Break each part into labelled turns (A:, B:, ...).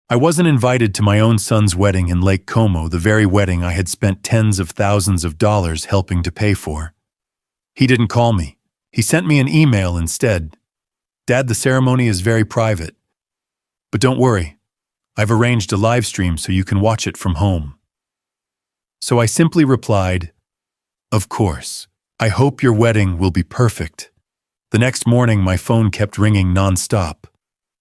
A: I wasn't invited to my own son's wedding in Lake Como, the very wedding I had spent tens of thousands of dollars helping to pay for. He didn't call me. He sent me an email instead. "Dad, the ceremony is very private. But don't worry, I've arranged a live stream so you can watch it from home." So I simply replied, "Of course. I hope your wedding will be perfect." The next morning, my phone kept ringing nonstop.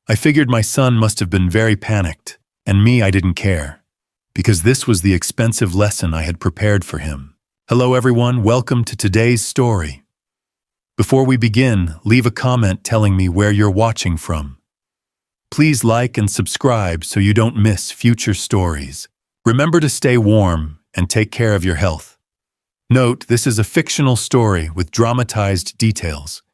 A: I figured my son must have been very panicked, and me, I didn't care, because this was the expensive lesson I had prepared for him. Hello everyone, welcome to today's story. Before we begin, leave a comment telling me where you're watching from. Please like and subscribe so you don't miss future stories. Remember to stay warm and take care of your health. Note, this is a fictional story with dramatized details.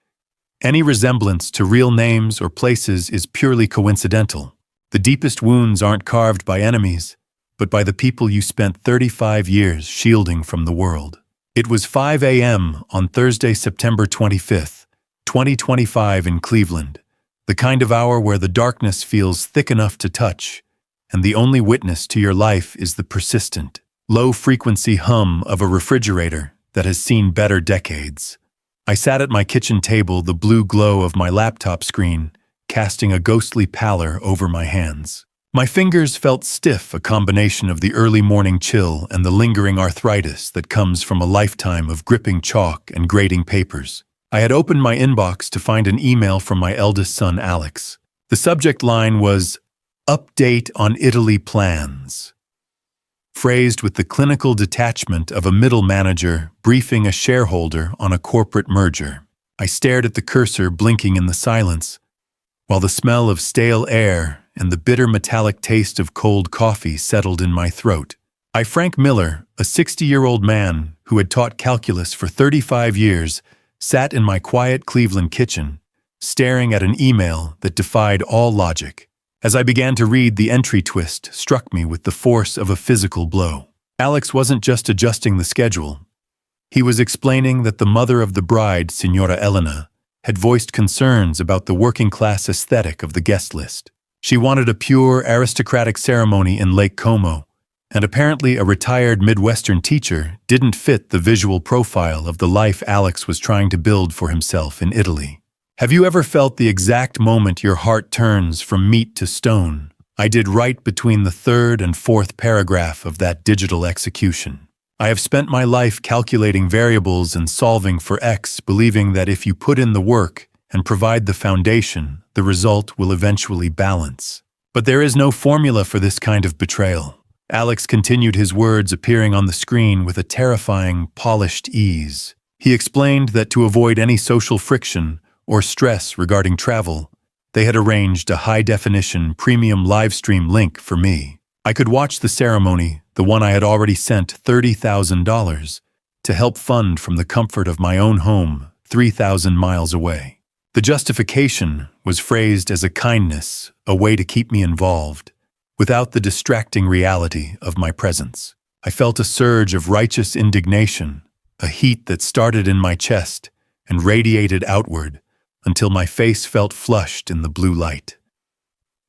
A: Any resemblance to real names or places is purely coincidental. The deepest wounds aren't carved by enemies, but by the people you spent 35 years shielding from the world. It was 5 a.m. on Thursday, September 25th, 2025 in Cleveland, the kind of hour where the darkness feels thick enough to touch, and the only witness to your life is the persistent, low-frequency hum of a refrigerator that has seen better decades. I sat at my kitchen table, the blue glow of my laptop screen casting a ghostly pallor over my hands. My fingers felt stiff, a combination of the early morning chill and the lingering arthritis that comes from a lifetime of gripping chalk and grading papers. I had opened my inbox to find an email from my eldest son, Alex. The subject line was, "Update on Italy plans," phrased with the clinical detachment of a middle manager briefing a shareholder on a corporate merger. I stared at the cursor blinking in the silence, while the smell of stale air and the bitter metallic taste of cold coffee settled in my throat. Frank Miller, a 60-year-old man who had taught calculus for 35 years, sat in my quiet Cleveland kitchen, staring at an email that defied all logic. As I began to read, the entry twist struck me with the force of a physical blow. Alex wasn't just adjusting the schedule. He was explaining that the mother of the bride, Signora Elena, had voiced concerns about the working-class aesthetic of the guest list. She wanted a pure, aristocratic ceremony in Lake Como, and apparently a retired Midwestern teacher didn't fit the visual profile of the life Alex was trying to build for himself in Italy. Have you ever felt the exact moment your heart turns from meat to stone? I did, right between the third and fourth paragraph of that digital execution. I have spent my life calculating variables and solving for X, believing that if you put in the work and provide the foundation, the result will eventually balance. But there is no formula for this kind of betrayal. Alex continued, his words appearing on the screen with a terrifying, polished ease. He explained that to avoid any social friction or stress regarding travel, they had arranged a high-definition premium livestream link for me. I could watch the ceremony, the one I had already sent $30,000, to help fund from the comfort of my own home 3,000 miles away. The justification was phrased as a kindness, a way to keep me involved, without the distracting reality of my presence. I felt a surge of righteous indignation, a heat that started in my chest and radiated outward until my face felt flushed in the blue light.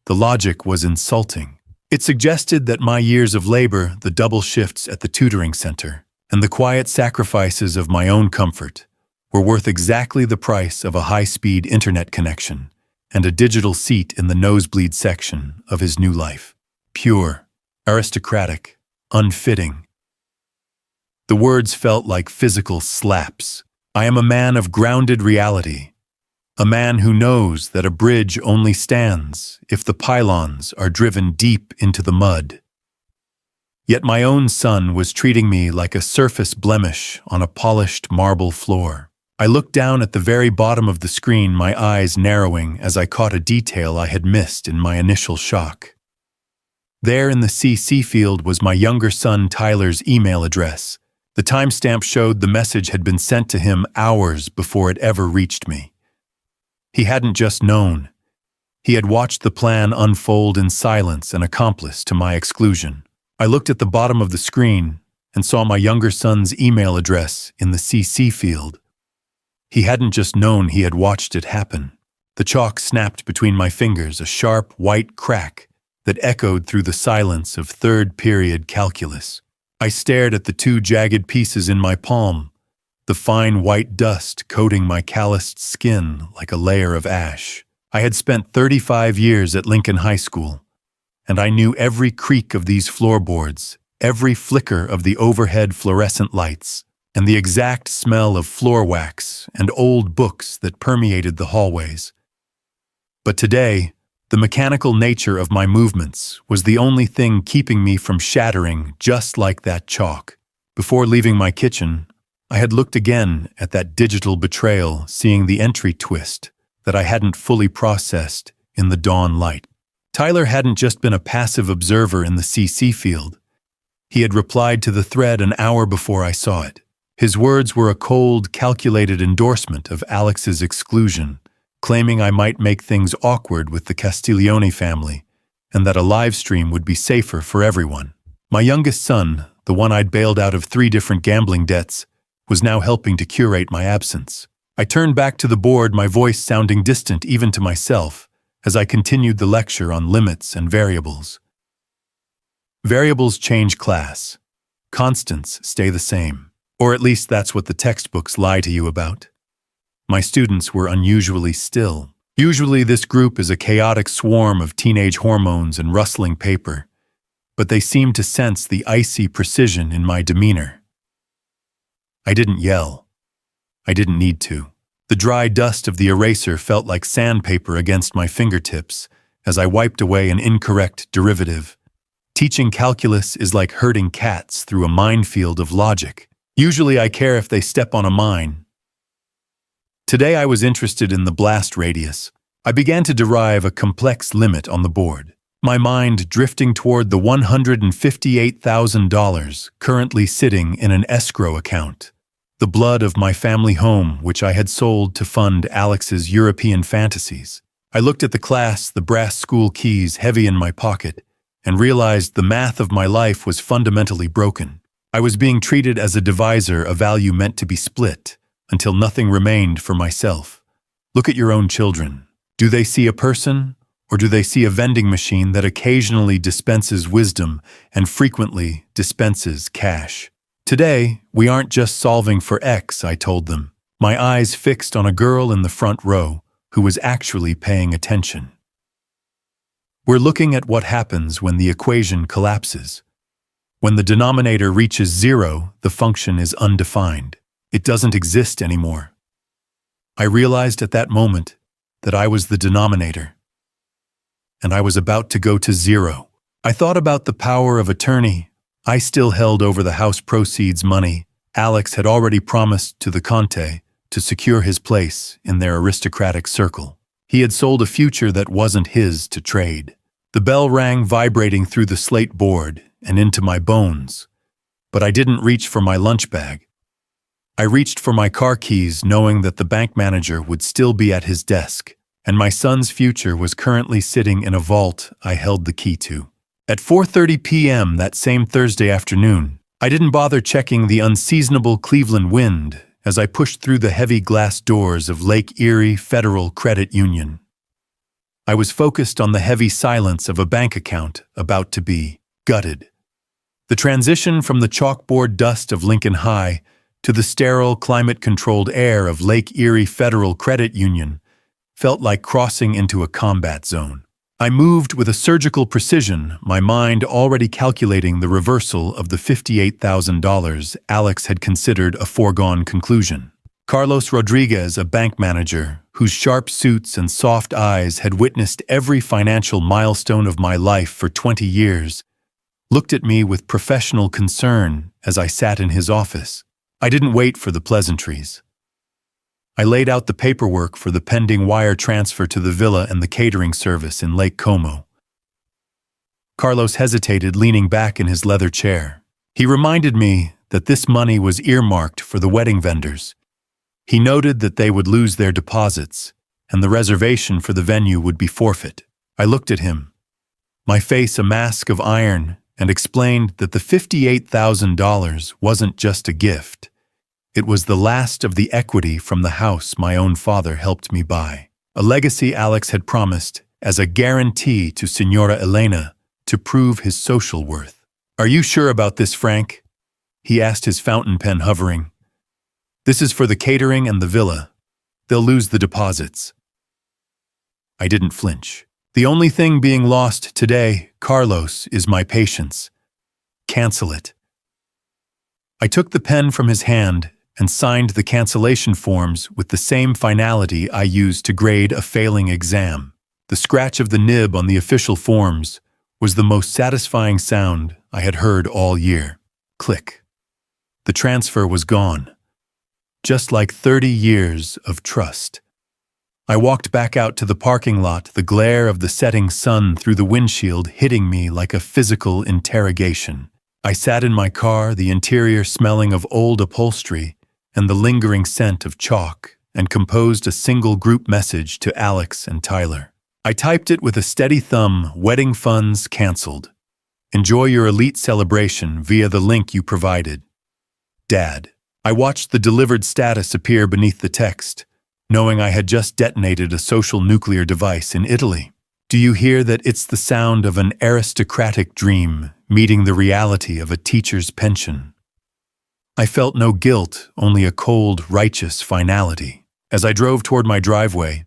A: The logic was insulting. It suggested that my years of labor, the double shifts at the tutoring center, and the quiet sacrifices of my own comfort were worth exactly the price of a high-speed internet connection and a digital seat in the nosebleed section of his new life. Pure, aristocratic, unfitting. The words felt like physical slaps. I am a man of grounded reality, a man who knows that a bridge only stands if the pylons are driven deep into the mud. Yet my own son was treating me like a surface blemish on a polished marble floor. I looked down at the very bottom of the screen, my eyes narrowing as I caught a detail I had missed in my initial shock. There in the CC field was my younger son Tyler's email address. The timestamp showed the message had been sent to him hours before it ever reached me. He hadn't just known. He had watched the plan unfold in silence and accomplice to my exclusion. I looked at the bottom of the screen and saw my younger son's email address in the CC field. He hadn't just known, he had watched it happen. The chalk snapped between my fingers, a sharp, white crack that echoed through the silence of third-period calculus. I stared at the two jagged pieces in my palm, the fine white dust coating my calloused skin like a layer of ash. I had spent 35 years at Lincoln High School, and I knew every creak of these floorboards, every flicker of the overhead fluorescent lights, and the exact smell of floor wax and old books that permeated the hallways. But today, the mechanical nature of my movements was the only thing keeping me from shattering just like that chalk. Before leaving my kitchen, I had looked again at that digital betrayal, seeing the entry twist that I hadn't fully processed in the dawn light. Tyler hadn't just been a passive observer in the CC field. He had replied to the thread an hour before I saw it. His words were a cold, calculated endorsement of Alex's exclusion, claiming I might make things awkward with the Castiglione family, and that a live stream would be safer for everyone. My youngest son, the one I'd bailed out of 3 different gambling debts, was now helping to curate my absence. I turned back to the board, my voice sounding distant even to myself, as I continued the lecture on limits and variables. Variables change class. Constants stay the same. Or at least that's what the textbooks lie to you about. My students were unusually still. Usually this group is a chaotic swarm of teenage hormones and rustling paper, but they seemed to sense the icy precision in my demeanor. I didn't yell. I didn't need to. The dry dust of the eraser felt like sandpaper against my fingertips as I wiped away an incorrect derivative. Teaching calculus is like herding cats through a minefield of logic. Usually I care if they step on a mine. Today I was interested in the blast radius. I began to derive a complex limit on the board, my mind drifting toward the $158,000 currently sitting in an escrow account, the blood of my family home which I had sold to fund Alex's European fantasies. I looked at the class, the brass school keys heavy in my pocket, and realized the math of my life was fundamentally broken. I was being treated as a divisor, a value meant to be split, until nothing remained for myself. Look at your own children. Do they see a person, or do they see a vending machine that occasionally dispenses wisdom and frequently dispenses cash? Today, we aren't just solving for X, I told them, my eyes fixed on a girl in the front row who was actually paying attention. We're looking at what happens when the equation collapses. When the denominator reaches 0, the function is undefined. It doesn't exist anymore. I realized at that moment that I was the denominator, and I was about to go to 0. I thought about the power of attorney. I still held over the house proceeds money Alex had already promised to the Conte to secure his place in their aristocratic circle. He had sold a future that wasn't his to trade. The bell rang, vibrating through the slate board and into my bones, but I didn't reach for my lunch bag. I reached for my car keys, knowing that the bank manager would still be at his desk, and my son's future was currently sitting in a vault I held the key to. At 4:30 p.m. that same Thursday afternoon, I didn't bother checking the unseasonable Cleveland wind as I pushed through the heavy glass doors of Lake Erie Federal Credit Union. I was focused on the heavy silence of a bank account about to be gutted. The transition from the chalkboard dust of Lincoln High to the sterile, climate-controlled air of Lake Erie Federal Credit Union felt like crossing into a combat zone. I moved with a surgical precision, my mind already calculating the reversal of the $58,000 Alex had considered a foregone conclusion. Carlos Rodriguez, a bank manager, whose sharp suits and soft eyes had witnessed every financial milestone of my life for 20 years, looked at me with professional concern as I sat in his office. I didn't wait for the pleasantries. I laid out the paperwork for the pending wire transfer to the villa and the catering service in Lake Como. Carlos hesitated, leaning back in his leather chair. He reminded me that this money was earmarked for the wedding vendors. He noted that they would lose their deposits, and the reservation for the venue would be forfeit. I looked at him, my face a mask of iron, and explained that the $58,000 wasn't just a gift. It was the last of the equity from the house my own father helped me buy, a legacy Alex had promised as a guarantee to Signora Elena to prove his social worth. "Are you sure about this, Frank?" he asked, his fountain pen hovering. "This is for the catering and the villa. They'll lose the deposits." I didn't flinch. "The only thing being lost today, Carlos, is my patience. Cancel it." I took the pen from his hand and signed the cancellation forms with the same finality I used to grade a failing exam. The scratch of the nib on the official forms was the most satisfying sound I had heard all year. Click. The transfer was gone. Just like 30 years of trust. I walked back out to the parking lot, the glare of the setting sun through the windshield hitting me like a physical interrogation. I sat in my car, the interior smelling of old upholstery and the lingering scent of chalk, and composed a single group message to Alex and Tyler. I typed it with a steady thumb: "Wedding funds canceled. Enjoy your elite celebration via the link you provided. Dad." I watched the delivered status appear beneath the text, knowing I had just detonated a social nuclear device in Italy. "Do you hear that? It's the sound of an aristocratic dream meeting the reality of a teacher's pension." I felt no guilt, only a cold, righteous finality. As I drove toward my driveway,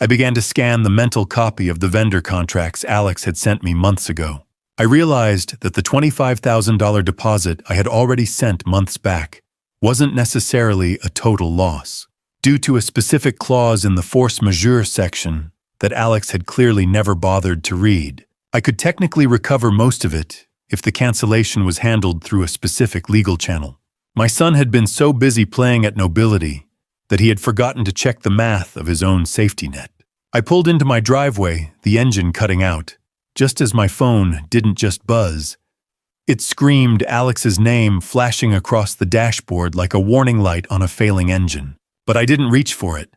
A: I began to scan the mental copy of the vendor contracts Alex had sent me months ago. I realized that the $25,000 deposit I had already sent months back wasn't necessarily a total loss, due to a specific clause in the force majeure section that Alex had clearly never bothered to read. I could technically recover most of it if the cancellation was handled through a specific legal channel. My son had been so busy playing at nobility that he had forgotten to check the math of his own safety net. I pulled into my driveway, the engine cutting out, just as my phone didn't just buzz. It screamed Alex's name, flashing across the dashboard like a warning light on a failing engine. But I didn't reach for it.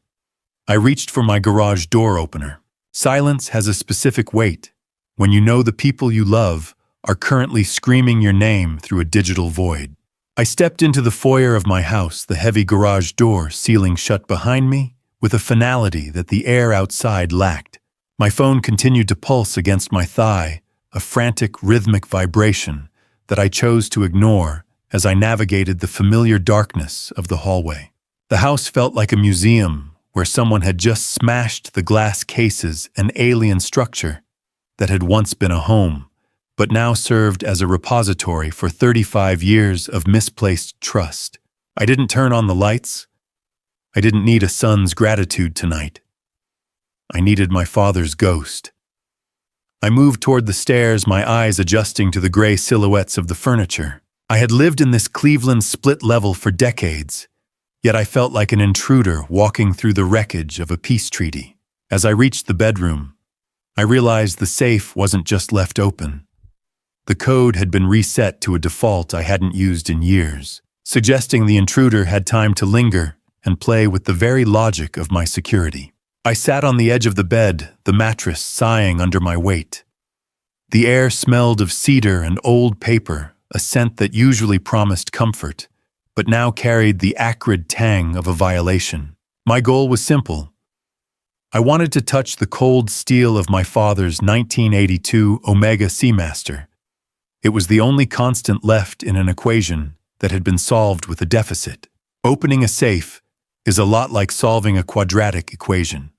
A: I reached for my garage door opener. Silence has a specific weight when you know the people you love are currently screaming your name through a digital void. I stepped into the foyer of my house, the heavy garage door sealing shut behind me with a finality that the air outside lacked. My phone continued to pulse against my thigh, a frantic, rhythmic vibration that I chose to ignore as I navigated the familiar darkness of the hallway. The house felt like a museum where someone had just smashed the glass cases, an alien structure that had once been a home, but now served as a repository for 35 years of misplaced trust. I didn't turn on the lights. I didn't need a son's gratitude tonight. I needed my father's ghost. I moved toward the stairs, my eyes adjusting to the gray silhouettes of the furniture. I had lived in this Cleveland split level for decades, yet I felt like an intruder walking through the wreckage of a peace treaty. As I reached the bedroom, I realized the safe wasn't just left open. The code had been reset to a default I hadn't used in years, suggesting the intruder had time to linger and play with the very logic of my security. I sat on the edge of the bed, the mattress sighing under my weight. The air smelled of cedar and old paper, a scent that usually promised comfort, but now carried the acrid tang of a violation. My goal was simple. I wanted to touch the cold steel of my father's 1982 Omega Seamaster. It was the only constant left in an equation that had been solved with a deficit. Opening a safe is a lot like solving a quadratic equation.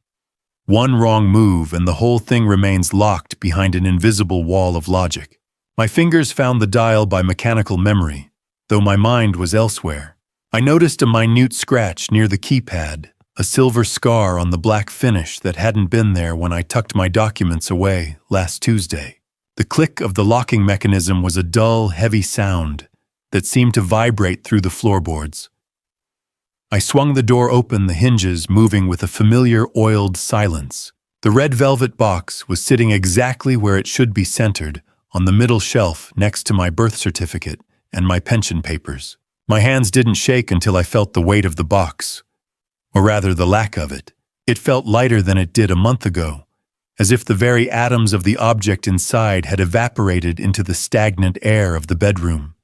A: One wrong move and the whole thing remains locked behind an invisible wall of logic. My fingers found the dial by mechanical memory, though my mind was elsewhere. I noticed a minute scratch near the keypad, a silver scar on the black finish that hadn't been there when I tucked my documents away last Tuesday. The click of the locking mechanism was a dull, heavy sound that seemed to vibrate through the floorboards. I swung the door open, the hinges moving with a familiar oiled silence. The red velvet box was sitting exactly where it should be centered, on the middle shelf next to my birth certificate and my pension papers. My hands didn't shake until I felt the weight of the box, or rather the lack of it. It felt lighter than it did a month ago, as if the very atoms of the object inside had evaporated into the stagnant air of the bedroom.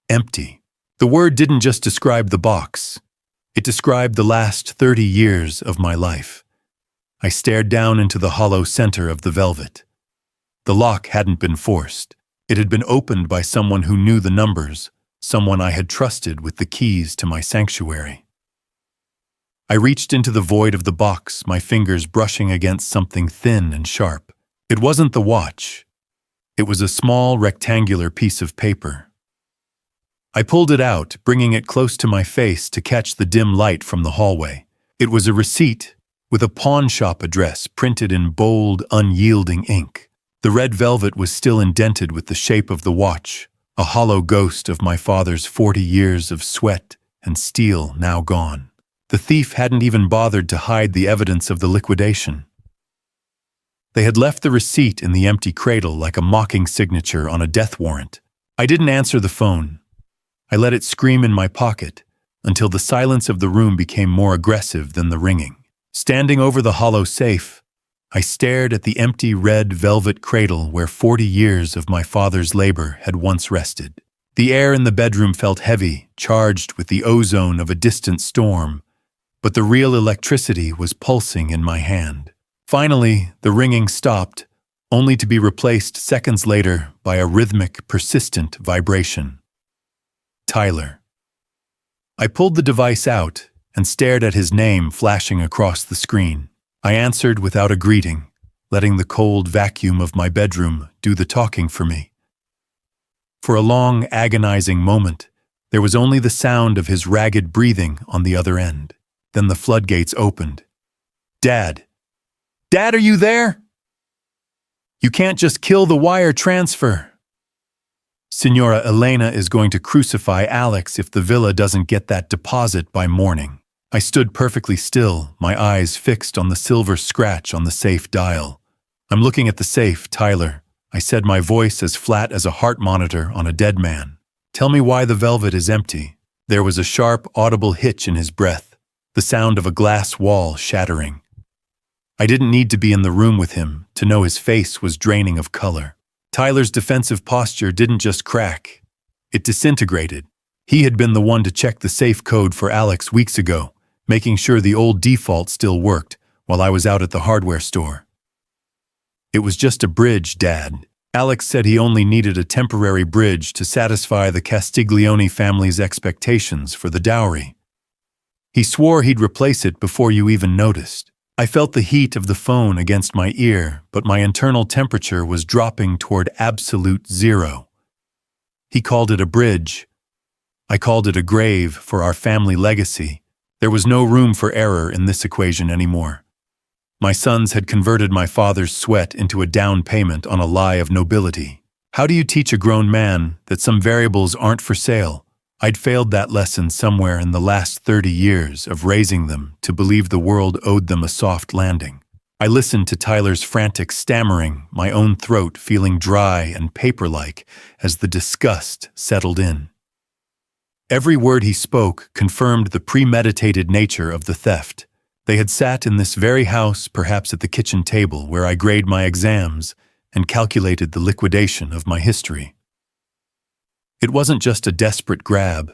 A: Empty. The word didn't just describe the box. It described the last 30 years of my life. I stared down into the hollow center of the velvet. The lock hadn't been forced. It had been opened by someone who knew the numbers, someone I had trusted with the keys to my sanctuary. I reached into the void of the box, my fingers brushing against something thin and sharp. It wasn't the watch. It was a small, rectangular piece of paper. I pulled it out, bringing it close to my face to catch the dim light from the hallway. It was a receipt with a pawn shop address printed in bold, unyielding ink. The red velvet was still indented with the shape of the watch, a hollow ghost of my father's 40 years of sweat and steel now gone. The thief hadn't even bothered to hide the evidence of the liquidation. They had left the receipt in the empty cradle like a mocking signature on a death warrant. I didn't answer the phone. I let it scream in my pocket until the silence of the room became more aggressive than the ringing. Standing over the hollow safe, I stared at the empty red velvet cradle where 40 years of my father's labor had once rested. The air in the bedroom felt heavy, charged with the ozone of a distant storm, but the real electricity was pulsing in my hand. Finally, the ringing stopped, only to be replaced seconds later by a rhythmic, persistent vibration. Tyler. I pulled the device out and stared at his name flashing across the screen. I answered without a greeting, letting the cold vacuum of my bedroom do the talking for me. For a long, agonizing moment, there was only the sound of his ragged breathing on the other end. Then the floodgates opened. "Dad! Dad, are you there? You can't just kill the wire transfer. Signora Elena is going to crucify Alex if the villa doesn't get that deposit by morning." I stood perfectly still, my eyes fixed on the silver scratch on the safe dial. "I'm looking at the safe, Tyler," I said, my voice as flat as a heart monitor on a dead man. "Tell me why the velvet is empty." There was a sharp, audible hitch in his breath, the sound of a glass wall shattering. I didn't need to be in the room with him to know his face was draining of color. Tyler's defensive posture didn't just crack, it disintegrated. He had been the one to check the safe code for Alex weeks ago, making sure the old default still worked while I was out at the hardware store. "It was just a bridge, Dad." Alex said he only needed a temporary bridge to satisfy the Castiglione family's expectations for the dowry. He swore he'd replace it before you even noticed. I felt the heat of the phone against my ear, but my internal temperature was dropping toward absolute zero. He called it a bridge. I called it a grave for our family legacy. There was no room for error in this equation anymore. My sons had converted my father's sweat into a down payment on a lie of nobility. How do you teach a grown man that some variables aren't for sale? I'd failed that lesson somewhere in the last 30 years of raising them to believe the world owed them a soft landing. I listened to Tyler's frantic stammering, my own throat feeling dry and paper-like as the disgust settled in. Every word he spoke confirmed the premeditated nature of the theft. They had sat in this very house, perhaps at the kitchen table where I grade my exams and calculated the liquidation of my history. It wasn't just a desperate grab,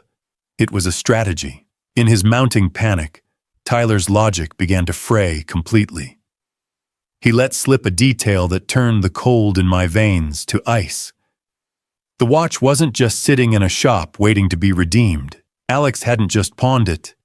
A: it was a strategy. In his mounting panic, Tyler's logic began to fray completely. He let slip a detail that turned the cold in my veins to ice. The watch wasn't just sitting in a shop waiting to be redeemed. Alex hadn't just pawned it.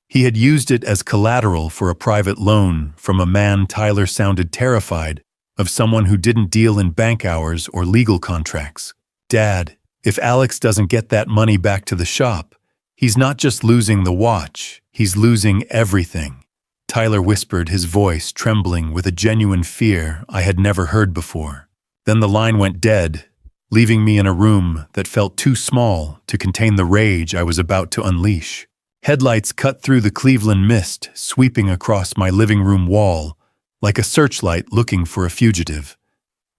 A: He had used it as collateral for a private loan from a man Tyler sounded terrified of, someone who didn't deal in bank hours or legal contracts. "Dad, if Alex doesn't get that money back to the shop, he's not just losing the watch, he's losing everything," Tyler whispered, his voice trembling with a genuine fear I had never heard before. Then the line went dead, leaving me in a room that felt too small to contain the rage I was about to unleash. Headlights cut through the Cleveland mist, sweeping across my living room wall, like a searchlight looking for a fugitive.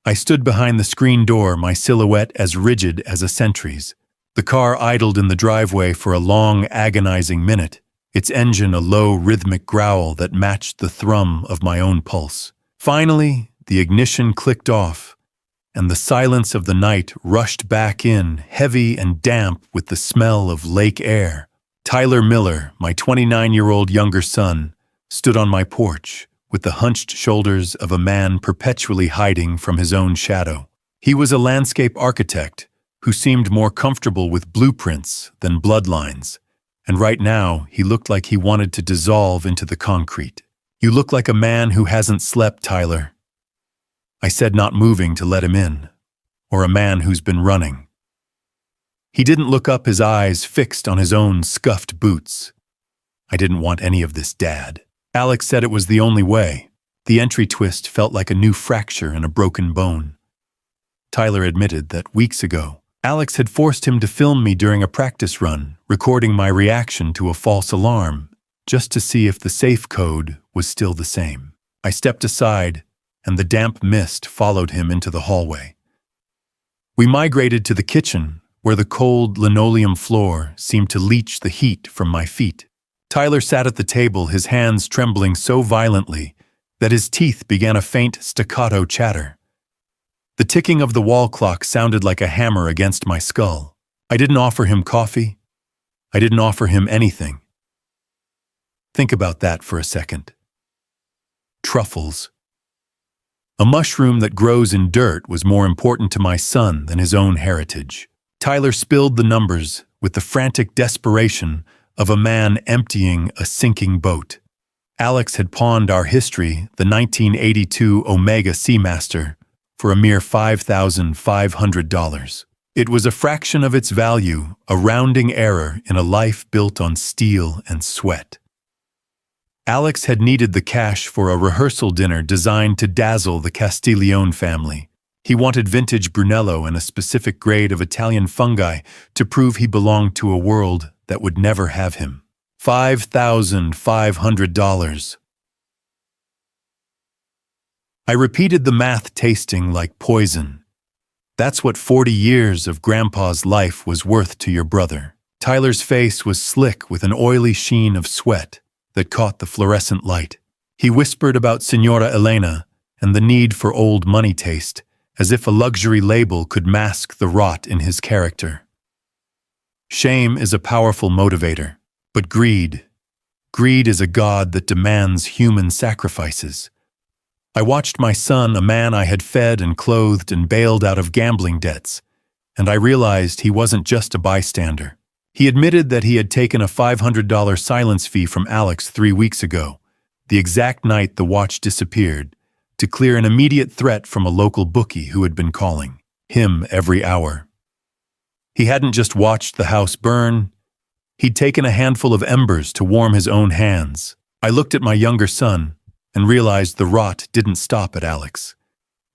A: I stood behind the screen door, my silhouette as rigid as a sentry's. The car idled in the driveway for a long, agonizing minute, its engine a low, rhythmic growl that matched the thrum of my own pulse. Finally, the ignition clicked off, and the silence of the night rushed back in, heavy and damp with the smell of lake air. Tyler Miller, my 29-year-old younger son, stood on my porch, with the hunched shoulders of a man perpetually hiding from his own shadow. He was a landscape architect who seemed more comfortable with blueprints than bloodlines, and right now he looked like he wanted to dissolve into the concrete. "You look like a man who hasn't slept, Tyler," I said, not moving to let him in, "or a man who's been running." He didn't look up, his eyes fixed on his own scuffed boots. "I didn't want any of this, Dad." Alex said it was the only way. The entry twist felt like a new fracture in a broken bone. Tyler admitted that weeks ago, Alex had forced him to film me during a practice run, recording my reaction to a false alarm, just to see if the safe code was still the same. I stepped aside, and the damp mist followed him into the hallway. We migrated to the kitchen, where the cold linoleum floor seemed to leach the heat from my feet. Tyler sat at the table, his hands trembling so violently that his teeth began a faint staccato chatter. The ticking of the wall clock sounded like a hammer against my skull. I didn't offer him coffee. I didn't offer him anything. Think about that for a second. Truffles. A mushroom that grows in dirt was more important to my son than his own heritage. Tyler spilled the numbers with the frantic desperation of a man emptying a sinking boat. Alex had pawned our history, the 1982 Omega Seamaster, for a mere $5,500. It was a fraction of its value, a rounding error in a life built on steel and sweat. Alex had needed the cash for a rehearsal dinner designed to dazzle the Castiglione family. He wanted vintage Brunello and a specific grade of Italian fungi to prove he belonged to a world that would never have him. $5,500. I repeated the math, tasting like poison. That's what 40 years of Grandpa's life was worth to your brother. Tyler's face was slick with an oily sheen of sweat that caught the fluorescent light. He whispered about Signora Elena and the need for old money taste, as if a luxury label could mask the rot in his character. Shame is a powerful motivator, but greed is a god that demands human sacrifices. I watched my son, a man I had fed and clothed and bailed out of gambling debts, and I realized he wasn't just a bystander. He admitted that he had taken a $500 silence fee from Alex 3 weeks ago, the exact night the watch disappeared, to clear an immediate threat from a local bookie who had been calling him every hour. He hadn't just watched the house burn, he'd taken a handful of embers to warm his own hands. I looked at my younger son and realized the rot didn't stop at Alex.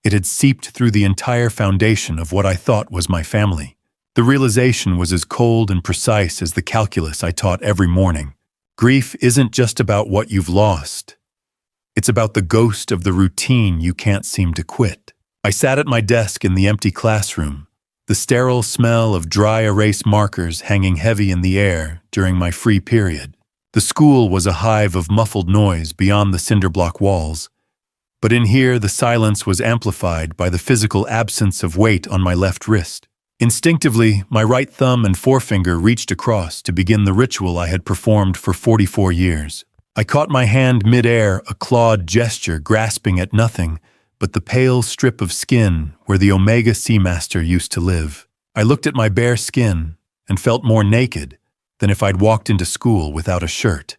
A: It had seeped through the entire foundation of what I thought was my family. The realization was as cold and precise as the calculus I taught every morning. Grief isn't just about what you've lost. It's about the ghost of the routine you can't seem to quit. I sat at my desk in the empty classroom, the sterile smell of dry erase markers hanging heavy in the air during my free period. The school was a hive of muffled noise beyond the cinderblock walls, but in here the silence was amplified by the physical absence of weight on my left wrist. Instinctively, my right thumb and forefinger reached across to begin the ritual I had performed for 44 years. I caught my hand mid-air, a clawed gesture grasping at nothing but the pale strip of skin where the Omega Seamaster used to live. I looked at my bare skin and felt more naked than if I'd walked into school without a shirt.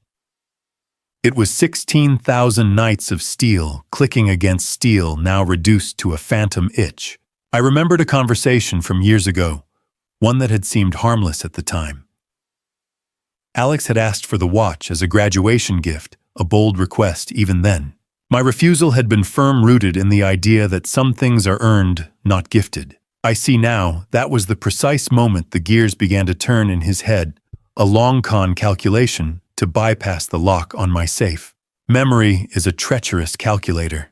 A: It was 16,000 nights of steel clicking against steel, now reduced to a phantom itch. I remembered a conversation from years ago, one that had seemed harmless at the time. Alex had asked for the watch as a graduation gift, a bold request even then. My refusal had been firm-rooted in the idea that some things are earned, not gifted. I see now that was the precise moment the gears began to turn in his head, a long con calculation to bypass the lock on my safe. Memory is a treacherous calculator.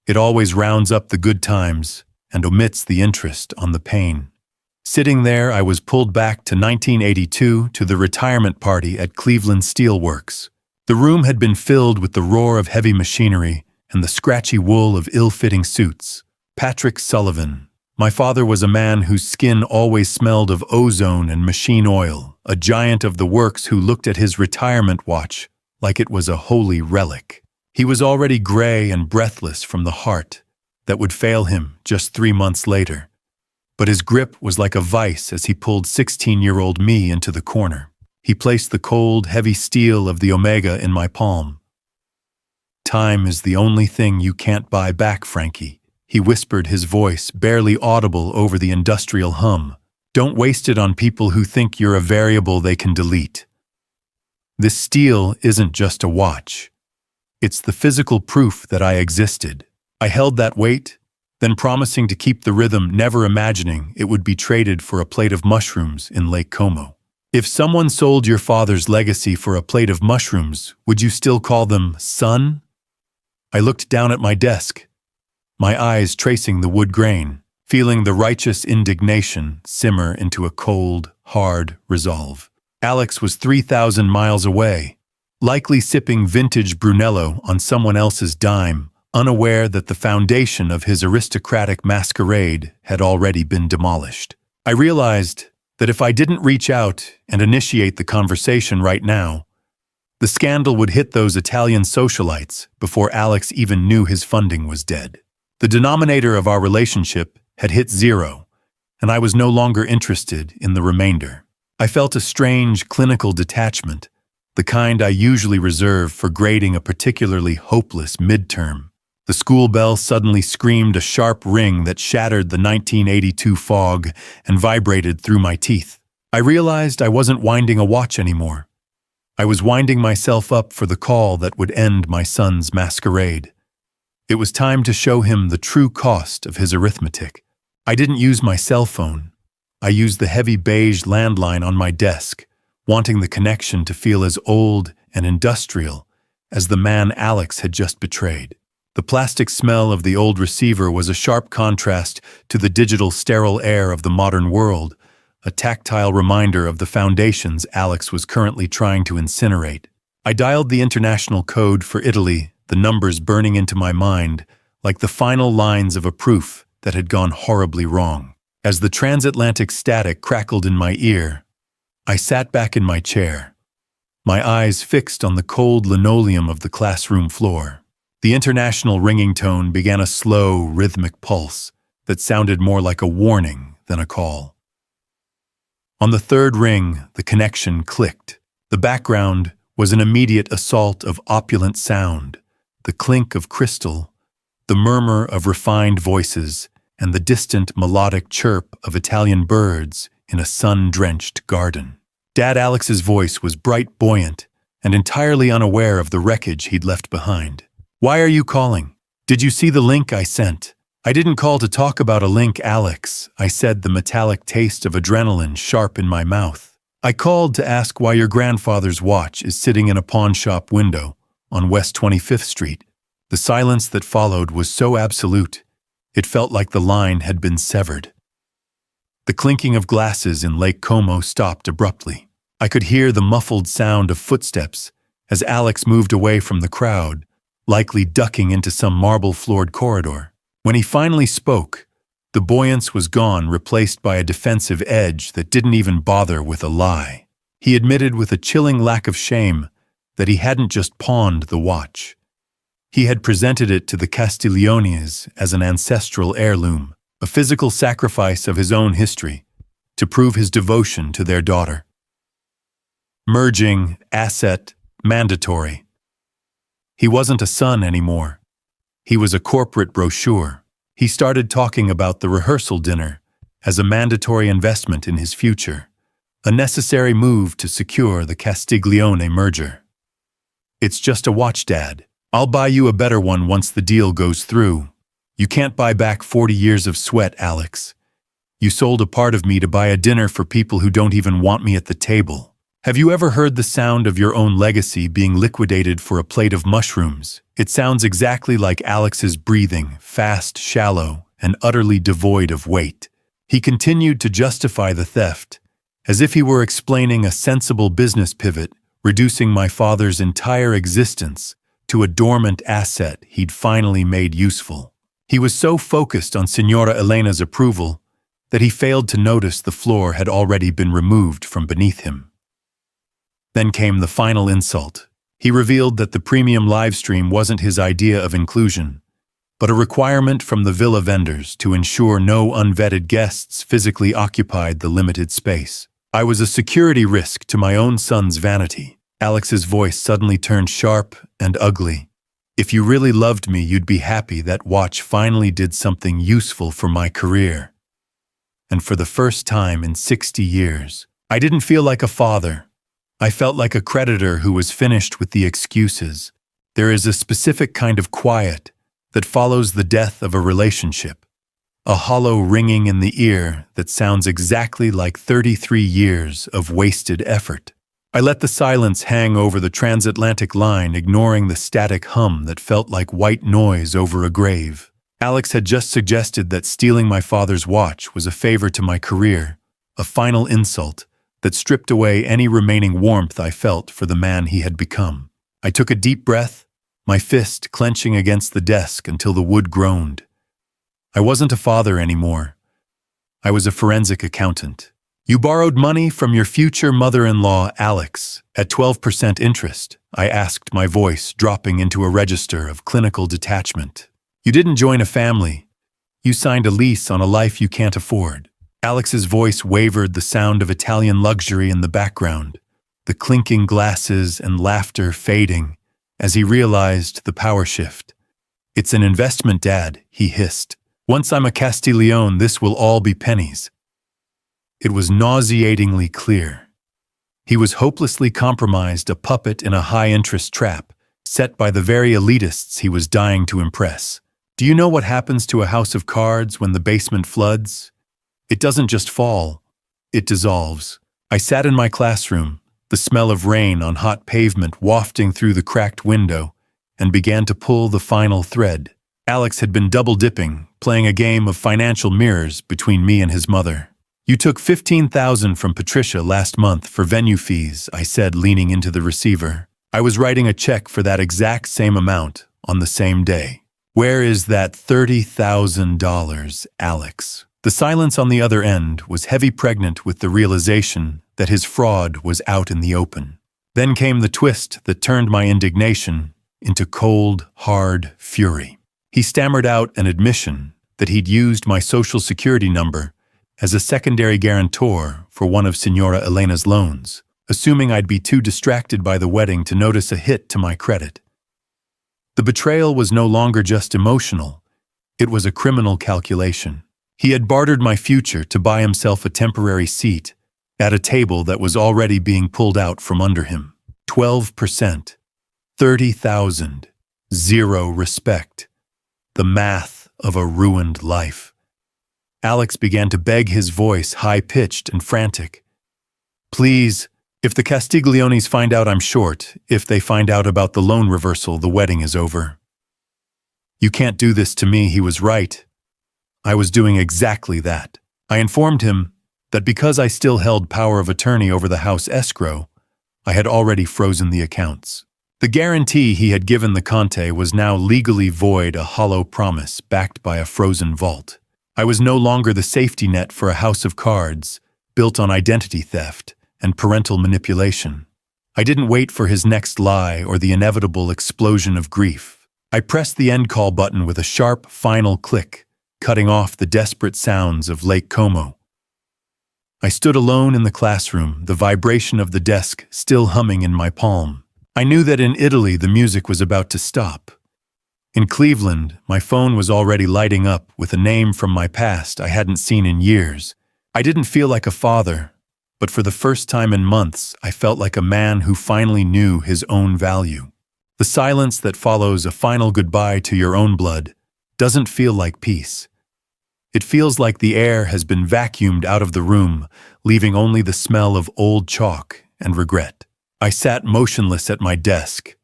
A: It always rounds up the good times and omits the interest on the pain. Sitting there, I was pulled back to 1982 to the retirement party at Cleveland Steelworks. The room had been filled with the roar of heavy machinery and the scratchy wool of ill-fitting suits. Patrick Sullivan. My father was a man whose skin always smelled of ozone and machine oil, a giant of the works who looked at his retirement watch like it was a holy relic. He was already gray and breathless from the heart that would fail him just 3 months later, but his grip was like a vice as he pulled 16-year-old me into the corner. He placed the cold, heavy steel of the Omega in my palm. "Time is the only thing you can't buy back, Frankie," he whispered, his voice barely audible over the industrial hum. "Don't waste it on people who think you're a variable they can delete. This steel isn't just a watch. It's the physical proof that I existed." I held that weight, then promising to keep the rhythm, never imagining it would be traded for a plate of mushrooms in Lake Como. If someone sold your father's legacy for a plate of mushrooms, would you still call them son? I looked down at my desk, my eyes tracing the wood grain, feeling the righteous indignation simmer into a cold, hard resolve. Alex was 3,000 miles away, likely sipping vintage Brunello on someone else's dime, unaware that the foundation of his aristocratic masquerade had already been demolished. I realized that if I didn't reach out and initiate the conversation right now, the scandal would hit those Italian socialites before Alex even knew his funding was dead. The denominator of our relationship had hit zero, and I was no longer interested in the remainder. I felt a strange clinical detachment, the kind I usually reserve for grading a particularly hopeless midterm. The school bell suddenly screamed a sharp ring that shattered the 1982 fog and vibrated through my teeth. I realized I wasn't winding a watch anymore. I was winding myself up for the call that would end my son's masquerade. It was time to show him the true cost of his arithmetic. I didn't use my cell phone. I used the heavy beige landline on my desk, wanting the connection to feel as old and industrial as the man Alex had just betrayed. The plastic smell of the old receiver was a sharp contrast to the digital sterile air of the modern world, a tactile reminder of the foundations Alex was currently trying to incinerate. I dialed the international code for Italy, the numbers burning into my mind like the final lines of a proof that had gone horribly wrong. As the transatlantic static crackled in my ear, I sat back in my chair, my eyes fixed on the cold linoleum of the classroom floor. The international ringing tone began a slow, rhythmic pulse that sounded more like a warning than a call. On the third ring, the connection clicked. The background was an immediate assault of opulent sound, the clink of crystal, the murmur of refined voices, and the distant melodic chirp of Italian birds in a sun-drenched garden. Dad Alex's voice was bright, buoyant, and entirely unaware of the wreckage he'd left behind. "Why are you calling? Did you see the link I sent?" "I didn't call to talk about a link, Alex," I said, the metallic taste of adrenaline sharp in my mouth. "I called to ask why your grandfather's watch is sitting in a pawn shop window on West 25th Street. The silence that followed was so absolute, it felt like the line had been severed. The clinking of glasses in Lake Como stopped abruptly. I could hear the muffled sound of footsteps as Alex moved away from the crowd, likely ducking into some marble-floored corridor. When he finally spoke, the buoyance was gone, replaced by a defensive edge that didn't even bother with a lie. He admitted with a chilling lack of shame that he hadn't just pawned the watch. He had presented it to the Castigliones as an ancestral heirloom, a physical sacrifice of his own history, to prove his devotion to their daughter. Merging, asset, mandatory. He wasn't a son anymore. He was a corporate brochure. He started talking about the rehearsal dinner as a mandatory investment in his future, a necessary move to secure the Castiglione merger. "It's just a watch, Dad. I'll buy you a better one once the deal goes through. You can't buy back 40 years of sweat, Alex. You sold a part of me to buy a dinner for people who don't even want me at the table. Have you ever heard the sound of your own legacy being liquidated for a plate of mushrooms? It sounds exactly like Alex's breathing, fast, shallow, and utterly devoid of weight. He continued to justify the theft, as if he were explaining a sensible business pivot, reducing my father's entire existence to a dormant asset he'd finally made useful. He was so focused on Signora Elena's approval that he failed to notice the floor had already been removed from beneath him. Then came the final insult. He revealed that the premium livestream wasn't his idea of inclusion, but a requirement from the villa vendors to ensure no unvetted guests physically occupied the limited space. I was a security risk to my own son's vanity. Alex's voice suddenly turned sharp and ugly. If you really loved me, you'd be happy that watch finally did something useful for my career. And for the first time in 60 years, I didn't feel like a father. I felt like a creditor who was finished with the excuses. There is a specific kind of quiet that follows the death of a relationship, a hollow ringing in the ear that sounds exactly like 33 years of wasted effort. I let the silence hang over the transatlantic line, ignoring the static hum that felt like white noise over a grave. Alex had just suggested that stealing my father's watch was a favor to my career, a final insult that stripped away any remaining warmth I felt for the man he had become. I took a deep breath, my fist clenching against the desk until the wood groaned. I wasn't a father anymore. I was a forensic accountant. You borrowed money from your future mother-in-law, Alex, at 12% interest, I asked, my voice dropping into a register of clinical detachment. You didn't join a family. You signed a lease on a life you can't afford. Alex's voice wavered, the sound of Italian luxury in the background, the clinking glasses and laughter fading as he realized the power shift. It's an investment, Dad, he hissed. Once I'm a Castiglione, this will all be pennies. It was nauseatingly clear. He was hopelessly compromised, a puppet in a high-interest trap, set by the very elitists he was dying to impress. Do you know what happens to a house of cards when the basement floods? It doesn't just fall, it dissolves. I sat in my classroom, the smell of rain on hot pavement wafting through the cracked window, and began to pull the final thread. Alex had been double-dipping, playing a game of financial mirrors between me and his mother. You took $15,000 from Patricia last month for venue fees, I said, leaning into the receiver. I was writing a check for that exact same amount on the same day. Where is that $30,000, Alex? The silence on the other end was heavy, pregnant with the realization that his fraud was out in the open. Then came the twist that turned my indignation into cold, hard fury. He stammered out an admission that he'd used my social security number as a secondary guarantor for one of Signora Elena's loans, assuming I'd be too distracted by the wedding to notice a hit to my credit. The betrayal was no longer just emotional, it was a criminal calculation. He had bartered my future to buy himself a temporary seat at a table that was already being pulled out from under him. 12%, 30,000, zero respect. The math of a ruined life. Alex began to beg, his voice high-pitched and frantic. Please, if the Castigliones find out I'm short, if they find out about the loan reversal, the wedding is over. You can't do this to me, he was right. I was doing exactly that. I informed him that because I still held power of attorney over the house escrow, I had already frozen the accounts. The guarantee he had given the Conte was now legally void, a hollow promise backed by a frozen vault. I was no longer the safety net for a house of cards built on identity theft and parental manipulation. I didn't wait for his next lie or the inevitable explosion of grief. I pressed the end call button with a sharp, final click, cutting off the desperate sounds of Lake Como. I stood alone in the classroom, the vibration of the desk still humming in my palm. I knew that in Italy the music was about to stop. In Cleveland, my phone was already lighting up with a name from my past I hadn't seen in years. I didn't feel like a father, but for the first time in months, I felt like a man who finally knew his own value. The silence that follows a final goodbye to your own blood doesn't feel like peace. It feels like the air has been vacuumed out of the room, leaving only the smell of old chalk and regret. I sat motionless at my desk,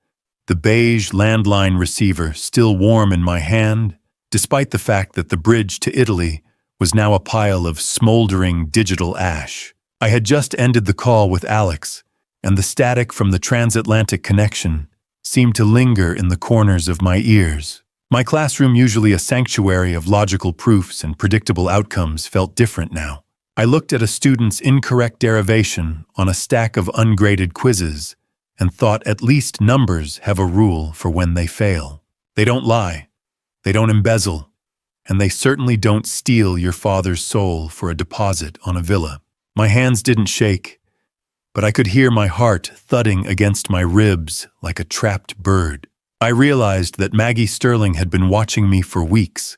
A: the beige landline receiver still warm in my hand, despite the fact that the bridge to Italy was now a pile of smoldering digital ash. I had just ended the call with Alex, and the static from the transatlantic connection seemed to linger in the corners of my ears. My classroom, usually a sanctuary of logical proofs and predictable outcomes, felt different now. I looked at a student's incorrect derivation on a stack of ungraded quizzes and thought at least numbers have a rule for when they fail. They don't lie, they don't embezzle, and they certainly don't steal your father's soul for a deposit on a villa. My hands didn't shake, but I could hear my heart thudding against my ribs like a trapped bird. I realized that Maggie Sterling had been watching me for weeks,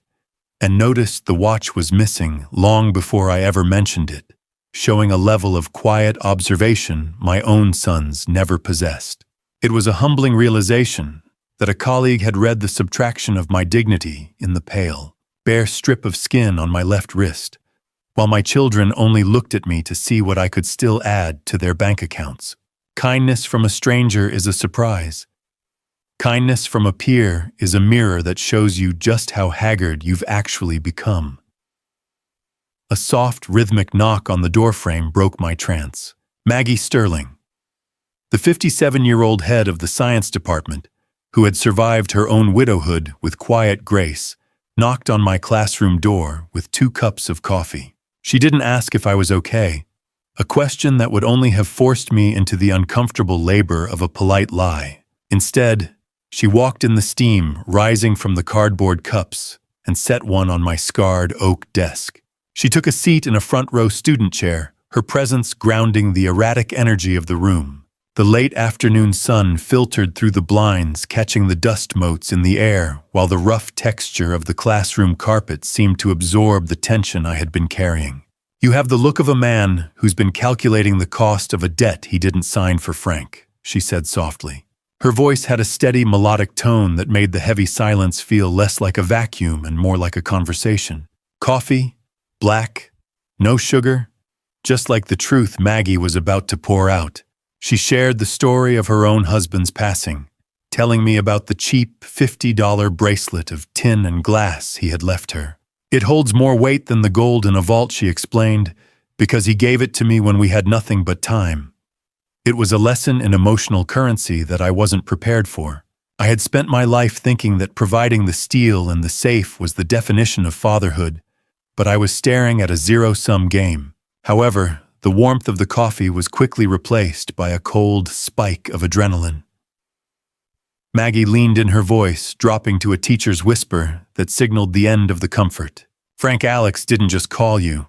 A: and noticed the watch was missing long before I ever mentioned it, showing a level of quiet observation my own sons never possessed. It was a humbling realization that a colleague had read the subtraction of my dignity in the pale, bare strip of skin on my left wrist, while my children only looked at me to see what I could still add to their bank accounts. Kindness from a stranger is a surprise. Kindness from a peer is a mirror that shows you just how haggard you've actually become. A soft, rhythmic knock on the doorframe broke my trance. Maggie Sterling, the 57-year-old head of the science department, who had survived her own widowhood with quiet grace, knocked on my classroom door with 2 cups of coffee. She didn't ask if I was okay, a question that would only have forced me into the uncomfortable labor of a polite lie. Instead, she walked in the steam rising from the cardboard cups and set one on my scarred oak desk. She took a seat in a front-row student chair, her presence grounding the erratic energy of the room. The late afternoon sun filtered through the blinds, catching the dust motes in the air, while the rough texture of the classroom carpet seemed to absorb the tension I had been carrying. "You have the look of a man who's been calculating the cost of a debt he didn't sign for Frank," she said softly. Her voice had a steady, melodic tone that made the heavy silence feel less like a vacuum and more like a conversation. Coffee? Black? No sugar? Just like the truth Maggie was about to pour out. She shared the story of her own husband's passing, telling me about the cheap $50 bracelet of tin and glass he had left her. "It holds more weight than the gold in a vault," she explained, "because he gave it to me when we had nothing but time." It was a lesson in emotional currency that I wasn't prepared for. I had spent my life thinking that providing the steel and the safe was the definition of fatherhood, but I was staring at a zero-sum game. However, the warmth of the coffee was quickly replaced by a cold spike of adrenaline. Maggie leaned in her voice, dropping to a teacher's whisper that signaled the end of the comfort. "Frank Alex didn't just call you.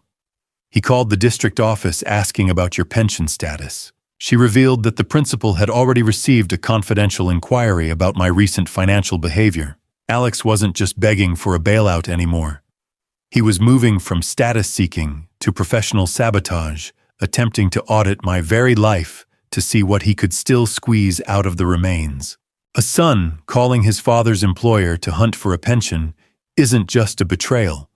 A: He called the district office asking about your pension status." She revealed that the principal had already received a confidential inquiry about my recent financial behavior. Alex wasn't just begging for a bailout anymore. He was moving from status-seeking to professional sabotage, attempting to audit my very life to see what he could still squeeze out of the remains. A son calling his father's employer to hunt for a pension isn't just a betrayal.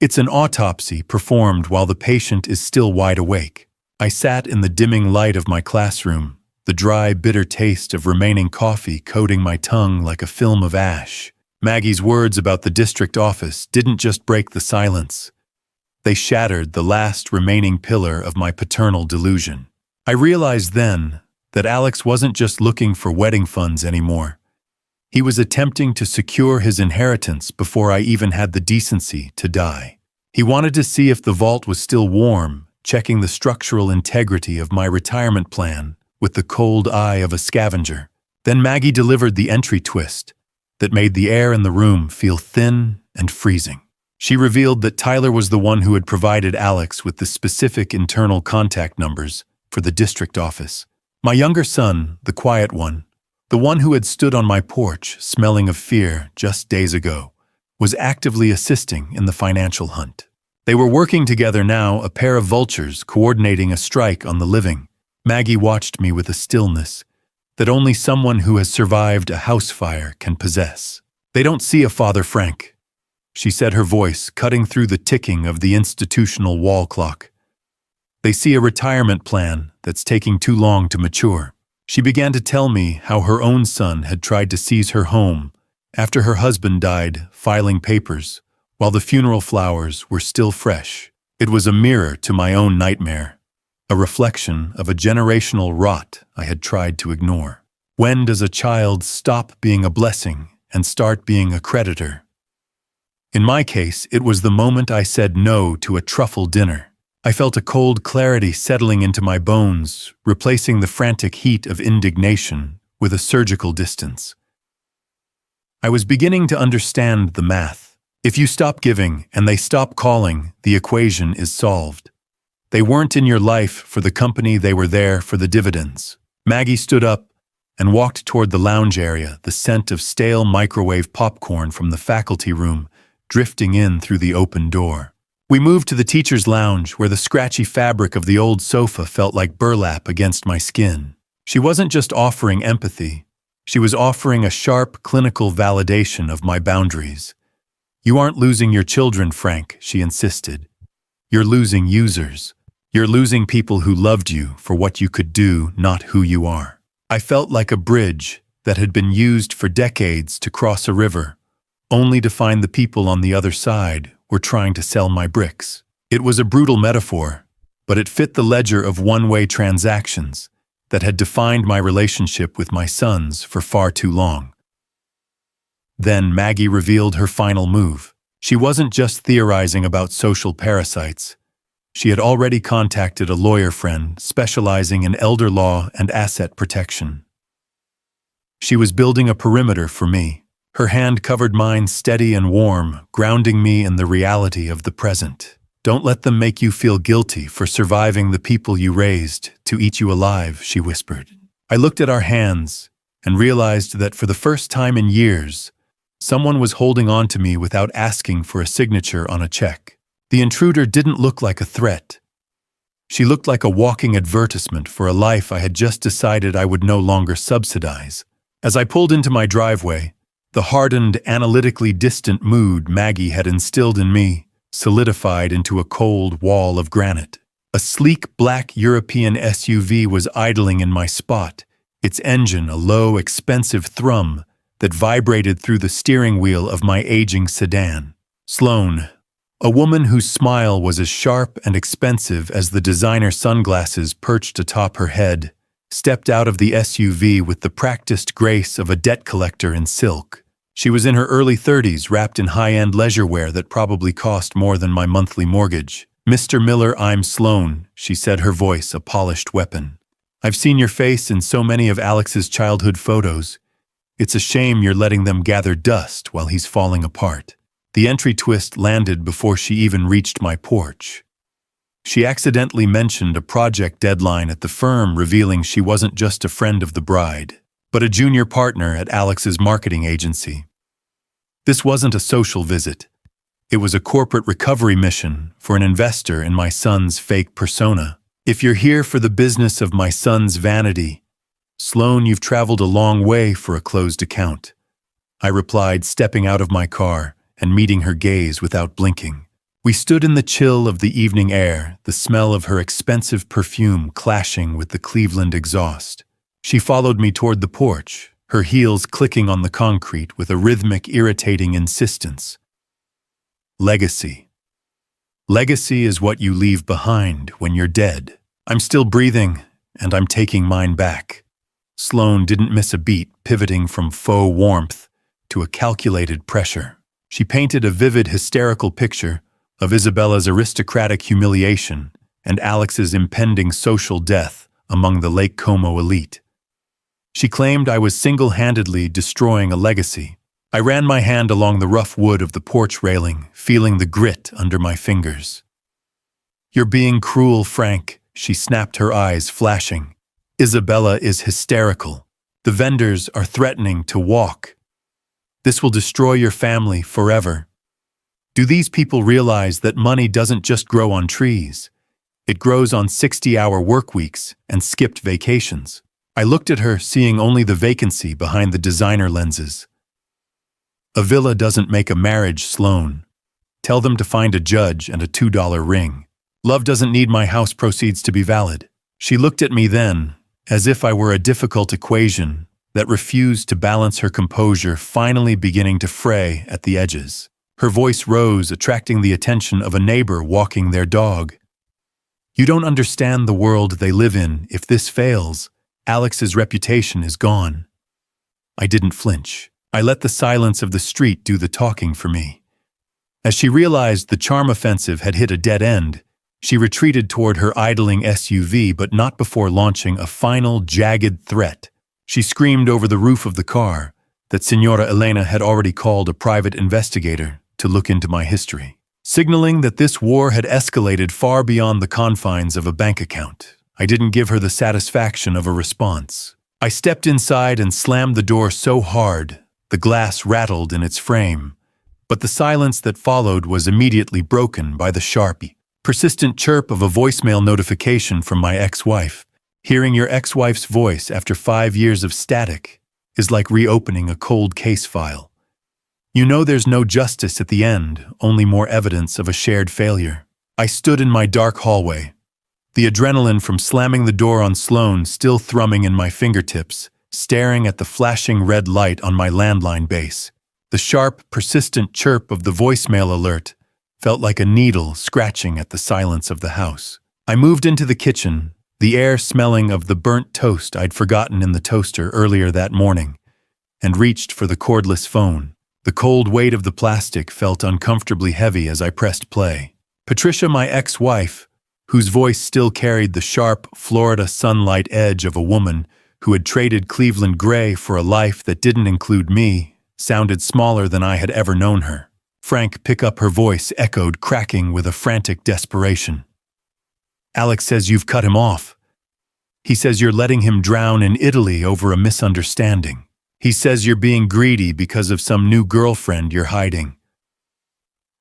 A: It's an autopsy performed while the patient is still wide awake. I sat in the dimming light of my classroom, the dry, bitter taste of remaining coffee coating my tongue like a film of ash. Maggie's words about the district office didn't just break the silence. They shattered the last remaining pillar of my paternal delusion. I realized then that Alex wasn't just looking for wedding funds anymore. He was attempting to secure his inheritance before I even had the decency to die. He wanted to see if the vault was still warm, checking the structural integrity of my retirement plan with the cold eye of a scavenger. Then Maggie delivered the entry twist that made the air in the room feel thin and freezing. She revealed that Tyler was the one who had provided Alex with the specific internal contact numbers for the district office. My younger son, the quiet one, the one who had stood on my porch smelling of fear just days ago, was actively assisting in the financial hunt. They were working together now, a pair of vultures coordinating a strike on the living. Maggie watched me with a stillness that only someone who has survived a house fire can possess. "They don't see a father, Frank," she said, her voice cutting through the ticking of the institutional wall clock. "They see a retirement plan that's taking too long to mature." She began to tell me how her own son had tried to seize her home after her husband died, filing papers, while the funeral flowers were still fresh. It was a mirror to my own nightmare, a reflection of a generational rot I had tried to ignore. When does a child stop being a blessing and start being a creditor? In my case, it was the moment I said no to a truffle dinner. I felt a cold clarity settling into my bones, replacing the frantic heat of indignation with a surgical distance. I was beginning to understand the math. If you stop giving and they stop calling, the equation is solved. They weren't in your life for the company, they were there for the dividends. Maggie stood up and walked toward the lounge area, the scent of stale microwave popcorn from the faculty room drifting in through the open door. We moved to the teacher's lounge, where the scratchy fabric of the old sofa felt like burlap against my skin. She wasn't just offering empathy, she was offering a sharp, clinical validation of my boundaries. "You aren't losing your children, Frank," she insisted. "You're losing users. You're losing people who loved you for what you could do, not who you are." I felt like a bridge that had been used for decades to cross a river, only to find the people on the other side were trying to sell my bricks. It was a brutal metaphor, but it fit the ledger of one-way transactions that had defined my relationship with my sons for far too long. Then Maggie revealed her final move. She wasn't just theorizing about social parasites. She had already contacted a lawyer friend specializing in elder law and asset protection. She was building a perimeter for me. Her hand covered mine, steady and warm, grounding me in the reality of the present. "Don't let them make you feel guilty for surviving the people you raised to eat you alive," she whispered. I looked at our hands and realized that for the first time in years, someone was holding on to me without asking for a signature on a check. The intruder didn't look like a threat. She looked like a walking advertisement for a life I had just decided I would no longer subsidize. As I pulled into my driveway, the hardened, analytically distant mood Maggie had instilled in me solidified into a cold wall of granite. A sleek black European SUV was idling in my spot, its engine a low, expensive thrum that vibrated through the steering wheel of my aging sedan. Sloane, a woman whose smile was as sharp and expensive as the designer sunglasses perched atop her head, stepped out of the SUV with the practiced grace of a debt collector in silk. She was in her early 30s, wrapped in high-end leisure wear that probably cost more than my monthly mortgage. "Mr. Miller, I'm Sloane," she said, her voice a polished weapon. "I've seen your face in so many of Alex's childhood photos. It's a shame you're letting them gather dust while he's falling apart." The entry twist landed before she even reached my porch. She accidentally mentioned a project deadline at the firm, revealing she wasn't just a friend of the bride, but a junior partner at Alex's marketing agency. This wasn't a social visit. It was a corporate recovery mission for an investor in my son's fake persona. "If you're here for the business of my son's vanity, Sloane, you've traveled a long way for a closed account," I replied, stepping out of my car and meeting her gaze without blinking. We stood in the chill of the evening air, the smell of her expensive perfume clashing with the Cleveland exhaust. She followed me toward the porch, her heels clicking on the concrete with a rhythmic, irritating insistence. "Legacy. Legacy is what you leave behind when you're dead. I'm still breathing, and I'm taking mine back." Sloane didn't miss a beat, pivoting from faux warmth to a calculated pressure. She painted a vivid, hysterical picture of Isabella's aristocratic humiliation and Alex's impending social death among the Lake Como elite. She claimed I was single-handedly destroying a legacy. I ran my hand along the rough wood of the porch railing, feeling the grit under my fingers. "You're being cruel, Frank," she snapped, her eyes flashing. "Isabella is hysterical. The vendors are threatening to walk. This will destroy your family forever. Do these people realize that money doesn't just grow on trees? It grows on 60-hour work weeks and skipped vacations." I looked at her, seeing only the vacancy behind the designer lenses. "A villa doesn't make a marriage, Sloane. Tell them to find a judge and a $2 ring. Love doesn't need my house proceeds to be valid." She looked at me then, as if I were a difficult equation that refused to balance, her composure finally beginning to fray at the edges. Her voice rose, attracting the attention of a neighbor walking their dog. "You don't understand the world they live in. If this fails, Alex's reputation is gone." I didn't flinch. I let the silence of the street do the talking for me. As she realized the charm offensive had hit a dead end, She retreated toward her idling SUV, but not before launching a final, jagged threat. She screamed over the roof of the car that Signora Elena had already called a private investigator to look into my history, signaling that this war had escalated far beyond the confines of a bank account. I didn't give her the satisfaction of a response. I stepped inside and slammed the door so hard, the glass rattled in its frame. But the silence that followed was immediately broken by the sharp, persistent chirp of a voicemail notification from my ex-wife. Hearing your ex-wife's voice after 5 years of static is like reopening a cold case file. You know there's no justice at the end, only more evidence of a shared failure. I stood in my dark hallway, the adrenaline from slamming the door on Sloane still thrumming in my fingertips, staring at the flashing red light on my landline base. The sharp, persistent chirp of the voicemail alert felt like a needle scratching at the silence of the house. I moved into the kitchen, the air smelling of the burnt toast I'd forgotten in the toaster earlier that morning, and reached for the cordless phone. The cold weight of the plastic felt uncomfortably heavy as I pressed play. Patricia, my ex-wife, whose voice still carried the sharp, Florida sunlight edge of a woman who had traded Cleveland gray for a life that didn't include me, sounded smaller than I had ever known her. Frank, pick up, her voice echoed, cracking with a frantic desperation. Alex says you've cut him off. He says you're letting him drown in Italy over a misunderstanding. He says you're being greedy because of some new girlfriend you're hiding.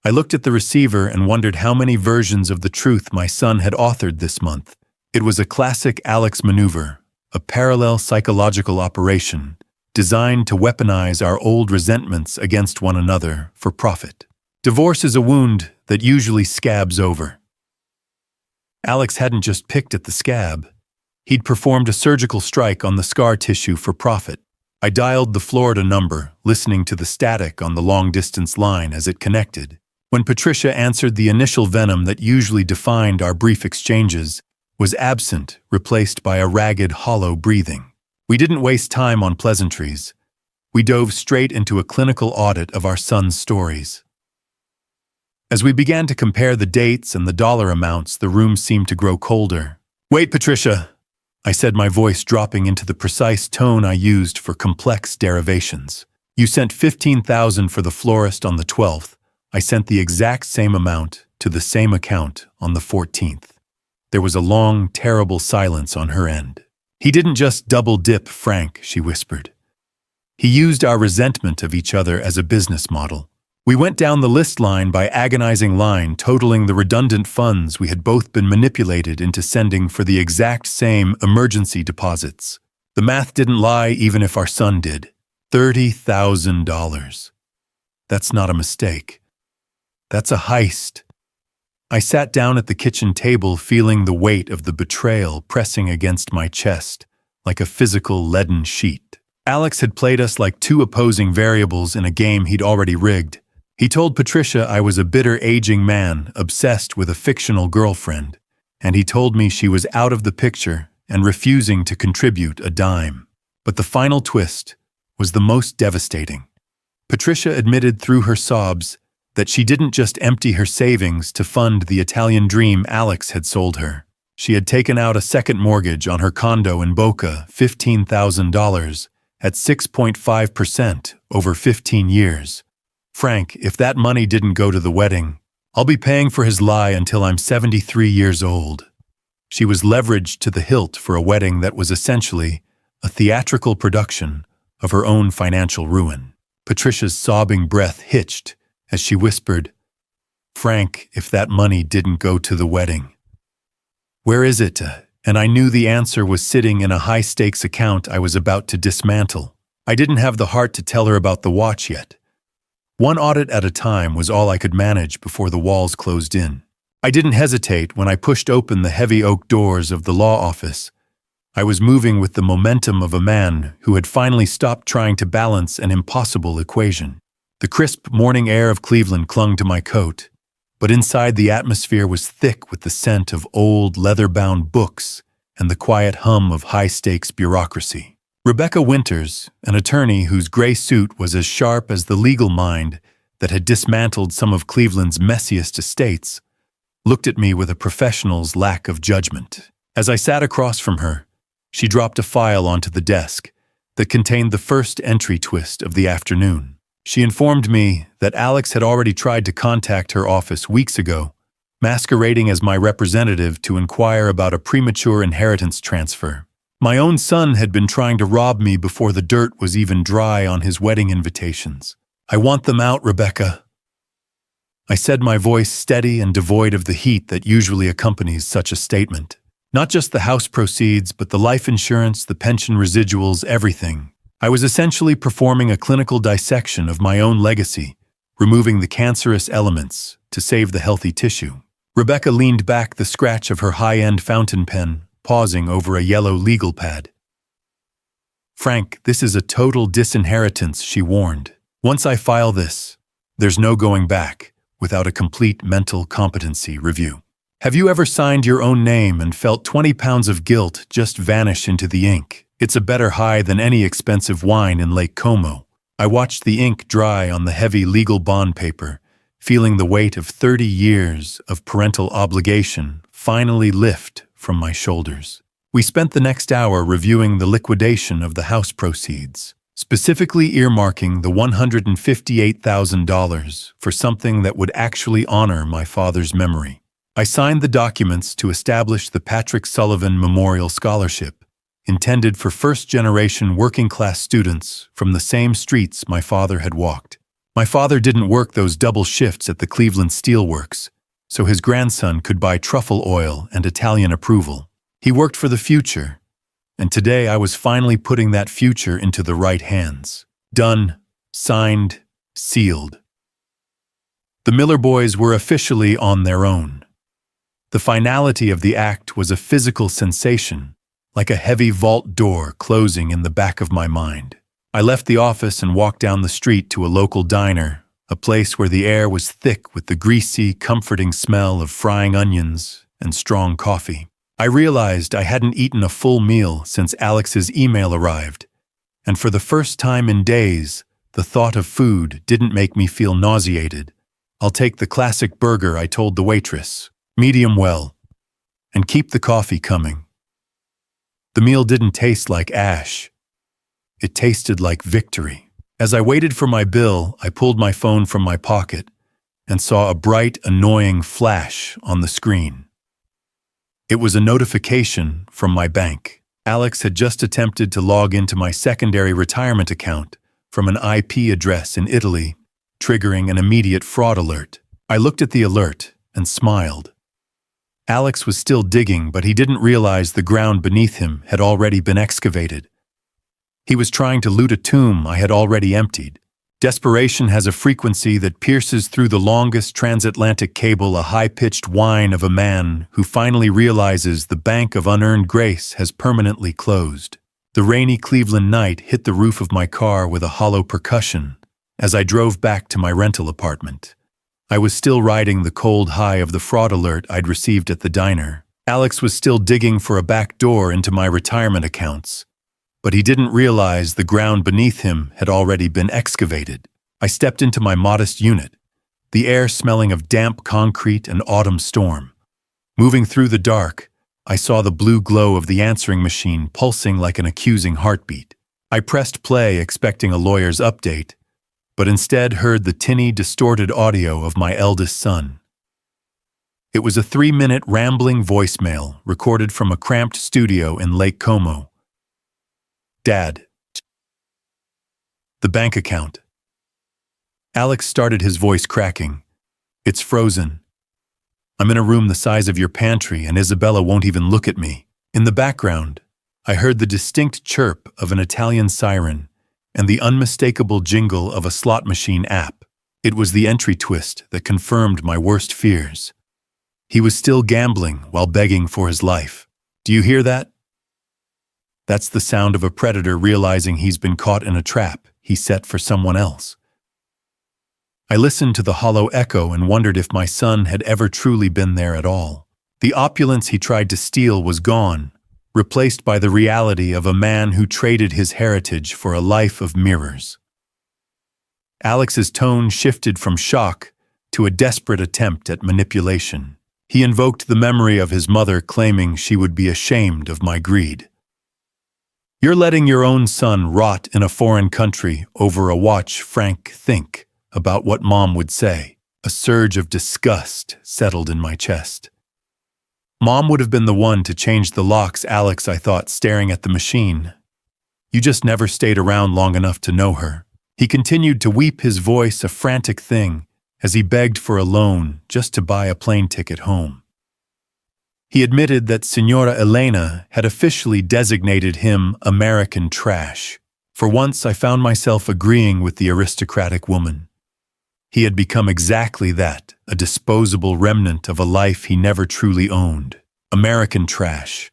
A: I looked at the receiver and wondered how many versions of the truth my son had authored this month. It was a classic Alex maneuver, a parallel psychological operation designed to weaponize our old resentments against one another for profit. Divorce is a wound that usually scabs over. Alex hadn't just picked at the scab. He'd performed a surgical strike on the scar tissue for profit. I dialed the Florida number, listening to the static on the long-distance line as it connected. When Patricia answered, the initial venom that usually defined our brief exchanges was absent, replaced by a ragged, hollow breathing. We didn't waste time on pleasantries. We dove straight into a clinical audit of our son's stories. As we began to compare the dates and the dollar amounts, the room seemed to grow colder. "Wait, Patricia," I said, my voice dropping into the precise tone I used for complex derivations. "You sent $15,000 for the florist on the 12th. I sent the exact same amount to the same account on the 14th. There was a long, terrible silence on her end. "He didn't just double-dip, Frank," she whispered. "He used our resentment of each other as a business model. We went down the list line by agonizing line, totaling the redundant funds we had both been manipulated into sending for the exact same emergency deposits. The math didn't lie even if our son did. $30,000. That's not a mistake. That's a heist." I sat down at the kitchen table, feeling the weight of the betrayal pressing against my chest like a physical leaden sheet. Alex had played us like two opposing variables in a game he'd already rigged. He told Patricia I was a bitter, aging man obsessed with a fictional girlfriend, and he told me she was out of the picture and refusing to contribute a dime. But the final twist was the most devastating. Patricia admitted through her sobs that she didn't just empty her savings to fund the Italian dream Alex had sold her. She had taken out a second mortgage on her condo in Boca, $15,000, at 6.5% over 15 years. "Frank, if that money didn't go to the wedding, I'll be paying for his lie until I'm 73 years old." She was leveraged to the hilt for a wedding that was essentially a theatrical production of her own financial ruin. Patricia's sobbing breath hitched as she whispered, "Frank, if that money didn't go to the wedding, where is it?" And I knew the answer was sitting in a high-stakes account I was about to dismantle. I didn't have the heart to tell her about the watch yet. One audit at a time was all I could manage before the walls closed in. I didn't hesitate when I pushed open the heavy oak doors of the law office. I was moving with the momentum of a man who had finally stopped trying to balance an impossible equation. The crisp morning air of Cleveland clung to my coat, but inside the atmosphere was thick with the scent of old, leather-bound books and the quiet hum of high-stakes bureaucracy. Rebecca Winters, an attorney whose gray suit was as sharp as the legal mind that had dismantled some of Cleveland's messiest estates, looked at me with a professional's lack of judgment. As I sat across from her, she dropped a file onto the desk that contained the first entry twist of the afternoon. She informed me that Alex had already tried to contact her office weeks ago, masquerading as my representative to inquire about a premature inheritance transfer. My own son had been trying to rob me before the dirt was even dry on his wedding invitations. "I want them out, Rebecca," I said, my voice steady and devoid of the heat that usually accompanies such a statement. Not just the house proceeds, but the life insurance, the pension residuals, everything. I was essentially performing a clinical dissection of my own legacy, removing the cancerous elements to save the healthy tissue. Rebecca leaned back, the scratch of her high-end fountain pen pausing over a yellow legal pad. "Frank, this is a total disinheritance," she warned. "Once I file this, there's no going back without a complete mental competency review. Have you ever signed your own name and felt 20 pounds of guilt just vanish into the ink? It's a better high than any expensive wine in Lake Como." I watched the ink dry on the heavy legal bond paper, feeling the weight of 30 years of parental obligation finally lift from my shoulders. We spent the next hour reviewing the liquidation of the house proceeds, specifically earmarking the $158,000 for something that would actually honor my father's memory. I signed the documents to establish the Patrick Sullivan Memorial Scholarship, intended for first-generation working-class students from the same streets my father had walked. My father didn't work those double shifts at the Cleveland Steelworks, so his grandson could buy truffle oil and Italian approval. He worked for the future, and today I was finally putting that future into the right hands. Done, signed, sealed. The Miller boys were officially on their own. The finality of the act was a physical sensation, like a heavy vault door closing in the back of my mind. I left the office and walked down the street to a local diner, a place where the air was thick with the greasy, comforting smell of frying onions and strong coffee. I realized I hadn't eaten a full meal since Alex's email arrived, and for the first time in days, the thought of food didn't make me feel nauseated. "I'll take the classic burger," I told the waitress, "medium well, and keep the coffee coming." The meal didn't taste like ash. It tasted like victory. As I waited for my bill, I pulled my phone from my pocket and saw a bright, annoying flash on the screen. It was a notification from my bank. Alex had just attempted to log into my secondary retirement account from an IP address in Italy, triggering an immediate fraud alert. I looked at the alert and smiled. Alex was still digging, but he didn't realize the ground beneath him had already been excavated. He was trying to loot a tomb I had already emptied. Desperation has a frequency that pierces through the longest transatlantic cable, a high-pitched whine of a man who finally realizes the bank of unearned grace has permanently closed. The rainy Cleveland night hit the roof of my car with a hollow percussion as I drove back to my rental apartment. I was still riding the cold high of the fraud alert I'd received at the diner. Alex was still digging for a back door into my retirement accounts, but he didn't realize the ground beneath him had already been excavated. I stepped into my modest unit, the air smelling of damp concrete and autumn storm. Moving through the dark, I saw the blue glow of the answering machine pulsing like an accusing heartbeat. I pressed play, expecting a lawyer's update, but instead heard the tinny, distorted audio of my eldest son. It was a 3-minute rambling voicemail recorded from a cramped studio in Lake Como. "Dad. The bank account." Alex started, his voice cracking. "It's frozen. I'm in a room the size of your pantry and Isabella won't even look at me." In the background, I heard the distinct chirp of an Italian siren and the unmistakable jingle of a slot machine app. It was the entry twist that confirmed my worst fears. He was still gambling while begging for his life. "Do you hear that? That's the sound of a predator realizing he's been caught in a trap he set for someone else." I listened to the hollow echo and wondered if my son had ever truly been there at all. The opulence he tried to steal was gone, replaced by the reality of a man who traded his heritage for a life of mirrors. Alex's tone shifted from shock to a desperate attempt at manipulation. He invoked the memory of his mother, claiming she would be ashamed of my greed. "You're letting your own son rot in a foreign country over a watch, Frank. Think about what Mom would say." A surge of disgust settled in my chest. Mom would have been the one to change the locks, Alex, I thought, staring at the machine. You just never stayed around long enough to know her. He continued to weep, his voice a frantic thing, as he begged for a loan just to buy a plane ticket home. He admitted that Signora Elena had officially designated him American trash. For once, I found myself agreeing with the aristocratic woman. He had become exactly that, a disposable remnant of a life he never truly owned. American trash.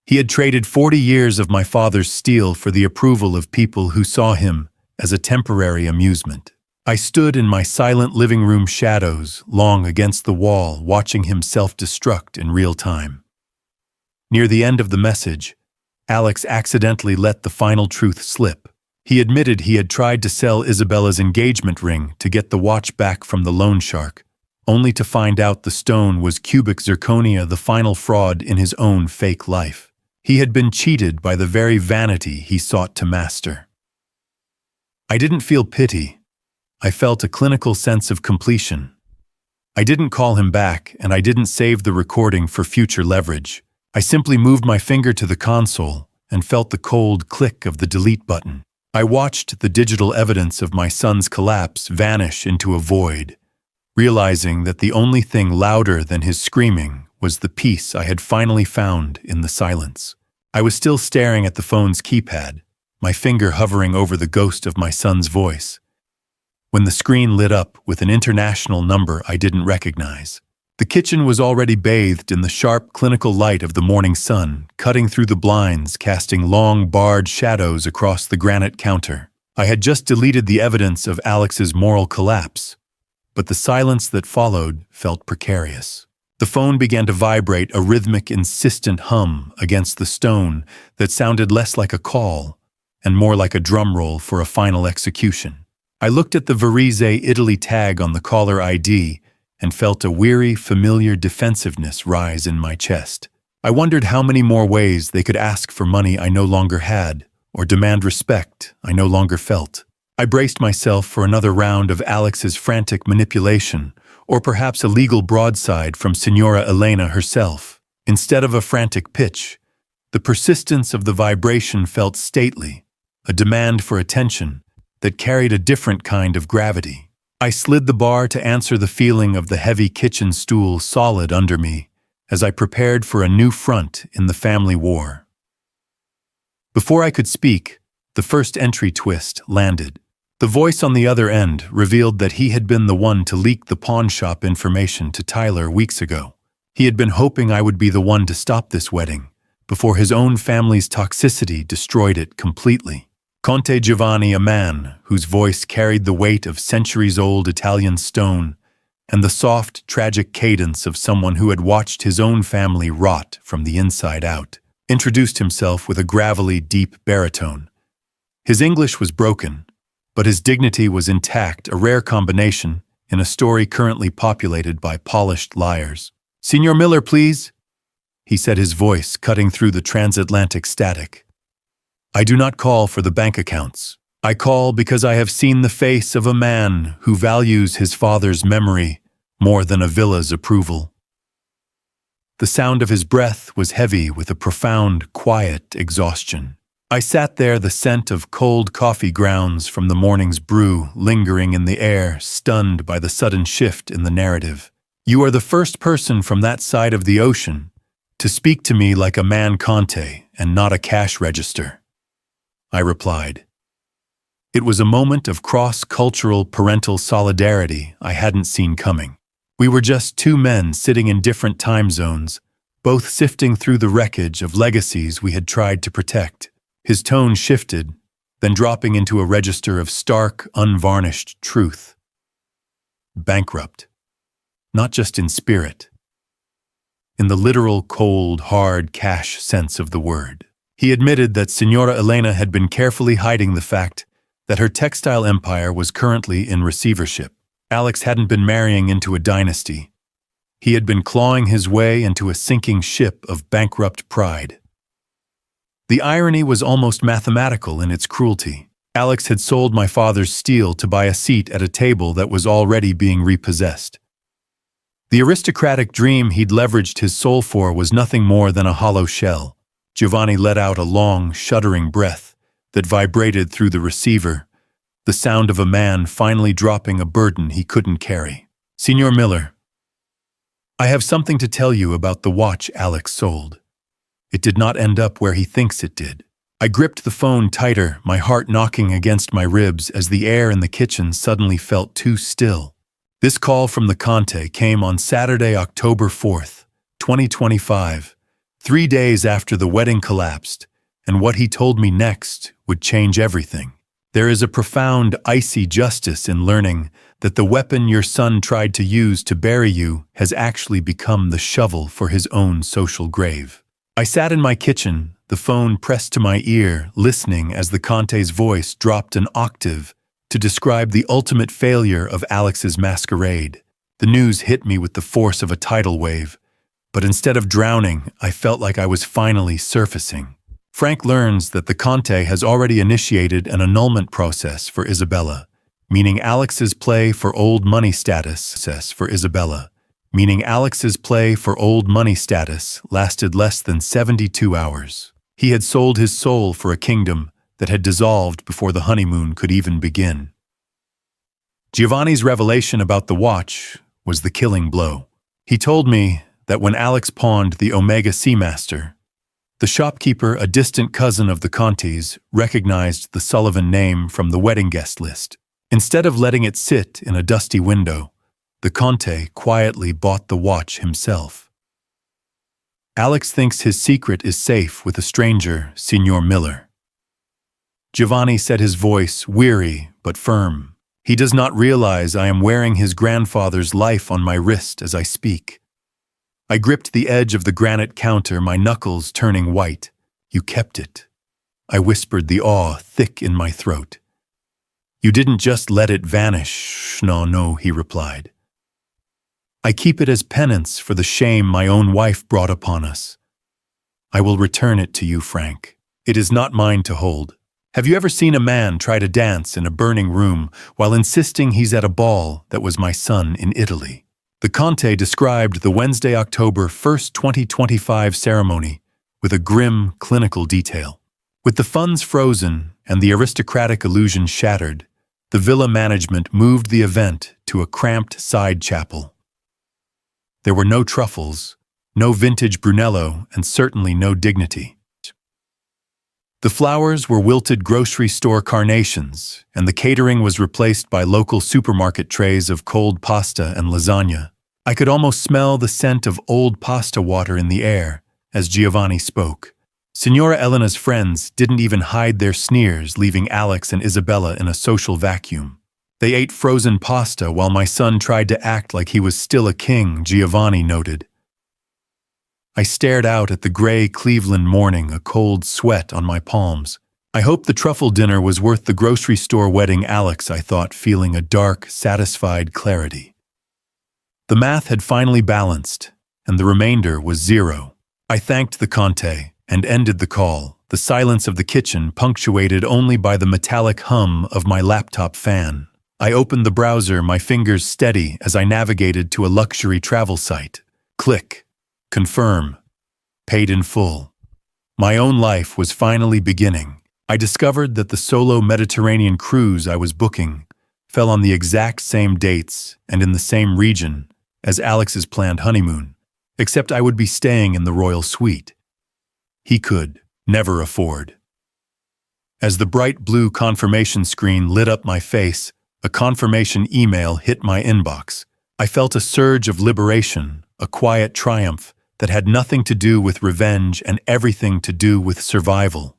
A: He had traded 40 years of my father's steel for the approval of people who saw him as a temporary amusement. I stood in my silent living room shadows, long against the wall, watching him self-destruct in real time. Near the end of the message, Alex accidentally let the final truth slip. He admitted he had tried to sell Isabella's engagement ring to get the watch back from the loan shark, only to find out the stone was cubic zirconia, the final fraud in his own fake life. He had been cheated by the very vanity he sought to master. I didn't feel pity. I felt a clinical sense of completion. I didn't call him back, and I didn't save the recording for future leverage. I simply moved my finger to the console and felt the cold click of the delete button. I watched the digital evidence of my son's collapse vanish into a void, realizing that the only thing louder than his screaming was the peace I had finally found in the silence. I was still staring at the phone's keypad, my finger hovering over the ghost of my son's voice, when the screen lit up with an international number I didn't recognize. The kitchen was already bathed in the sharp, clinical light of the morning sun, cutting through the blinds, casting long, barred shadows across the granite counter. I had just deleted the evidence of Alex's moral collapse, but the silence that followed felt precarious. The phone began to vibrate, a rhythmic, insistent hum against the stone that sounded less like a call and more like a drum roll for a final execution. I looked at the Varese, Italy tag on the caller ID and felt a weary, familiar defensiveness rise in my chest. I wondered how many more ways they could ask for money I no longer had, or demand respect I no longer felt. I braced myself for another round of Alex's frantic manipulation, or perhaps a legal broadside from Signora Elena herself. Instead of a frantic pitch, the persistence of the vibration felt stately, a demand for attention that carried a different kind of gravity. I slid the bar to answer the feeling of the heavy kitchen stool solid under me as I prepared for a new front in the family war. Before I could speak, the first entry twist landed. The voice on the other end revealed that he had been the one to leak the pawn shop information to Tyler weeks ago. He had been hoping I would be the one to stop this wedding, before his own family's toxicity destroyed it completely. Conte Giovanni, a man whose voice carried the weight of centuries-old Italian stone and the soft, tragic cadence of someone who had watched his own family rot from the inside out, introduced himself with a gravelly, deep baritone. His English was broken, but his dignity was intact, a rare combination in a story currently populated by polished liars. "Signor Miller, please," he said, his voice cutting through the transatlantic static. "I do not call for the bank accounts. I call because I have seen the face of a man who values his father's memory more than a villa's approval." The sound of his breath was heavy with a profound, quiet exhaustion. I sat there, the scent of cold coffee grounds from the morning's brew lingering in the air, stunned by the sudden shift in the narrative. "You are the first person from that side of the ocean to speak to me like a man, Conte, and not a cash register," I replied. It was a moment of cross-cultural parental solidarity I hadn't seen coming. We were just two men sitting in different time zones, both sifting through the wreckage of legacies we had tried to protect. His tone shifted, then dropping into a register of stark, unvarnished truth. Bankrupt. Not just in spirit. In the literal, cold, hard cash sense of the word. He admitted that Signora Elena had been carefully hiding the fact that her textile empire was currently in receivership. Alex hadn't been marrying into a dynasty. He had been clawing his way into a sinking ship of bankrupt pride. The irony was almost mathematical in its cruelty. Alex had sold my father's steel to buy a seat at a table that was already being repossessed. The aristocratic dream he'd leveraged his soul for was nothing more than a hollow shell. Giovanni let out a long, shuddering breath that vibrated through the receiver, the sound of a man finally dropping a burden he couldn't carry. "Signor Miller, I have something to tell you about the watch Alex sold. It did not end up where he thinks it did." I gripped the phone tighter, my heart knocking against my ribs as the air in the kitchen suddenly felt too still. This call from the Conte came on Saturday, October 4th, 2025, 3 days after the wedding collapsed, and what he told me next would change everything. There is a profound, icy justice in learning that the weapon your son tried to use to bury you has actually become the shovel for his own social grave. I sat in my kitchen, the phone pressed to my ear, listening as the Conte's voice dropped an octave to describe the ultimate failure of Alex's masquerade. The news hit me with the force of a tidal wave, but instead of drowning, I felt like I was finally surfacing. Frank learns that the Conte has already initiated an annulment process for Isabella, meaning Alex's play for old money status lasted less than 72 hours. He had sold his soul for a kingdom that had dissolved before the honeymoon could even begin. Giovanni's revelation about the watch was the killing blow. He told me that when Alex pawned the Omega Seamaster, the shopkeeper, a distant cousin of the Contes, recognized the Sullivan name from the wedding guest list. Instead of letting it sit in a dusty window, the Conte quietly bought the watch himself. Alex thinks his secret is safe with a stranger, Signor Miller. Giovanni said, his voice weary but firm. He does not realize I am wearing his grandfather's life on my wrist as I speak. I gripped the edge of the granite counter, my knuckles turning white. "You kept it," I whispered, the awe thick in my throat. "You didn't just let it vanish." No, he replied. "I keep it as penance for the shame my own wife brought upon us. I will return it to you, Frank. It is not mine to hold. Have you ever seen a man try to dance in a burning room while insisting he's at a ball that was my son in Italy?" The Conte described the Wednesday, October 1st, 2025 ceremony with a grim, clinical detail. With the funds frozen and the aristocratic illusion shattered, the villa management moved the event to a cramped side chapel. There were no truffles, no vintage Brunello, and certainly no dignity. The flowers were wilted grocery store carnations, and the catering was replaced by local supermarket trays of cold pasta and lasagna. I could almost smell the scent of old pasta water in the air as Giovanni spoke. Signora Elena's friends didn't even hide their sneers, leaving Alex and Isabella in a social vacuum. They ate frozen pasta while my son tried to act like he was still a king, Giovanni noted. I stared out at the gray Cleveland morning, a cold sweat on my palms. I hoped the truffle dinner was worth the grocery store wedding, Alex, I thought, feeling a dark, satisfied clarity. The math had finally balanced, and the remainder was 0. I thanked the Conte and ended the call, the silence of the kitchen punctuated only by the metallic hum of my laptop fan. I opened the browser, my fingers steady as I navigated to a luxury travel site. Click. Confirm. Paid in full. My own life was finally beginning. I discovered that the solo Mediterranean cruise I was booking fell on the exact same dates and in the same region as Alex's planned honeymoon, except I would be staying in the royal suite. He could never afford. As the bright blue confirmation screen lit up my face, a confirmation email hit my inbox. I felt a surge of liberation, a quiet triumph that had nothing to do with revenge and everything to do with survival.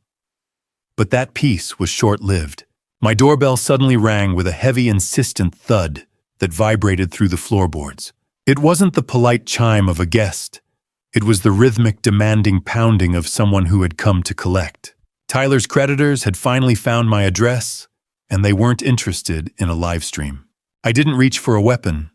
A: But that peace was short-lived. My doorbell suddenly rang with a heavy, insistent thud that vibrated through the floorboards. It wasn't the polite chime of a guest. It was the rhythmic, demanding pounding of someone who had come to collect. Tyler's creditors had finally found my address, and they weren't interested in a live stream. I didn't reach for a weapon.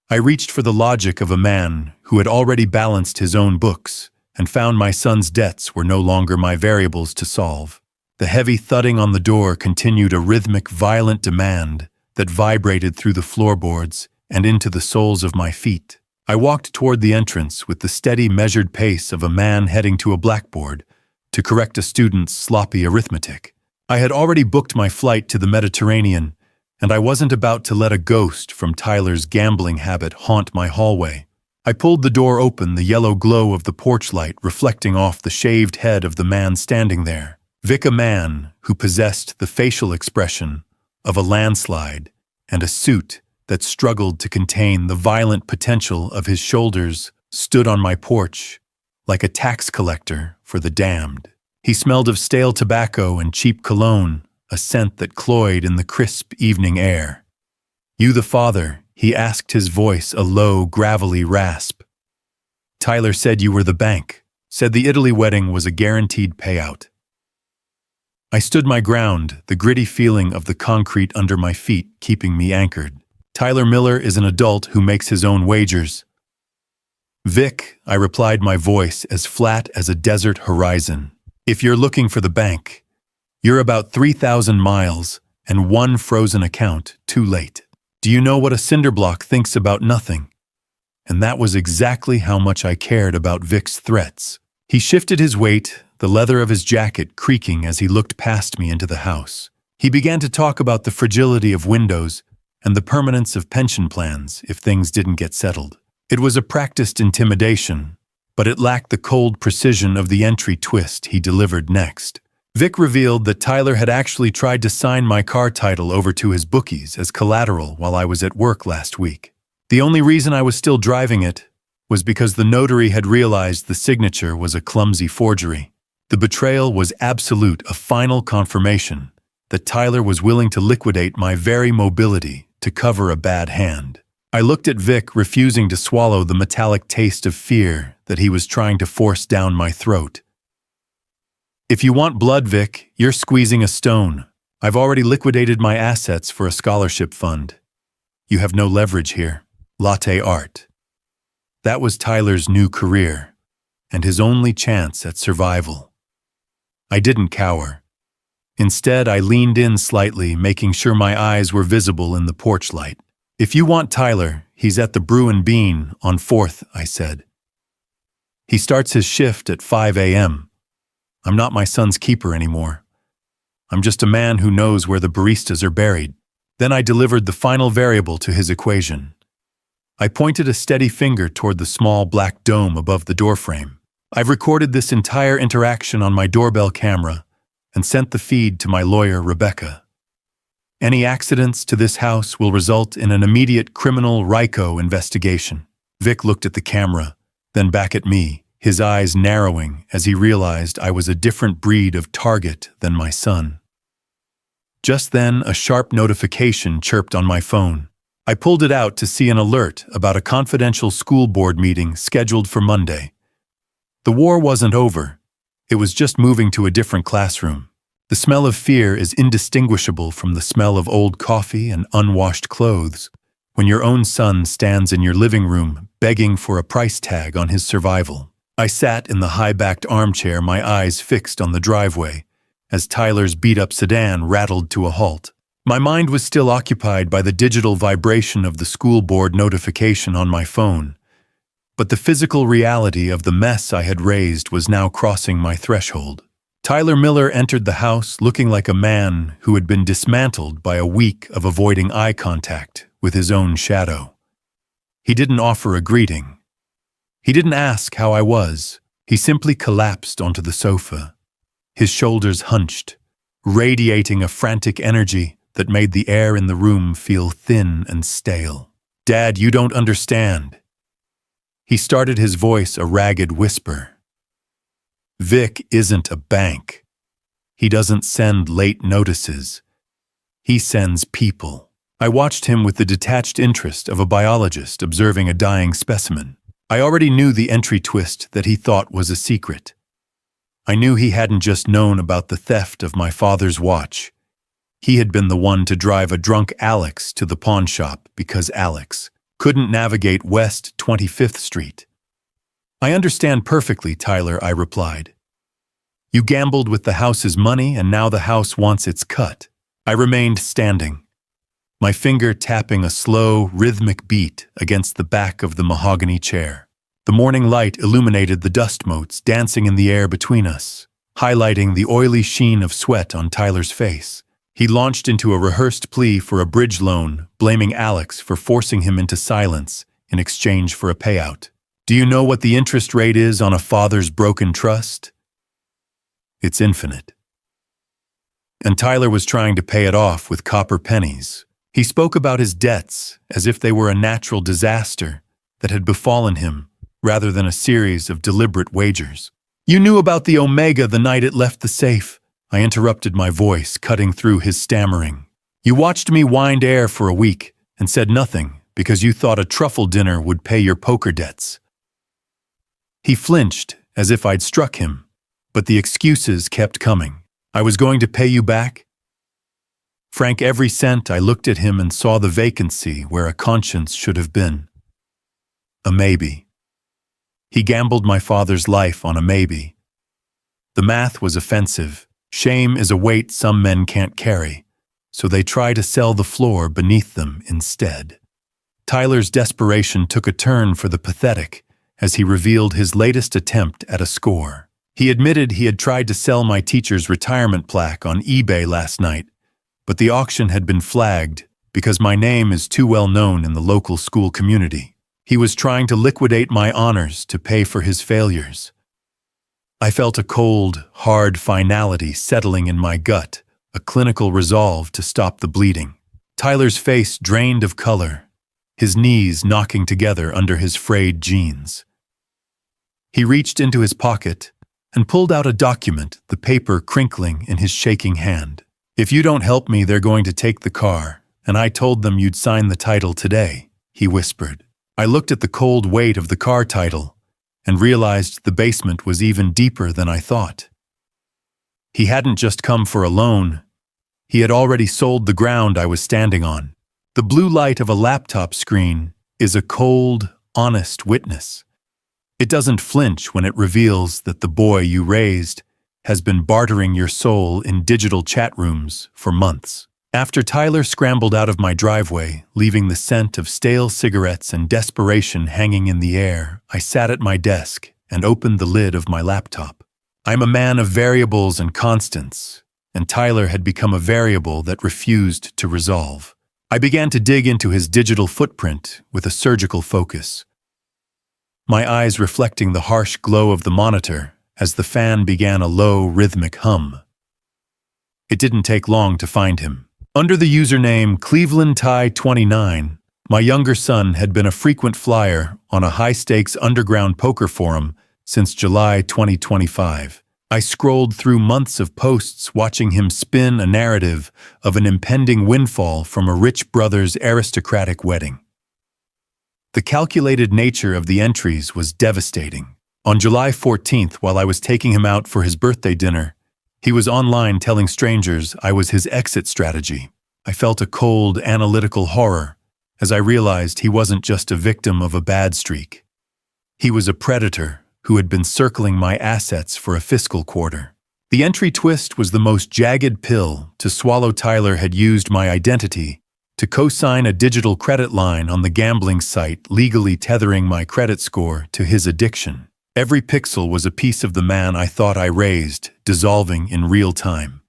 A: I reached for the logic of a man who had already balanced his own books and found my son's debts were no longer my variables to solve. The heavy thudding on the door continued a rhythmic, violent demand that vibrated through the floorboards and into the soles of my feet. I walked toward the entrance with the steady, measured pace of a man heading to a blackboard to correct a student's sloppy arithmetic. I had already booked my flight to the Mediterranean, and I wasn't about to let a ghost from Tyler's gambling habit haunt my hallway. I pulled the door open, the yellow glow of the porch light reflecting off the shaved head of the man standing there. Vic, a man who possessed the facial expression of a landslide and a suit that struggled to contain the violent potential of his shoulders, stood on my porch like a tax collector for the damned. He smelled of stale tobacco and cheap cologne, a scent that cloyed in the crisp evening air. "You the father?" he asked, his voice a low, gravelly rasp. "Tyler said you were the bank, said the Italy wedding was a guaranteed payout." I stood my ground, the gritty feeling of the concrete under my feet keeping me anchored. "Tyler Miller is an adult who makes his own wagers." "Vic," I replied, my voice as flat as a desert horizon, "if you're looking for the bank, you're about 3,000 miles and one frozen account too late. Do you know what a cinderblock thinks about nothing?" And that was exactly how much I cared about Vic's threats. He shifted his weight, the leather of his jacket creaking as he looked past me into the house. He began to talk about the fragility of windows and the permanence of pension plans if things didn't get settled. It was a practiced intimidation, but it lacked the cold precision of the entry twist he delivered next. Vic revealed that Tyler had actually tried to sign my car title over to his bookies as collateral while I was at work last week. The only reason I was still driving it was because the notary had realized the signature was a clumsy forgery. The betrayal was absolute, a final confirmation that Tyler was willing to liquidate my very mobility to cover a bad hand. I looked at Vic, refusing to swallow the metallic taste of fear that he was trying to force down my throat. "If you want blood, Vic, you're squeezing a stone. I've already liquidated my assets for a scholarship fund. You have no leverage here." Latte art. That was Tyler's new career, and his only chance at survival. I didn't cower. Instead, I leaned in slightly, making sure my eyes were visible in the porch light. "If you want Tyler, he's at the Brew and Bean on 4th, I said. "He starts his shift at 5 a.m. I'm not my son's keeper anymore. I'm just a man who knows where the baristas are buried." Then I delivered the final variable to his equation. I pointed a steady finger toward the small black dome above the doorframe. "I've recorded this entire interaction on my doorbell camera and sent the feed to my lawyer, Rebecca. Any accidents to this house will result in an immediate criminal RICO investigation." Vic looked at the camera, then back at me, his eyes narrowing as he realized I was a different breed of target than my son. Just then, a sharp notification chirped on my phone. I pulled it out to see an alert about a confidential school board meeting scheduled for Monday. The war wasn't over. It was just moving to a different classroom. The smell of fear is indistinguishable from the smell of old coffee and unwashed clothes when your own son stands in your living room begging for a price tag on his survival. I sat in the high-backed armchair, my eyes fixed on the driveway, as Tyler's beat-up sedan rattled to a halt. My mind was still occupied by the digital vibration of the school board notification on my phone, but the physical reality of the mess I had raised was now crossing my threshold. Tyler Miller entered the house looking like a man who had been dismantled by a week of avoiding eye contact with his own shadow. He didn't offer a greeting. He didn't ask how I was. He simply collapsed onto the sofa, his shoulders hunched, radiating a frantic energy that made the air in the room feel thin and stale. "Dad, you don't understand." He started, his voice a ragged whisper. "Vic isn't a bank. He doesn't send late notices. He sends people." I watched him with the detached interest of a biologist observing a dying specimen. I already knew the entry twist that he thought was a secret. I knew he hadn't just known about the theft of my father's watch. He had been the one to drive a drunk Alex to the pawn shop because Alex Couldn't navigate West 25th Street. I understand perfectly, Tyler, I replied. You gambled with the house's money and now the house wants its cut. I remained standing, my finger tapping a slow, rhythmic beat against the back of the mahogany chair. The morning light illuminated the dust motes dancing in the air between us, highlighting the oily sheen of sweat on Tyler's face. He launched into a rehearsed plea for a bridge loan, blaming Alex for forcing him into silence in exchange for a payout. Do you know what the interest rate is on a father's broken trust? It's infinite. And Tyler was trying to pay it off with copper pennies. He spoke about his debts as if they were a natural disaster that had befallen him, rather than a series of deliberate wagers. You knew about the Omega the night it left the safe. I interrupted, my voice cutting through his stammering. You watched me wind air for a week and said nothing because you thought a truffle dinner would pay your poker debts. He flinched as if I'd struck him, but the excuses kept coming. I was going to pay you back? Frank every cent. I looked at him and saw the vacancy where a conscience should have been. A maybe. He gambled my father's life on a maybe. The math was offensive. Shame is a weight some men can't carry, so they try to sell the floor beneath them instead. Tyler's desperation took a turn for the pathetic as he revealed his latest attempt at a score. He admitted he had tried to sell my teacher's retirement plaque on eBay last night, but the auction had been flagged because my name is too well known in the local school community. He was trying to liquidate my honors to pay for his failures. I felt a cold, hard finality settling in my gut, a clinical resolve to stop the bleeding. Tyler's face drained of color, his knees knocking together under his frayed jeans. He reached into his pocket and pulled out a document, the paper crinkling in his shaking hand. If you don't help me, they're going to take the car, and I told them you'd sign the title today, he whispered. I looked at the cold weight of the car title and realized the basement was even deeper than I thought. He hadn't just come for a loan. He had already sold the ground I was standing on. The blue light of a laptop screen is a cold, honest witness. It doesn't flinch when it reveals that the boy you raised has been bartering your soul in digital chat rooms for months. After Tyler scrambled out of my driveway, leaving the scent of stale cigarettes and desperation hanging in the air, I sat at my desk and opened the lid of my laptop. I'm a man of variables and constants, and Tyler had become a variable that refused to resolve. I began to dig into his digital footprint with a surgical focus, my eyes reflecting the harsh glow of the monitor as the fan began a low, rhythmic hum. It didn't take long to find him. Under the username ClevelandTie29, my younger son had been a frequent flyer on a high-stakes underground poker forum since July 2025. I scrolled through months of posts watching him spin a narrative of an impending windfall from a rich brother's aristocratic wedding. The calculated nature of the entries was devastating. On July 14th, while I was taking him out for his birthday dinner, he was online telling strangers I was his exit strategy. I felt a cold, analytical horror as I realized he wasn't just a victim of a bad streak. He was a predator who had been circling my assets for a fiscal quarter. The entry twist was the most jagged pill to swallow. Tyler had used my identity to co-sign a digital credit line on the gambling site, legally tethering my credit score to his addiction. Every pixel was a piece of the man I thought I raised, dissolving in real time.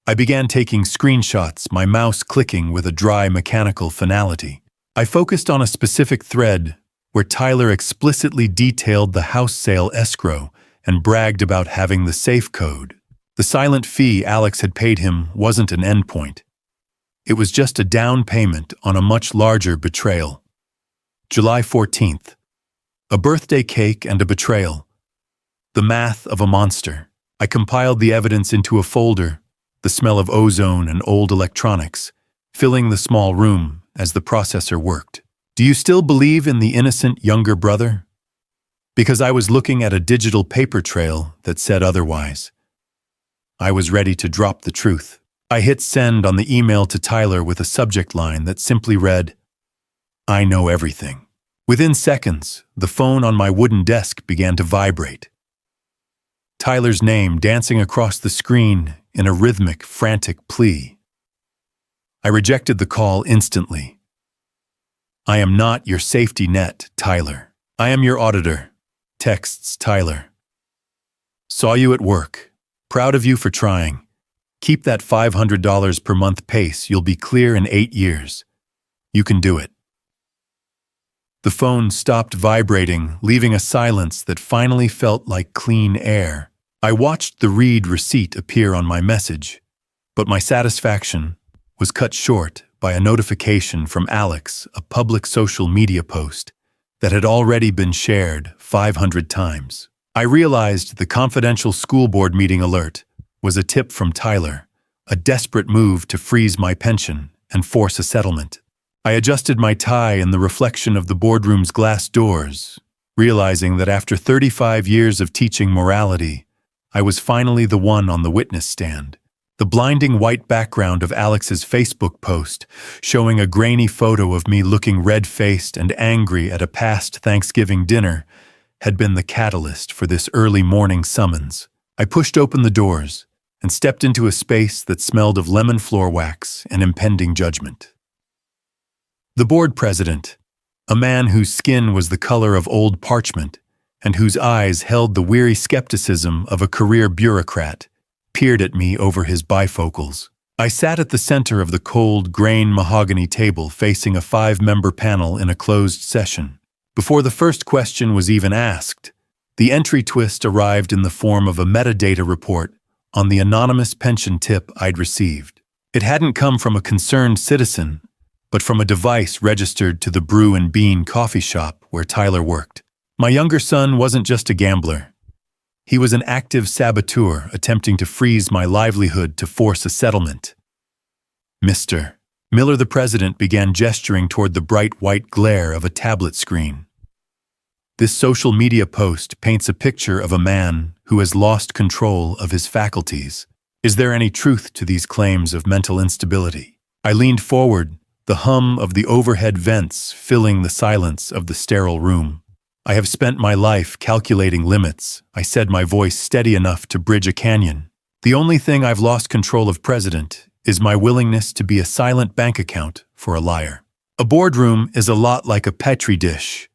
A: I began taking screenshots, my mouse clicking with a dry mechanical finality. I focused on a specific thread where Tyler explicitly detailed the house sale escrow and bragged about having the safe code. The silent fee Alex had paid him wasn't an endpoint. It was just a down payment on a much larger betrayal. July 14th. A birthday cake and a betrayal. The math of a monster. I compiled the evidence into a folder, the smell of ozone and old electronics, filling the small room as the processor worked. Do you still believe in the innocent younger brother? Because I was looking at a digital paper trail that said otherwise. I was ready to drop the truth. I hit send on the email to Tyler with a subject line that simply read, I know everything. Within seconds, the phone on my wooden desk began to vibrate. Tyler's name dancing across the screen in a rhythmic, frantic plea. I rejected the call instantly. I am not your safety net, Tyler. I am your auditor, texts Tyler. Saw you at work. Proud of you for trying. Keep that $500 per month pace. You'll be clear in 8 years. You can do it. The phone stopped vibrating, leaving a silence that finally felt like clean air. I watched the read receipt appear on my message, but my satisfaction was cut short by a notification from Alex, a public social media post that had already been shared 500 times. I realized the confidential school board meeting alert was a tip from Tyler, a desperate move to freeze my pension and force a settlement. I adjusted my tie in the reflection of the boardroom's glass doors, realizing that after 35 years of teaching morality, I was finally the one on the witness stand. The blinding white background of Alex's Facebook post, showing a grainy photo of me looking red-faced and angry at a past Thanksgiving dinner, had been the catalyst for this early morning summons. I pushed open the doors and stepped into a space that smelled of lemon floor wax and impending judgment. The board president, a man whose skin was the color of old parchment and whose eyes held the weary skepticism of a career bureaucrat, peered at me over his bifocals. I sat at the center of the cold, grain mahogany table facing a 5-member panel in a closed session. Before the first question was even asked, the entry twist arrived in the form of a metadata report on the anonymous pension tip I'd received. It hadn't come from a concerned citizen, but from a device registered to the Brew and Bean coffee shop where Tyler worked. My younger son wasn't just a gambler. He was an active saboteur attempting to freeze my livelihood to force a settlement. Mr. Miller, the president, began gesturing toward the bright white glare of a tablet screen. This social media post paints a picture of a man who has lost control of his faculties. Is there any truth to these claims of mental instability? I leaned forward, the hum of the overhead vents filling the silence of the sterile room. I have spent my life calculating limits, I said, my voice steady enough to bridge a canyon. The only thing I've lost control of, President, is my willingness to be a silent bank account for a liar. A boardroom is a lot like a petri dish.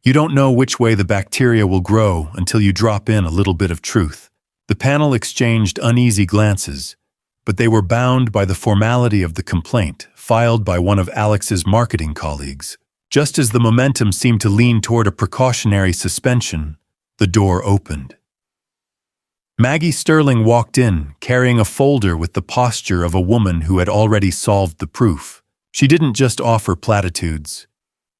A: You don't know which way the bacteria will grow until you drop in a little bit of truth. The panel exchanged uneasy glances, but they were bound by the formality of the complaint filed by one of Alex's marketing colleagues. Just as the momentum seemed to lean toward a precautionary suspension, the door opened. Maggie Sterling walked in, carrying a folder with the posture of a woman who had already solved the proof. She didn't just offer platitudes.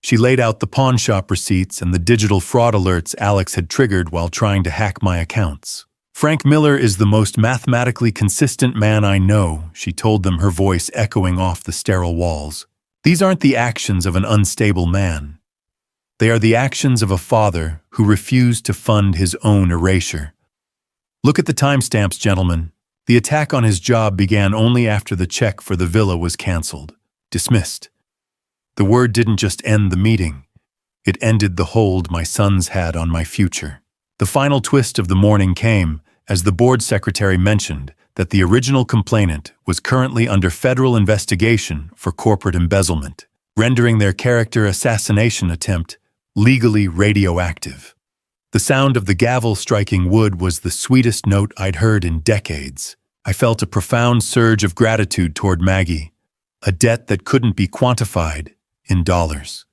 A: She laid out the pawnshop receipts and the digital fraud alerts Alex had triggered while trying to hack my accounts. Frank Miller is the most mathematically consistent man I know, she told them, her voice echoing off the sterile walls. These aren't the actions of an unstable man. They are the actions of a father who refused to fund his own erasure. Look at the timestamps, gentlemen. The attack on his job began only after the check for the villa was canceled, dismissed. The word didn't just end the meeting. It ended the hold my sons had on my future. The final twist of the morning came as the board secretary mentioned that the original complainant was currently under federal investigation for corporate embezzlement, rendering their character assassination attempt legally radioactive. The sound of the gavel striking wood was the sweetest note I'd heard in decades. I felt a profound surge of gratitude toward Maggie, a debt that couldn't be quantified in dollars.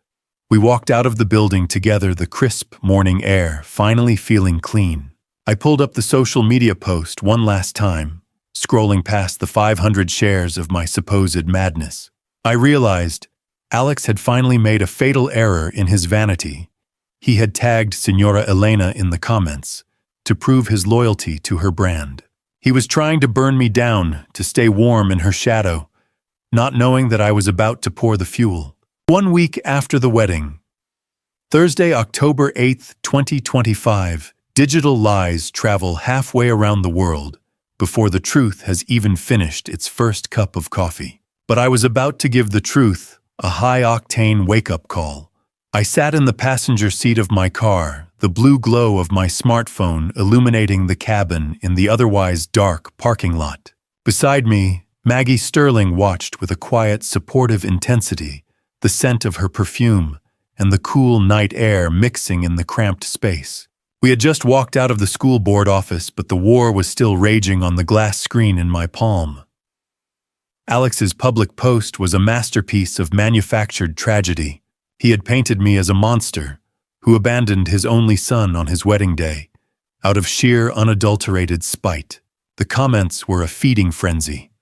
A: We walked out of the building together, the crisp morning air finally feeling clean. I pulled up the social media post one last time, scrolling past the 500 shares of my supposed madness. I realized Alex had finally made a fatal error in his vanity. He had tagged Senora Elena in the comments to prove his loyalty to her brand. He was trying to burn me down to stay warm in her shadow, not knowing that I was about to pour the fuel. 1 week after the wedding, Thursday, October 8th, 2025, digital lies travel halfway around the world before the truth has even finished its first cup of coffee. But I was about to give the truth A high-octane wake-up call. I sat in the passenger seat of my car, the blue glow of my smartphone illuminating the cabin in the otherwise dark parking lot. Beside me, Maggie Sterling watched with a quiet, supportive intensity, the scent of her perfume and the cool night air mixing in the cramped space. We had just walked out of the school board office, but the war was still raging on the glass screen in my palm. Alex's public post was a masterpiece of manufactured tragedy. He had painted me as a monster who abandoned his only son on his wedding day, out of sheer unadulterated spite. The comments were a feeding frenzy.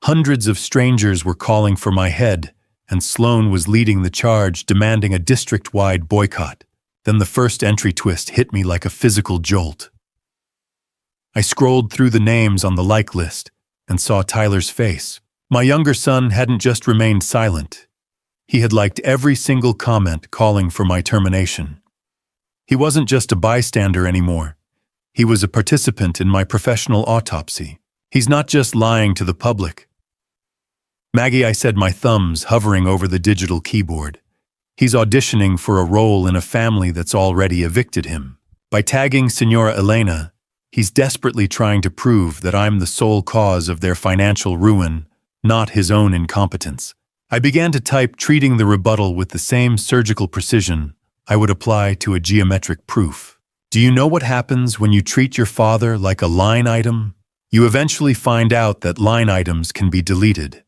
A: Hundreds of strangers were calling for my head, and Sloan was leading the charge, demanding a district-wide boycott. Then the first entry twist hit me like a physical jolt. I scrolled through the names on the like list and saw Tyler's face. My younger son hadn't just remained silent. He had liked every single comment calling for my termination. He wasn't just a bystander anymore. He was a participant in my professional autopsy. He's not just lying to the public. Maggie, I said, my thumbs hovering over the digital keyboard. He's auditioning for a role in a family that's already evicted him. By tagging Senora Elena, he's desperately trying to prove that I'm the sole cause of their financial ruin, not his own incompetence. I began to type, treating the rebuttal with the same surgical precision I would apply to a geometric proof. Do you know what happens when you treat your father like a line item? You eventually find out that line items can be deleted.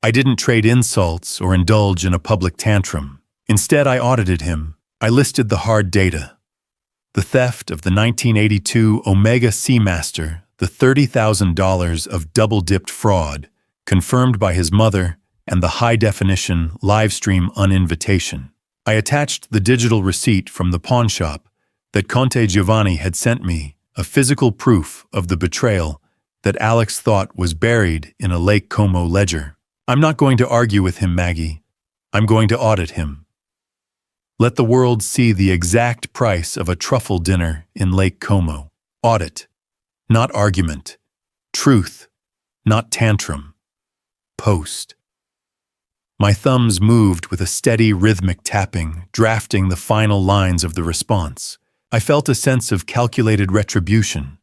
A: I didn't trade insults or indulge in a public tantrum. Instead, I audited him. I listed the hard data. The theft of the 1982 Omega Seamaster, the $30,000 of double-dipped fraud, confirmed by his mother, and the high-definition livestream uninvitation. I attached the digital receipt from the pawn shop that Conte Giovanni had sent me, a physical proof of the betrayal that Alex thought was buried in a Lake Como ledger. I'm not going to argue with him, Maggie. I'm going to audit him. Let the world see the exact price of a truffle dinner in Lake Como. Audit, not argument. Truth, not tantrum. Post. My thumbs moved with a steady rhythmic tapping, drafting the final lines of the response. I felt a sense of calculated retribution,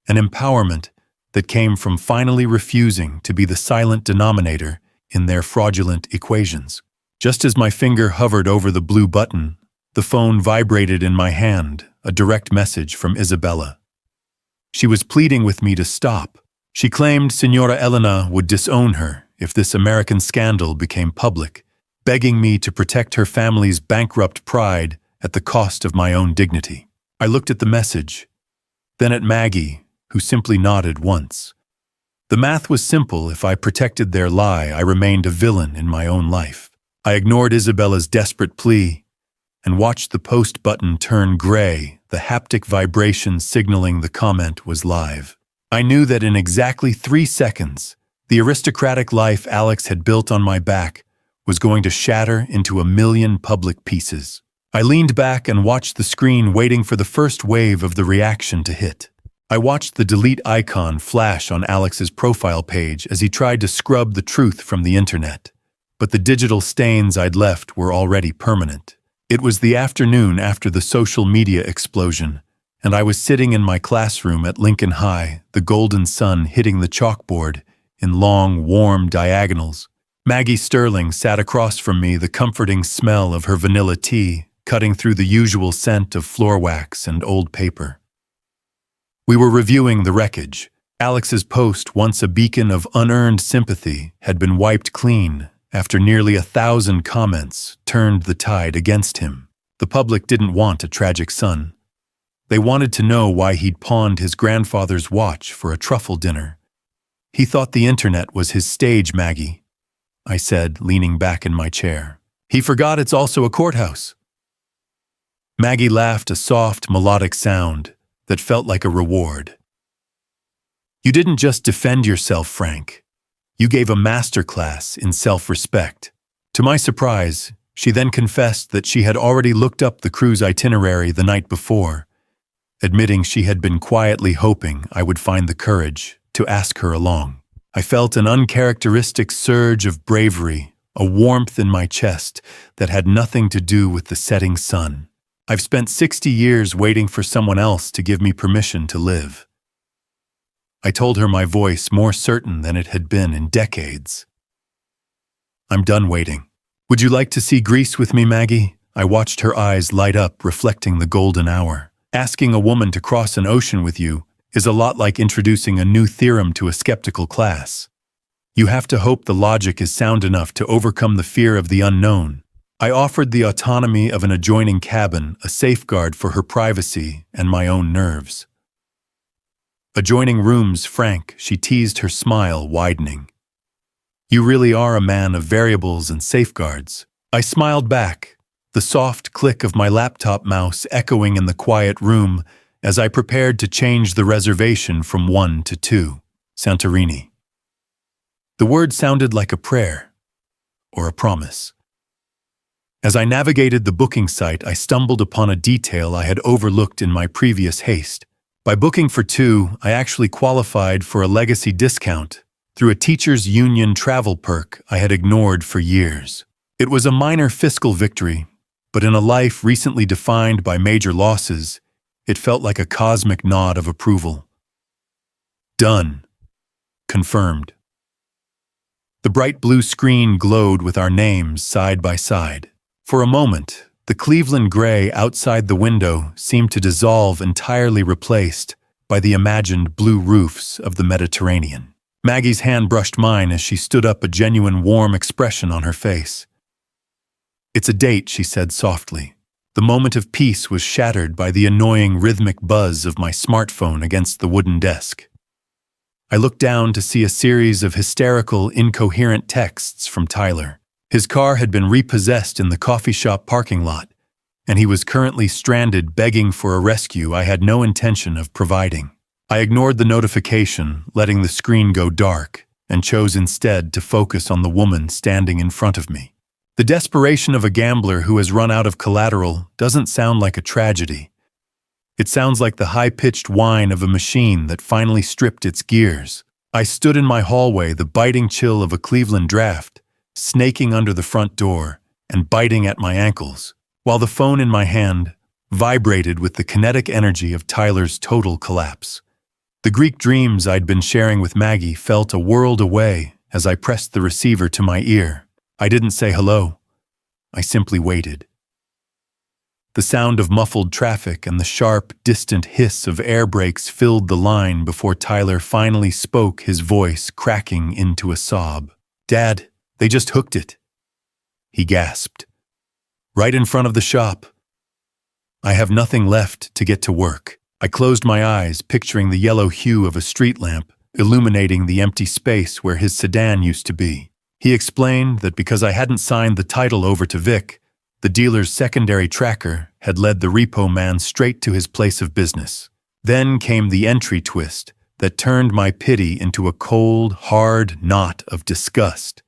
A: an empowerment that came from finally refusing to be the silent denominator in their fraudulent equations. Just as my finger hovered over the blue button, the phone vibrated in my hand, a direct message from Isabella. She was pleading with me to stop. She claimed Senora Elena would disown her if this American scandal became public, begging me to protect her family's bankrupt pride at the cost of my own dignity. I looked at the message, then at Maggie, who simply nodded once. The math was simple. If I protected their lie, I remained a villain in my own life. I ignored Isabella's desperate plea and watched the post button turn gray, the haptic vibration signaling the comment was live. I knew that in exactly 3 seconds, the aristocratic life Alex had built on my back was going to shatter into a million public pieces. I leaned back and watched the screen, waiting for the first wave of the reaction to hit. I watched the delete icon flash on Alex's profile page as he tried to scrub the truth from the internet. But the digital stains I'd left were already permanent. It was the afternoon after the social media explosion, and I was sitting in my classroom at Lincoln High, the golden sun hitting the chalkboard in long, warm diagonals. Maggie Sterling sat across from me, the comforting smell of her vanilla tea cutting through the usual scent of floor wax and old paper. We were reviewing the wreckage. Alex's post, once a beacon of unearned sympathy, had been wiped clean after nearly 1,000 comments turned the tide against him. The public didn't want a tragic son. They wanted to know why he'd pawned his grandfather's watch for a truffle dinner. He thought the internet was his stage, Maggie, I said, leaning back in my chair. He forgot it's also a courthouse. Maggie laughed, a soft, melodic sound that felt like a reward. You didn't just defend yourself, Frank. You gave a masterclass in self-respect. To my surprise, she then confessed that she had already looked up the cruise itinerary the night before, admitting she had been quietly hoping I would find the courage to ask her along. I felt an uncharacteristic surge of bravery a warmth in my chest that had nothing to do with the setting sun. I've spent 60 years waiting for someone else to give me permission to live. I told her, my voice more certain than it had been in decades. I'm done waiting. Would you like to see Greece with me, Maggie? I watched her eyes light up, reflecting the golden hour. Asking a woman to cross an ocean with you is a lot like introducing a new theorem to a skeptical class. You have to hope the logic is sound enough to overcome the fear of the unknown. I offered the autonomy of an adjoining cabin, a safeguard for her privacy and my own nerves. Adjoining rooms, Frank, she teased, her smile widening. You really are a man of variables and safeguards. I smiled back, the soft click of my laptop mouse echoing in the quiet room as I prepared to change the reservation from 1 to 2, Santorini. The word sounded like a prayer, or a promise. As I navigated the booking site, I stumbled upon a detail I had overlooked in my previous haste. By booking for 2, I actually qualified for a legacy discount through a teachers' union travel perk I had ignored for years. It was a minor fiscal victory, but in a life recently defined by major losses, it felt like a cosmic nod of approval. Done. Confirmed. The bright blue screen glowed with our names side by side. For a moment, the Cleveland gray outside the window seemed to dissolve, entirely replaced by the imagined blue roofs of the Mediterranean. Maggie's hand brushed mine as she stood up, a genuine warm expression on her face. It's a date, she said softly. The moment of peace was shattered by the annoying rhythmic buzz of my smartphone against the wooden desk. I looked down to see a series of hysterical, incoherent texts from Tyler. His car had been repossessed in the coffee shop parking lot, and he was currently stranded, begging for a rescue I had no intention of providing. I ignored the notification, letting the screen go dark, and chose instead to focus on the woman standing in front of me. The desperation of a gambler who has run out of collateral doesn't sound like a tragedy. It sounds like the high-pitched whine of a machine that finally stripped its gears. I stood in my hallway, the biting chill of a Cleveland draft snaking under the front door and biting at my ankles, while the phone in my hand vibrated with the kinetic energy of Tyler's total collapse. The Greek dreams I'd been sharing with Maggie felt a world away as I pressed the receiver to my ear. I didn't say hello. I simply waited. The sound of muffled traffic and the sharp, distant hiss of air brakes filled the line before Tyler finally spoke, his voice cracking into a sob. "Dad, they just hooked it," he gasped. "Right in front of the shop." I have nothing left to get to work. I closed my eyes, picturing the yellow hue of a street lamp illuminating the empty space where his sedan used to be. He explained that because I hadn't signed the title over to Vic, the dealer's secondary tracker had led the repo man straight to his place of business. Then came the entry twist that turned my pity into a cold, hard knot of disgust.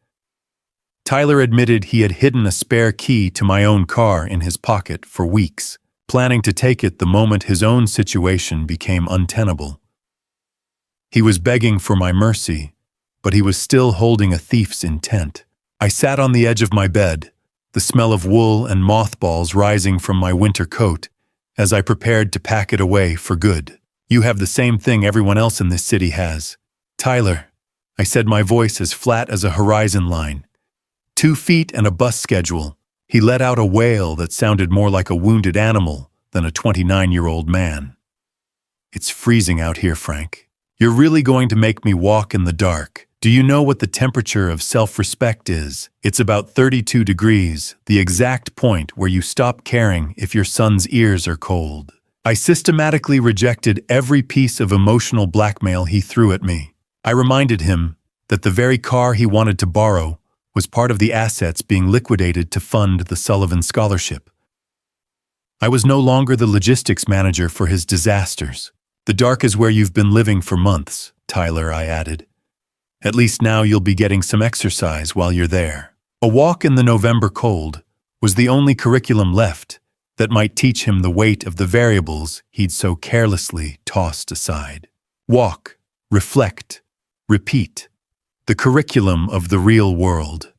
A: Tyler admitted he had hidden a spare key to my own car in his pocket for weeks, planning to take it the moment his own situation became untenable. He was begging for my mercy, but he was still holding a thief's intent. I sat on the edge of my bed, the smell of wool and mothballs rising from my winter coat, as I prepared to pack it away for good. "You have the same thing everyone else in this city has. Tyler," I said, my voice as flat as a horizon line. 2 feet and a bus schedule. He let out a wail that sounded more like a wounded animal than a 29-year-old man. "It's freezing out here, Frank. You're really going to make me walk in the dark. Do you know what the temperature of self-respect is? It's about 32 degrees, the exact point where you stop caring if your son's ears are cold." I systematically rejected every piece of emotional blackmail he threw at me. I reminded him that the very car he wanted to borrow was part of the assets being liquidated to fund the Sullivan Scholarship. I was no longer the logistics manager for his disasters. "The dark is where you've been living for months, Tyler," I added. "At least now you'll be getting some exercise while you're there." A walk in the November cold was the only curriculum left that might teach him the weight of the variables he'd so carelessly tossed aside. Walk, reflect, repeat. The curriculum of the real world.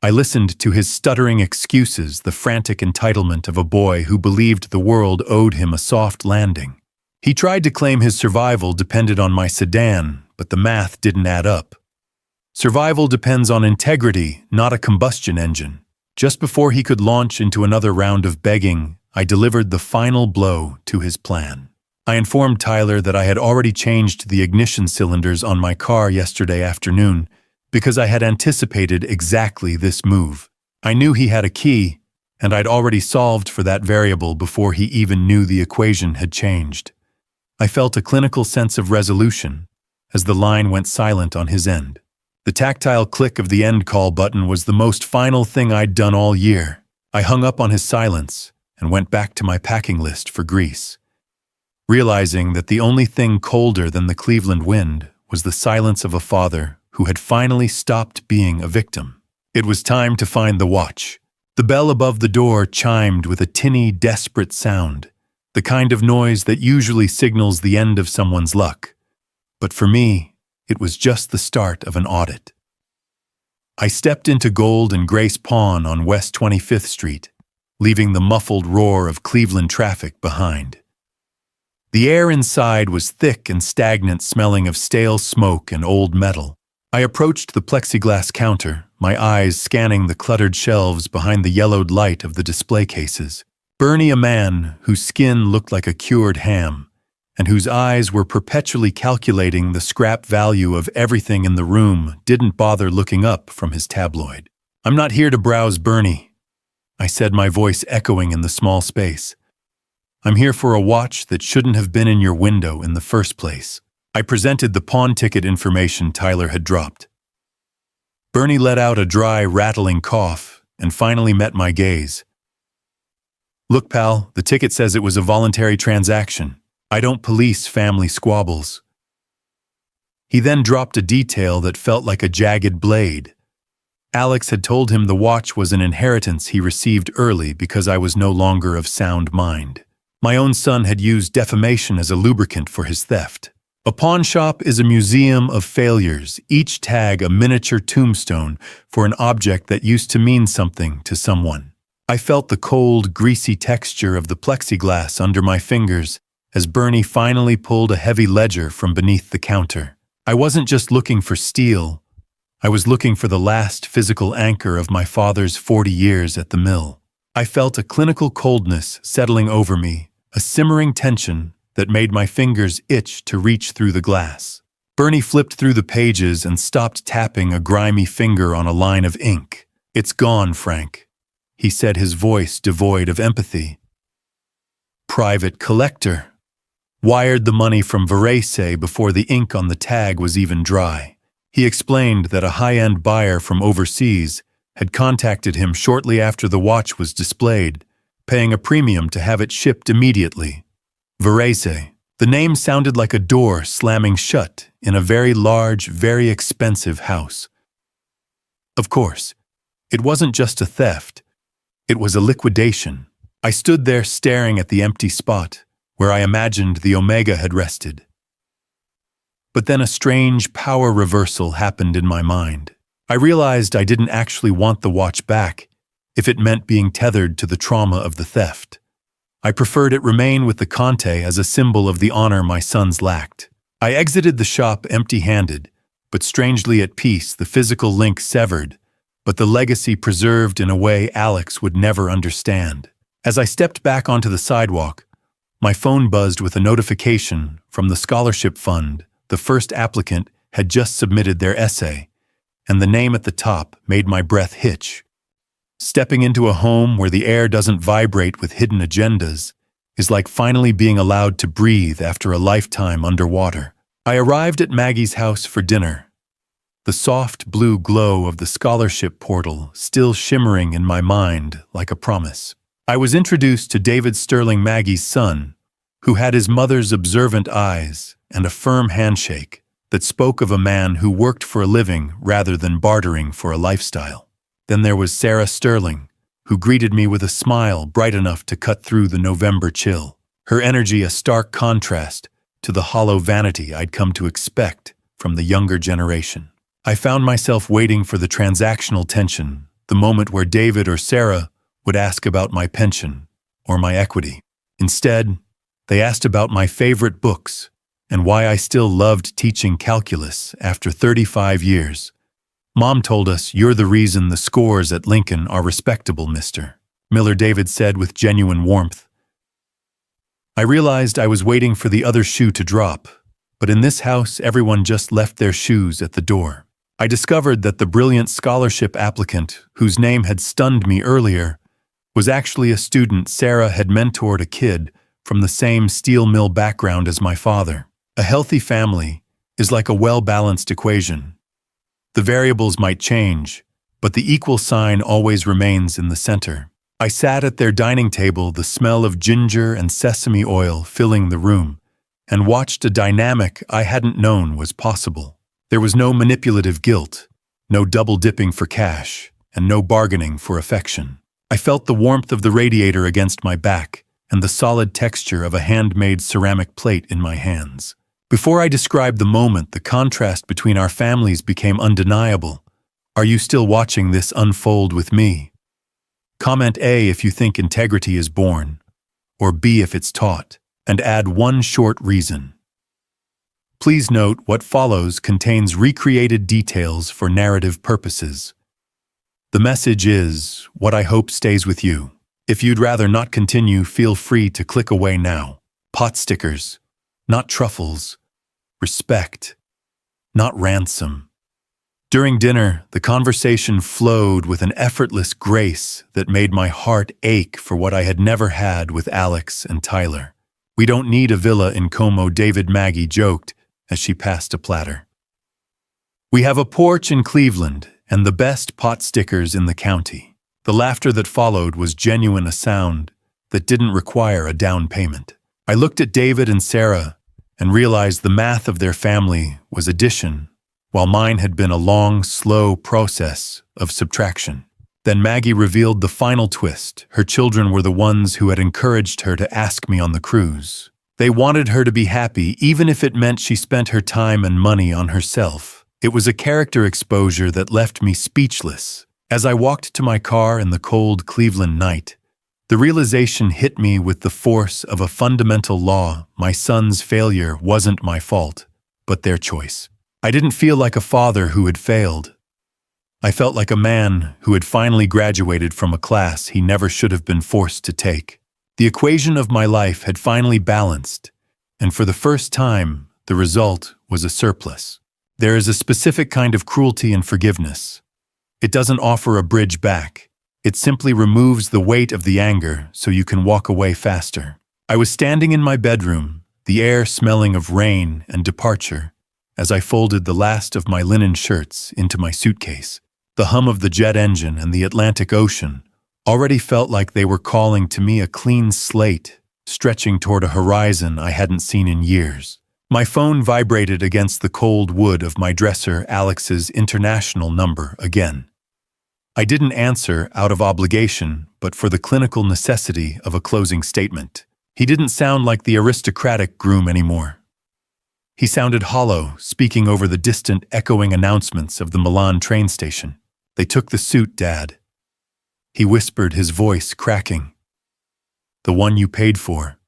A: I listened to his stuttering excuses, the frantic entitlement of a boy who believed the world owed him a soft landing. He tried to claim his survival depended on my sedan, but the math didn't add up. Survival depends on integrity, not a combustion engine. Just before he could launch into another round of begging, I delivered the final blow to his plan. I informed Tyler that I had already changed the ignition cylinders on my car yesterday afternoon because I had anticipated exactly this move. I knew he had a key, and I'd already solved for that variable before he even knew the equation had changed. I felt a clinical sense of resolution as the line went silent on his end. The tactile click of the end call button was the most final thing I'd done all year. I hung up on his silence and went back to my packing list for Greece, realizing that the only thing colder than the Cleveland wind was the silence of a father who had finally stopped being a victim. It was time to find the watch. The bell above the door chimed with a tinny, desperate sound, the kind of noise that usually signals the end of someone's luck. But for me, it was just the start of an audit. I stepped into Gold and Grace Pawn on West 25th Street, leaving the muffled roar of Cleveland traffic behind. The air inside was thick and stagnant, smelling of stale smoke and old metal. I approached the plexiglass counter, my eyes scanning the cluttered shelves behind the yellowed light of the display cases. Bernie, a man whose skin looked like a cured ham, and whose eyes were perpetually calculating the scrap value of everything in the room, didn't bother looking up from his tabloid. "I'm not here to browse, Bernie," I said, my voice echoing in the small space. "I'm here for a watch that shouldn't have been in your window in the first place." I presented the pawn ticket information Tyler had dropped. Bernie let out a dry, rattling cough and finally met my gaze. "Look, pal, the ticket says it was a voluntary transaction. I don't police family squabbles." He then dropped a detail that felt like a jagged blade. Alex had told him the watch was an inheritance he received early because I was no longer of sound mind. My own son had used defamation as a lubricant for his theft. A pawn shop is a museum of failures, each tag a miniature tombstone for an object that used to mean something to someone. I felt the cold, greasy texture of the plexiglass under my fingers as Bernie finally pulled a heavy ledger from beneath the counter. I wasn't just looking for steel. I was looking for the last physical anchor of my father's 40 years at the mill. I felt a clinical coldness settling over me, a simmering tension that made my fingers itch to reach through the glass. Bernie flipped through the pages and stopped tapping a grimy finger on a line of ink. "It's gone, Frank," he said, his voice devoid of empathy. "Private collector. Wired the money from Varese before the ink on the tag was even dry." He explained that a high-end buyer from overseas had contacted him shortly after the watch was displayed, paying a premium to have it shipped immediately. Varese. The name sounded like a door slamming shut in a very large, very expensive house. Of course, it wasn't just a theft. It was a liquidation. I stood there staring at the empty spot where I imagined the Omega had rested. But then a strange power reversal happened in my mind. I realized I didn't actually want the watch back if it meant being tethered to the trauma of the theft. I preferred it remain with the Conte as a symbol of the honor my sons lacked. I exited the shop empty-handed, but strangely at peace, the physical link severed, but the legacy preserved in a way Alex would never understand. As I stepped back onto the sidewalk, my phone buzzed with a notification from the scholarship fund. The first applicant had just submitted their essay, and the name at the top made my breath hitch. Stepping into a home where the air doesn't vibrate with hidden agendas is like finally being allowed to breathe after a lifetime underwater. I arrived at Maggie's house for dinner, the soft blue glow of the scholarship portal still shimmering in my mind like a promise. I was introduced to David Sterling, Maggie's son, who had his mother's observant eyes and a firm handshake that spoke of a man who worked for a living rather than bartering for a lifestyle. Then there was Sarah Sterling, who greeted me with a smile bright enough to cut through the November chill, her energy a stark contrast to the hollow vanity I'd come to expect from the younger generation. I found myself waiting for the transactional tension the moment where David or Sarah would ask about my pension or my equity. Instead, they asked about my favorite books and why I still loved teaching calculus after 35 years. Mom told us, "You're the reason the scores at Lincoln are respectable, Mr. Miller," David said with genuine warmth. I realized I was waiting for the other shoe to drop, but in this house everyone just left their shoes at the door. I discovered that the brilliant scholarship applicant, whose name had stunned me earlier, was actually a student Sarah had mentored, a kid from the same steel mill background as my father. A healthy family is like a well-balanced equation. The variables might change, but the equal sign always remains in the center. I sat at their dining table, the smell of ginger and sesame oil filling the room, and watched a dynamic I hadn't known was possible. There was no manipulative guilt, no double-dipping for cash, and no bargaining for affection. I felt the warmth of the radiator against my back and the solid texture of a handmade ceramic plate in my hands. Before I described the moment, the contrast between our families became undeniable. Are you still watching this unfold with me? Comment A if you think integrity is born, or B if it's taught, and add one short reason. Please note what follows contains recreated details for narrative purposes. The message is what I hope stays with you. If you'd rather not continue, feel free to click away now. Pot stickers, not truffles. Respect, not ransom. During dinner, the conversation flowed with an effortless grace that made my heart ache for what I had never had with Alex and Tyler. "We don't need a villa in Como," Maggie joked as she passed a platter. "We have a porch in Cleveland and the best pot stickers in the county." The laughter that followed was genuine, a sound that didn't require a down payment. I looked at David and Sarah and realized the math of their family was addition, while mine had been a long, slow process of subtraction. Then Maggie revealed the final twist. Her children were the ones who had encouraged her to ask me on the cruise. They wanted her to be happy, even if it meant she spent her time and money on herself. It was a character exposure that left me speechless. As I walked to my car in the cold Cleveland night, the realization hit me with the force of a fundamental law. My son's failure wasn't my fault, but their choice. I didn't feel like a father who had failed. I felt like a man who had finally graduated from a class he never should have been forced to take. The equation of my life had finally balanced, and for the first time, the result was a surplus. There is a specific kind of cruelty in forgiveness. It doesn't offer a bridge back. It simply removes the weight of the anger so you can walk away faster. I was standing in my bedroom, the air smelling of rain and departure, as I folded the last of my linen shirts into my suitcase. The hum of the jet engine and the Atlantic Ocean already felt like they were calling to me, a clean slate, stretching toward a horizon I hadn't seen in years. My phone vibrated against the cold wood of my dresser, Alex's international number again. I didn't answer out of obligation, but for the clinical necessity of a closing statement. He didn't sound like the aristocratic groom anymore. He sounded hollow, speaking over the distant, echoing announcements of the Milan train station. "They took the suit, Dad." He whispered, his voice cracking. "The one you paid for."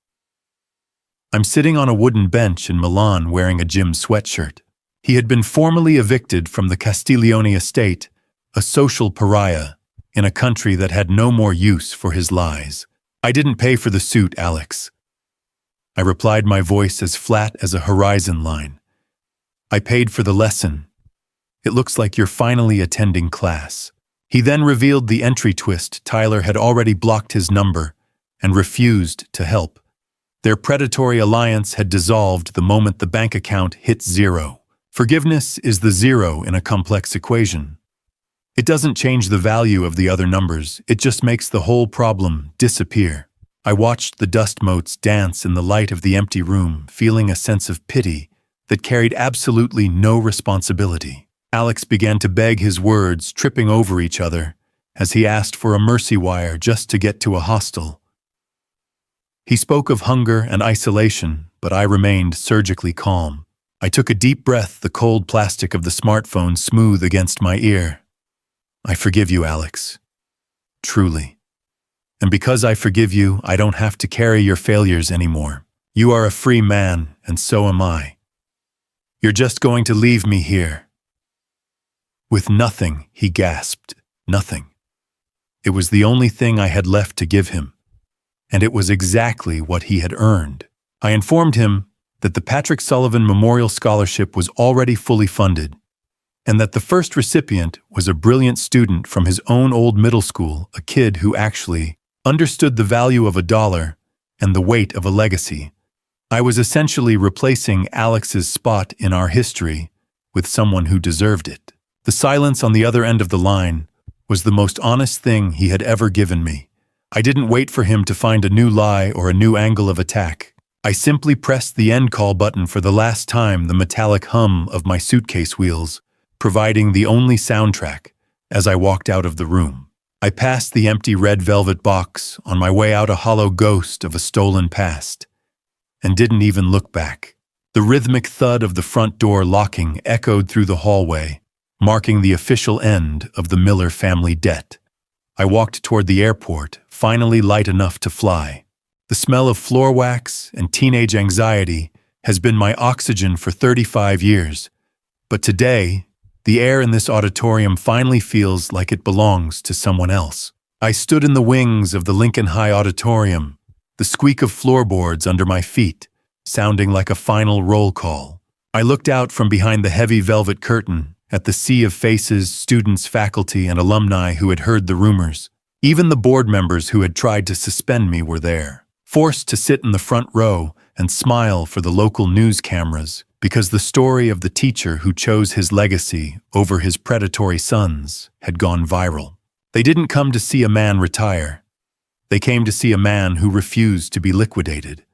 A: I'm sitting on a wooden bench in Milan wearing a gym sweatshirt. He had been formally evicted from the Castiglione estate, a social pariah, in a country that had no more use for his lies. "I didn't pay for the suit, Alex." I replied, my voice as flat as a horizon line. "I paid for the lesson. It looks like you're finally attending class." He then revealed the entry twist. Tyler had already blocked his number and refused to help. Their predatory alliance had dissolved the moment the bank account hit zero. Forgiveness is the zero in a complex equation. It doesn't change the value of the other numbers, it just makes the whole problem disappear. I watched the dust motes dance in the light of the empty room, feeling a sense of pity that carried absolutely no responsibility. Alex began to beg, his words tripping over each other as he asked for a mercy wire just to get to a hostel. He spoke of hunger and isolation, but I remained surgically calm. I took a deep breath, the cold plastic of the smartphone smooth against my ear. I forgive you, Alex. Truly. And because I forgive you, I don't have to carry your failures anymore. You are a free man, and so am I. You're just going to leave me here. With nothing, he gasped. Nothing. It was the only thing I had left to give him, and it was exactly what he had earned. I informed him that the Patrick Sullivan Memorial Scholarship was already fully funded, and that the first recipient was a brilliant student from his own old middle school, a kid who actually understood the value of $1 and the weight of a legacy. I was essentially replacing Alex's spot in our history with someone who deserved it. The silence on the other end of the line was the most honest thing he had ever given me. I didn't wait for him to find a new lie or a new angle of attack. I simply pressed the end call button for the last time, the metallic hum of my suitcase wheels, providing the only soundtrack as I walked out of the room. I passed the empty red velvet box on my way out, a hollow ghost of a stolen past, and didn't even look back. The rhythmic thud of the front door locking echoed through the hallway, marking the official end of the Miller family debt. I walked toward the airport, finally light enough to fly. The smell of floor wax and teenage anxiety has been my oxygen for 35 years, but today, the air in this auditorium finally feels like it belongs to someone else. I stood in the wings of the Lincoln High Auditorium, the squeak of floorboards under my feet, sounding like a final roll call. I looked out from behind the heavy velvet curtain at the sea of faces, students, faculty, and alumni who had heard the rumors. Even the board members who had tried to suspend me were there, forced to sit in the front row and smile for the local news cameras because the story of the teacher who chose his legacy over his predatory sons had gone viral. They didn't come to see a man retire. They came to see a man who refused to be liquidated.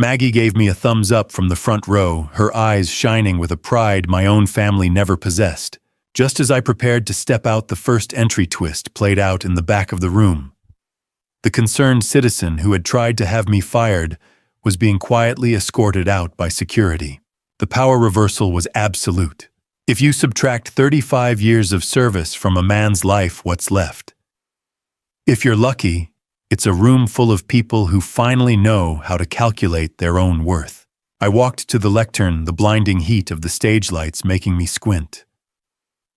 A: Maggie gave me a thumbs up from the front row, her eyes shining with a pride my own family never possessed. Just as I prepared to step out, the first entry twist played out in the back of the room. The concerned citizen who had tried to have me fired was being quietly escorted out by security. The power reversal was absolute. If you subtract 35 years of service from a man's life, what's left? If you're lucky, it's a room full of people who finally know how to calculate their own worth. I walked to the lectern, the blinding heat of the stage lights making me squint.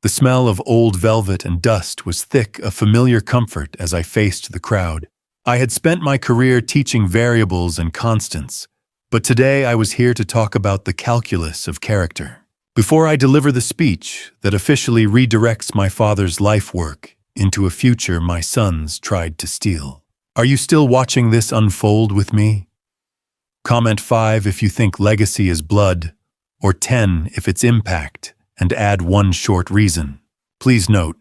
A: The smell of old velvet and dust was thick, a familiar comfort as I faced the crowd. I had spent my career teaching variables and constants, but today I was here to talk about the calculus of character. Before I deliver the speech that officially redirects my father's life work into a future my sons tried to steal. Are you still watching this unfold with me? Comment 5 if you think legacy is blood, or 10 if it's impact, and add one short reason. Please note,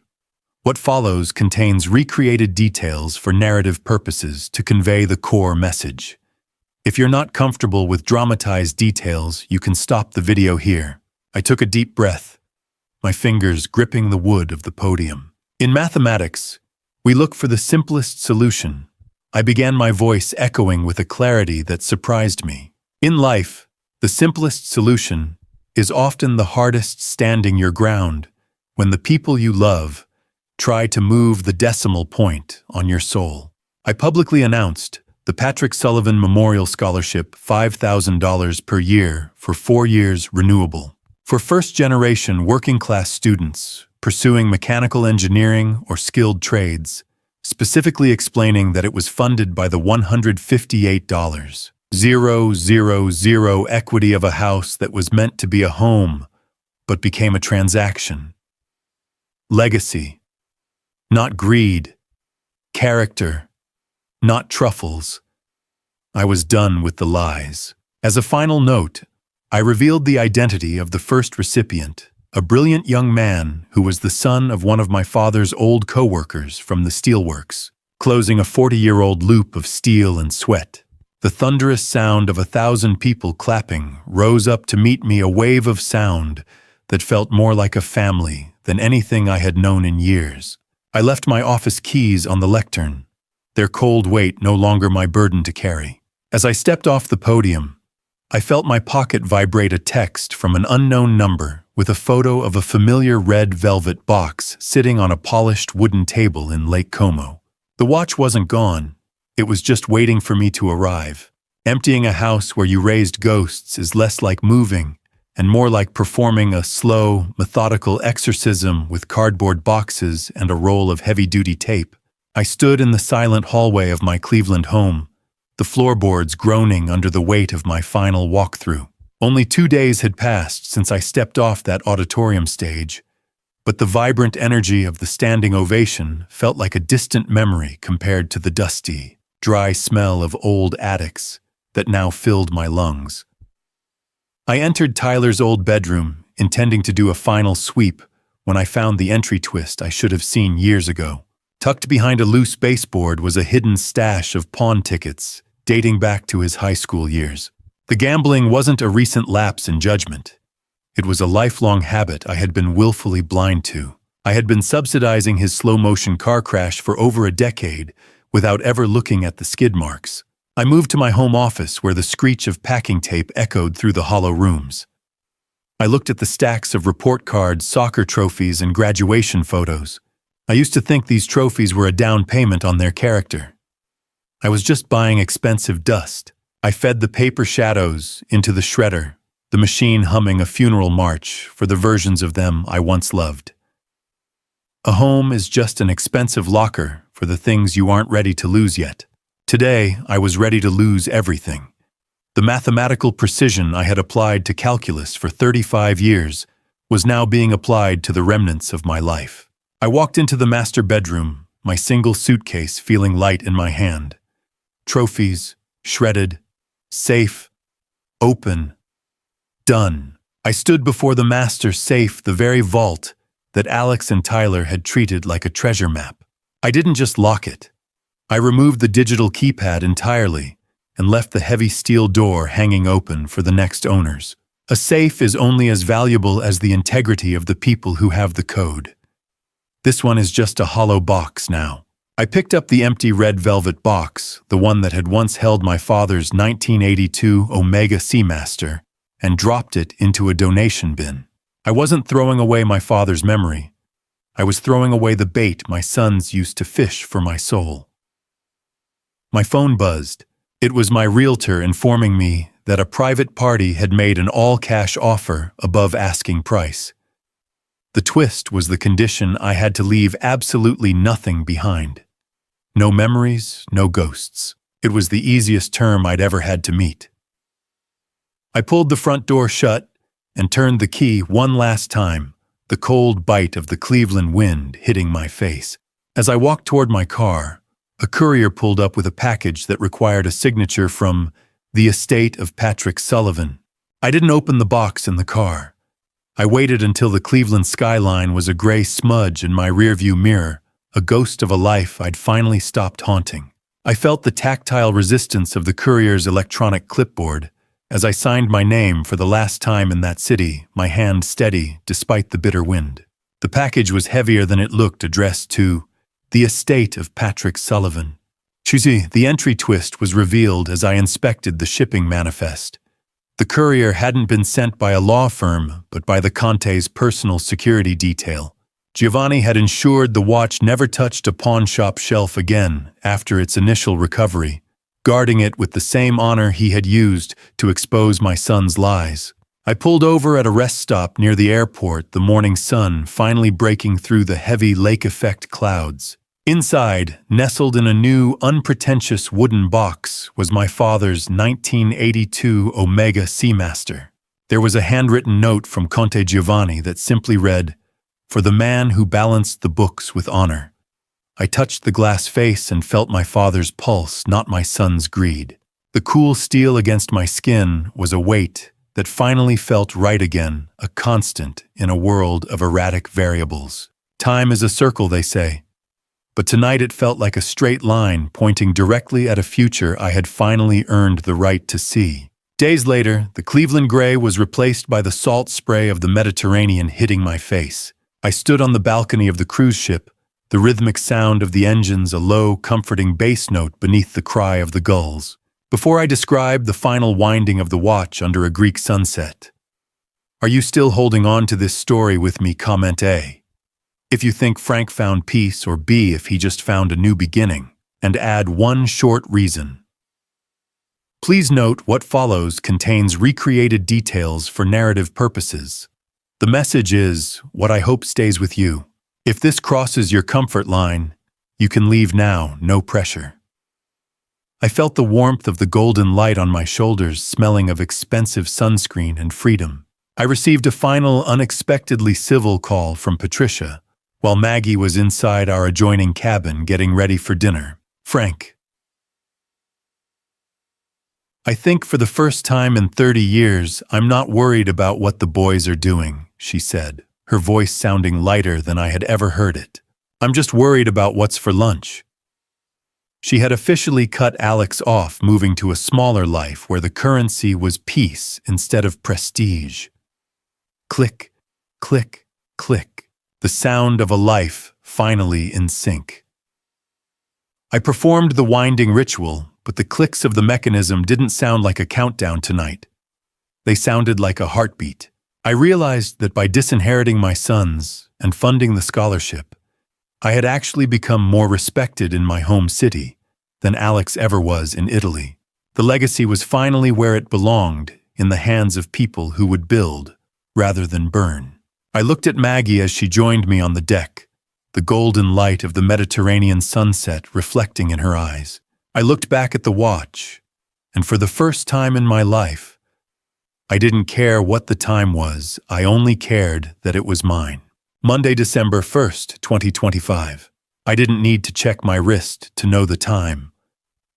A: what follows contains recreated details for narrative purposes to convey the core message. If you're not comfortable with dramatized details, you can stop the video here. I took a deep breath, my fingers gripping the wood of the podium. In mathematics, we look for the simplest solution. I began, my voice echoing with a clarity that surprised me. In life, the simplest solution is often the hardest, standing your ground when the people you love try to move the decimal point on your soul. I publicly announced the Patrick Sullivan Memorial Scholarship, $5,000 per year for 4 years, renewable. For first-generation working-class students pursuing mechanical engineering or skilled trades, specifically explaining that it was funded by the $158,000 equity of a house that was meant to be a home, but became a transaction. Legacy, not greed. Character, not truffles. I was done with the lies. As a final note, I revealed the identity of the first recipient, a brilliant young man who was the son of one of my father's old co-workers from the steelworks, closing a 40-year-old loop of steel and sweat. The thunderous sound of 1,000 people clapping rose up to meet me, a wave of sound that felt more like a family than anything I had known in years. I left my office keys on the lectern, their cold weight no longer my burden to carry. As I stepped off the podium, I felt my pocket vibrate a text from an unknown number with a photo of a familiar red velvet box sitting on a polished wooden table in Lake Como. The watch wasn't gone. It was just waiting for me to arrive. Emptying a house where you raised ghosts is less like moving and more like performing a slow, methodical exorcism with cardboard boxes and a roll of heavy-duty tape. I stood in the silent hallway of my Cleveland home, the floorboards groaning under the weight of my final walkthrough. Only 2 days had passed since I stepped off that auditorium stage, but the vibrant energy of the standing ovation felt like a distant memory compared to the dusty, dry smell of old attics that now filled my lungs. I entered Tyler's old bedroom, intending to do a final sweep, when I found the entry twist I should have seen years ago. Tucked behind a loose baseboard was a hidden stash of pawn tickets, dating back to his high school years. The gambling wasn't a recent lapse in judgment. It was a lifelong habit I had been willfully blind to. I had been subsidizing his slow-motion car crash for over a decade without ever looking at the skid marks. I moved to my home office where the screech of packing tape echoed through the hollow rooms. I looked at the stacks of report cards, soccer trophies, and graduation photos. I used to think these trophies were a down payment on their character. I was just buying expensive dust. I fed the paper shadows into the shredder, the machine humming a funeral march for the versions of them I once loved. A home is just an expensive locker for the things you aren't ready to lose yet. Today, I was ready to lose everything. The mathematical precision I had applied to calculus for 35 years was now being applied to the remnants of my life. I walked into the master bedroom, my single suitcase feeling light in my hand. Trophies, shredded, safe, open, done. I stood before the master safe, the very vault that Alex and Tyler had treated like a treasure map. I didn't just lock it. I removed the digital keypad entirely and left the heavy steel door hanging open for the next owners. A safe is only as valuable as the integrity of the people who have the code. This one is just a hollow box now. I picked up the empty red velvet box, the one that had once held my father's 1982 Omega Seamaster, and dropped it into a donation bin. I wasn't throwing away my father's memory. I was throwing away the bait my sons used to fish for my soul. My phone buzzed. It was my realtor informing me that a private party had made an all-cash offer above asking price. The twist was the condition I had to leave absolutely nothing behind. No memories, no ghosts. It was the easiest term I'd ever had to meet. I pulled the front door shut and turned the key one last time, the cold bite of the Cleveland wind hitting my face. As I walked toward my car, a courier pulled up with a package that required a signature from the estate of Patrick Sullivan. I didn't open the box in the car. I waited until the Cleveland skyline was a gray smudge in my rearview mirror, a ghost of a life I'd finally stopped haunting. I felt the tactile resistance of the courier's electronic clipboard as I signed my name for the last time in that city, my hand steady despite the bitter wind. The package was heavier than it looked, addressed to the estate of Patrick Sullivan. The entry twist was revealed as I inspected the shipping manifest. The courier hadn't been sent by a law firm, but by the Conte's personal security detail. Giovanni had ensured the watch never touched a pawn shop shelf again after its initial recovery, guarding it with the same honor he had used to expose my son's lies. I pulled over at a rest stop near the airport, the morning sun finally breaking through the heavy lake-effect clouds. Inside, nestled in a new, unpretentious wooden box, was my father's 1982 Omega Seamaster. There was a handwritten note from Conte Giovanni that simply read, "For the man who balanced the books with honor." I touched the glass face and felt my father's pulse, not my son's greed. The cool steel against my skin was a weight that finally felt right again, a constant in a world of erratic variables. Time is a circle, they say. But tonight it felt like a straight line pointing directly at a future I had finally earned the right to see. Days later, the Cleveland gray was replaced by the salt spray of the Mediterranean hitting my face. I stood on the balcony of the cruise ship, the rhythmic sound of the engines a low, comforting bass note beneath the cry of the gulls. Before I describe the final winding of the watch under a Greek sunset. Are you still holding on to this story with me? Comment A if you think Frank found peace, or B if he just found a new beginning, and add one short reason. Please note what follows contains recreated details for narrative purposes. The message is what I hope stays with you. If this crosses your comfort line, you can leave now, no pressure. I felt the warmth of the golden light on my shoulders, smelling of expensive sunscreen and freedom. I received a final, unexpectedly civil call from Patricia, while Maggie was inside our adjoining cabin getting ready for dinner. Frank. I think for the first time in 30 years, I'm not worried about what the boys are doing, she said, her voice sounding lighter than I had ever heard it. I'm just worried about what's for lunch. She had officially cut Alex off, moving to a smaller life where the currency was peace instead of prestige. Click, click, click. The sound of a life finally in sync. I performed the winding ritual, but the clicks of the mechanism didn't sound like a countdown tonight. They sounded like a heartbeat. I realized that by disinheriting my sons and funding the scholarship, I had actually become more respected in my home city than Alex ever was in Italy. The legacy was finally where it belonged, in the hands of people who would build rather than burn. I looked at Maggie as she joined me on the deck, the golden light of the Mediterranean sunset reflecting in her eyes. I looked back at the watch, and for the first time in my life, I didn't care what the time was, I only cared that it was mine. Monday, December 1st, 2025. I didn't need to check my wrist to know the time.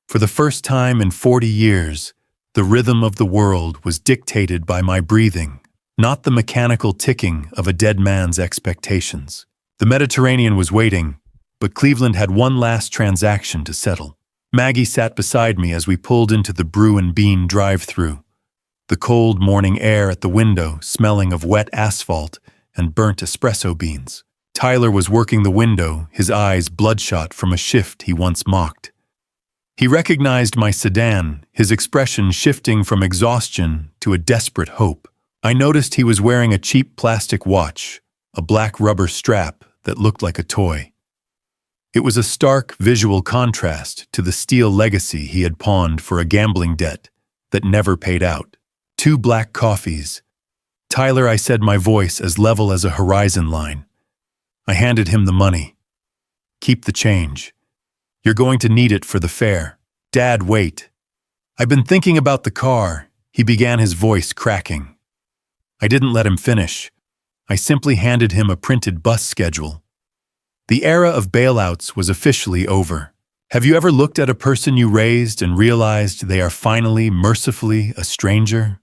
A: For the first time in 40 years, the rhythm of the world was dictated by my breathing, not the mechanical ticking of a dead man's expectations. The Mediterranean was waiting, but Cleveland had one last transaction to settle. Maggie sat beside me as we pulled into the Brew and Bean drive-thru, the cold morning air at the window smelling of wet asphalt and burnt espresso beans. Tyler was working the window, his eyes bloodshot from a shift he once mocked. He recognized my sedan, his expression shifting from exhaustion to a desperate hope. I noticed he was wearing a cheap plastic watch, a black rubber strap that looked like a toy. It was a stark visual contrast to the steel legacy he had pawned for a gambling debt that never paid out. 2 black coffees. Tyler, I said, my voice as level as a horizon line. I handed him the money. Keep the change. You're going to need it for the fare. Dad, wait. I've been thinking about the car, he began, his voice cracking. I didn't let him finish. I simply handed him a printed bus schedule. The era of bailouts was officially over. Have you ever looked at a person you raised and realized they are finally, mercifully, a stranger?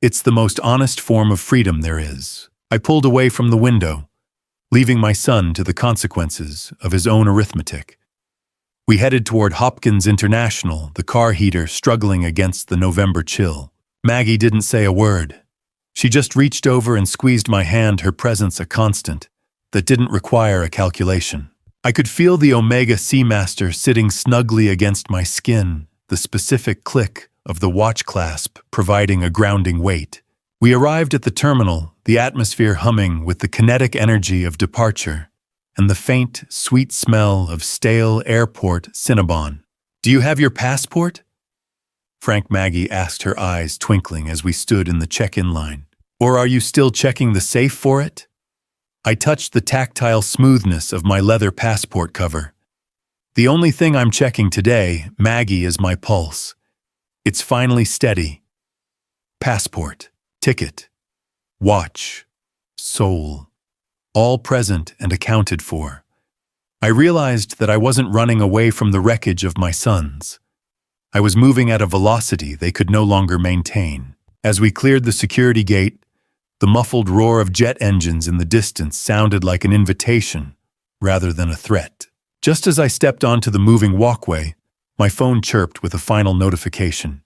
A: It's the most honest form of freedom there is. I pulled away from the window, leaving my son to the consequences of his own arithmetic. We headed toward Hopkins International, the car heater struggling against the November chill. Maggie didn't say a word. She just reached over and squeezed my hand, her presence a constant that didn't require a calculation. I could feel the Omega Seamaster sitting snugly against my skin, the specific click of the watch clasp providing a grounding weight. We arrived at the terminal, the atmosphere humming with the kinetic energy of departure and the faint, sweet smell of stale airport Cinnabon. Do you have your passport? Frank, Maggie asked, her eyes twinkling as we stood in the check-in line. Or are you still checking the safe for it? I touched the tactile smoothness of my leather passport cover. The only thing I'm checking today, Maggie, is my pulse. It's finally steady. Passport, ticket, watch, soul, all present and accounted for. I realized that I wasn't running away from the wreckage of my sons. I was moving at a velocity they could no longer maintain. As we cleared the security gate, the muffled roar of jet engines in the distance sounded like an invitation rather than a threat. Just as I stepped onto the moving walkway, my phone chirped with a final notification.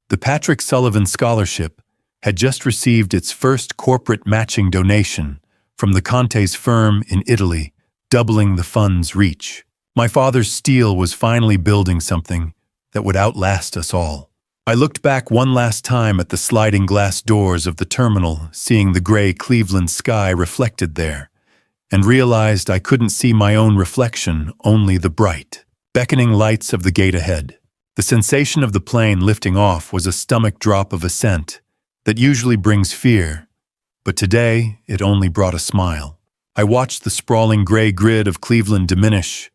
A: The Patrick Sullivan Scholarship had just received its first corporate matching donation from the Conte's firm in Italy, doubling the fund's reach. My father's steel was finally building something that would outlast us all. I looked back one last time at the sliding glass doors of the terminal, seeing the gray Cleveland sky reflected there, and realized I couldn't see my own reflection, only the bright, beckoning lights of the gate ahead. The sensation of the plane lifting off was a stomach drop of ascent that usually brings fear, but today it only brought a smile. I watched the sprawling gray grid of Cleveland diminish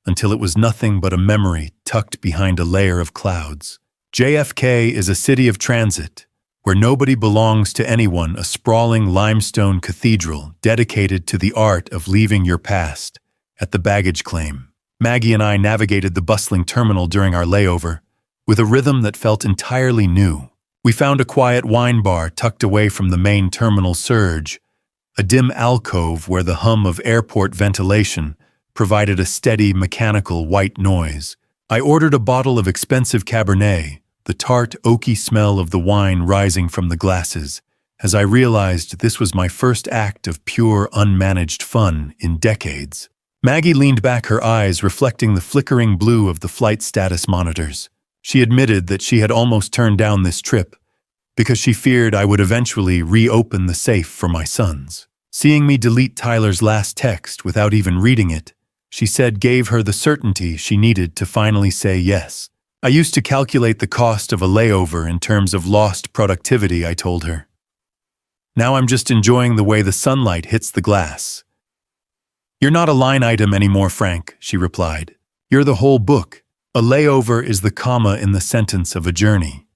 A: until it was nothing but a memory tucked behind a layer of clouds. JFK is a city of transit, where nobody belongs to anyone, a sprawling limestone cathedral dedicated to the art of leaving your past at the baggage claim. Maggie and I navigated the bustling terminal during our layover with a rhythm that felt entirely new. We found a quiet wine bar tucked away from the main terminal surge, a dim alcove where the hum of airport ventilation provided a steady, mechanical white noise. I ordered a bottle of expensive Cabernet, the tart, oaky smell of the wine rising from the glasses, as I realized this was my first act of pure, unmanaged fun in decades. Maggie leaned back, her eyes reflecting the flickering blue of the flight status monitors. She admitted that she had almost turned down this trip because she feared I would eventually reopen the safe for my sons. Seeing me delete Tyler's last text without even reading it, she said gave her the certainty she needed to finally say yes. I used to calculate the cost of a layover in terms of lost productivity, I told her. Now I'm just enjoying the way the sunlight hits the glass. You're not a line item anymore, Frank, she replied. You're the whole book. A layover is the comma in the sentence of a journey.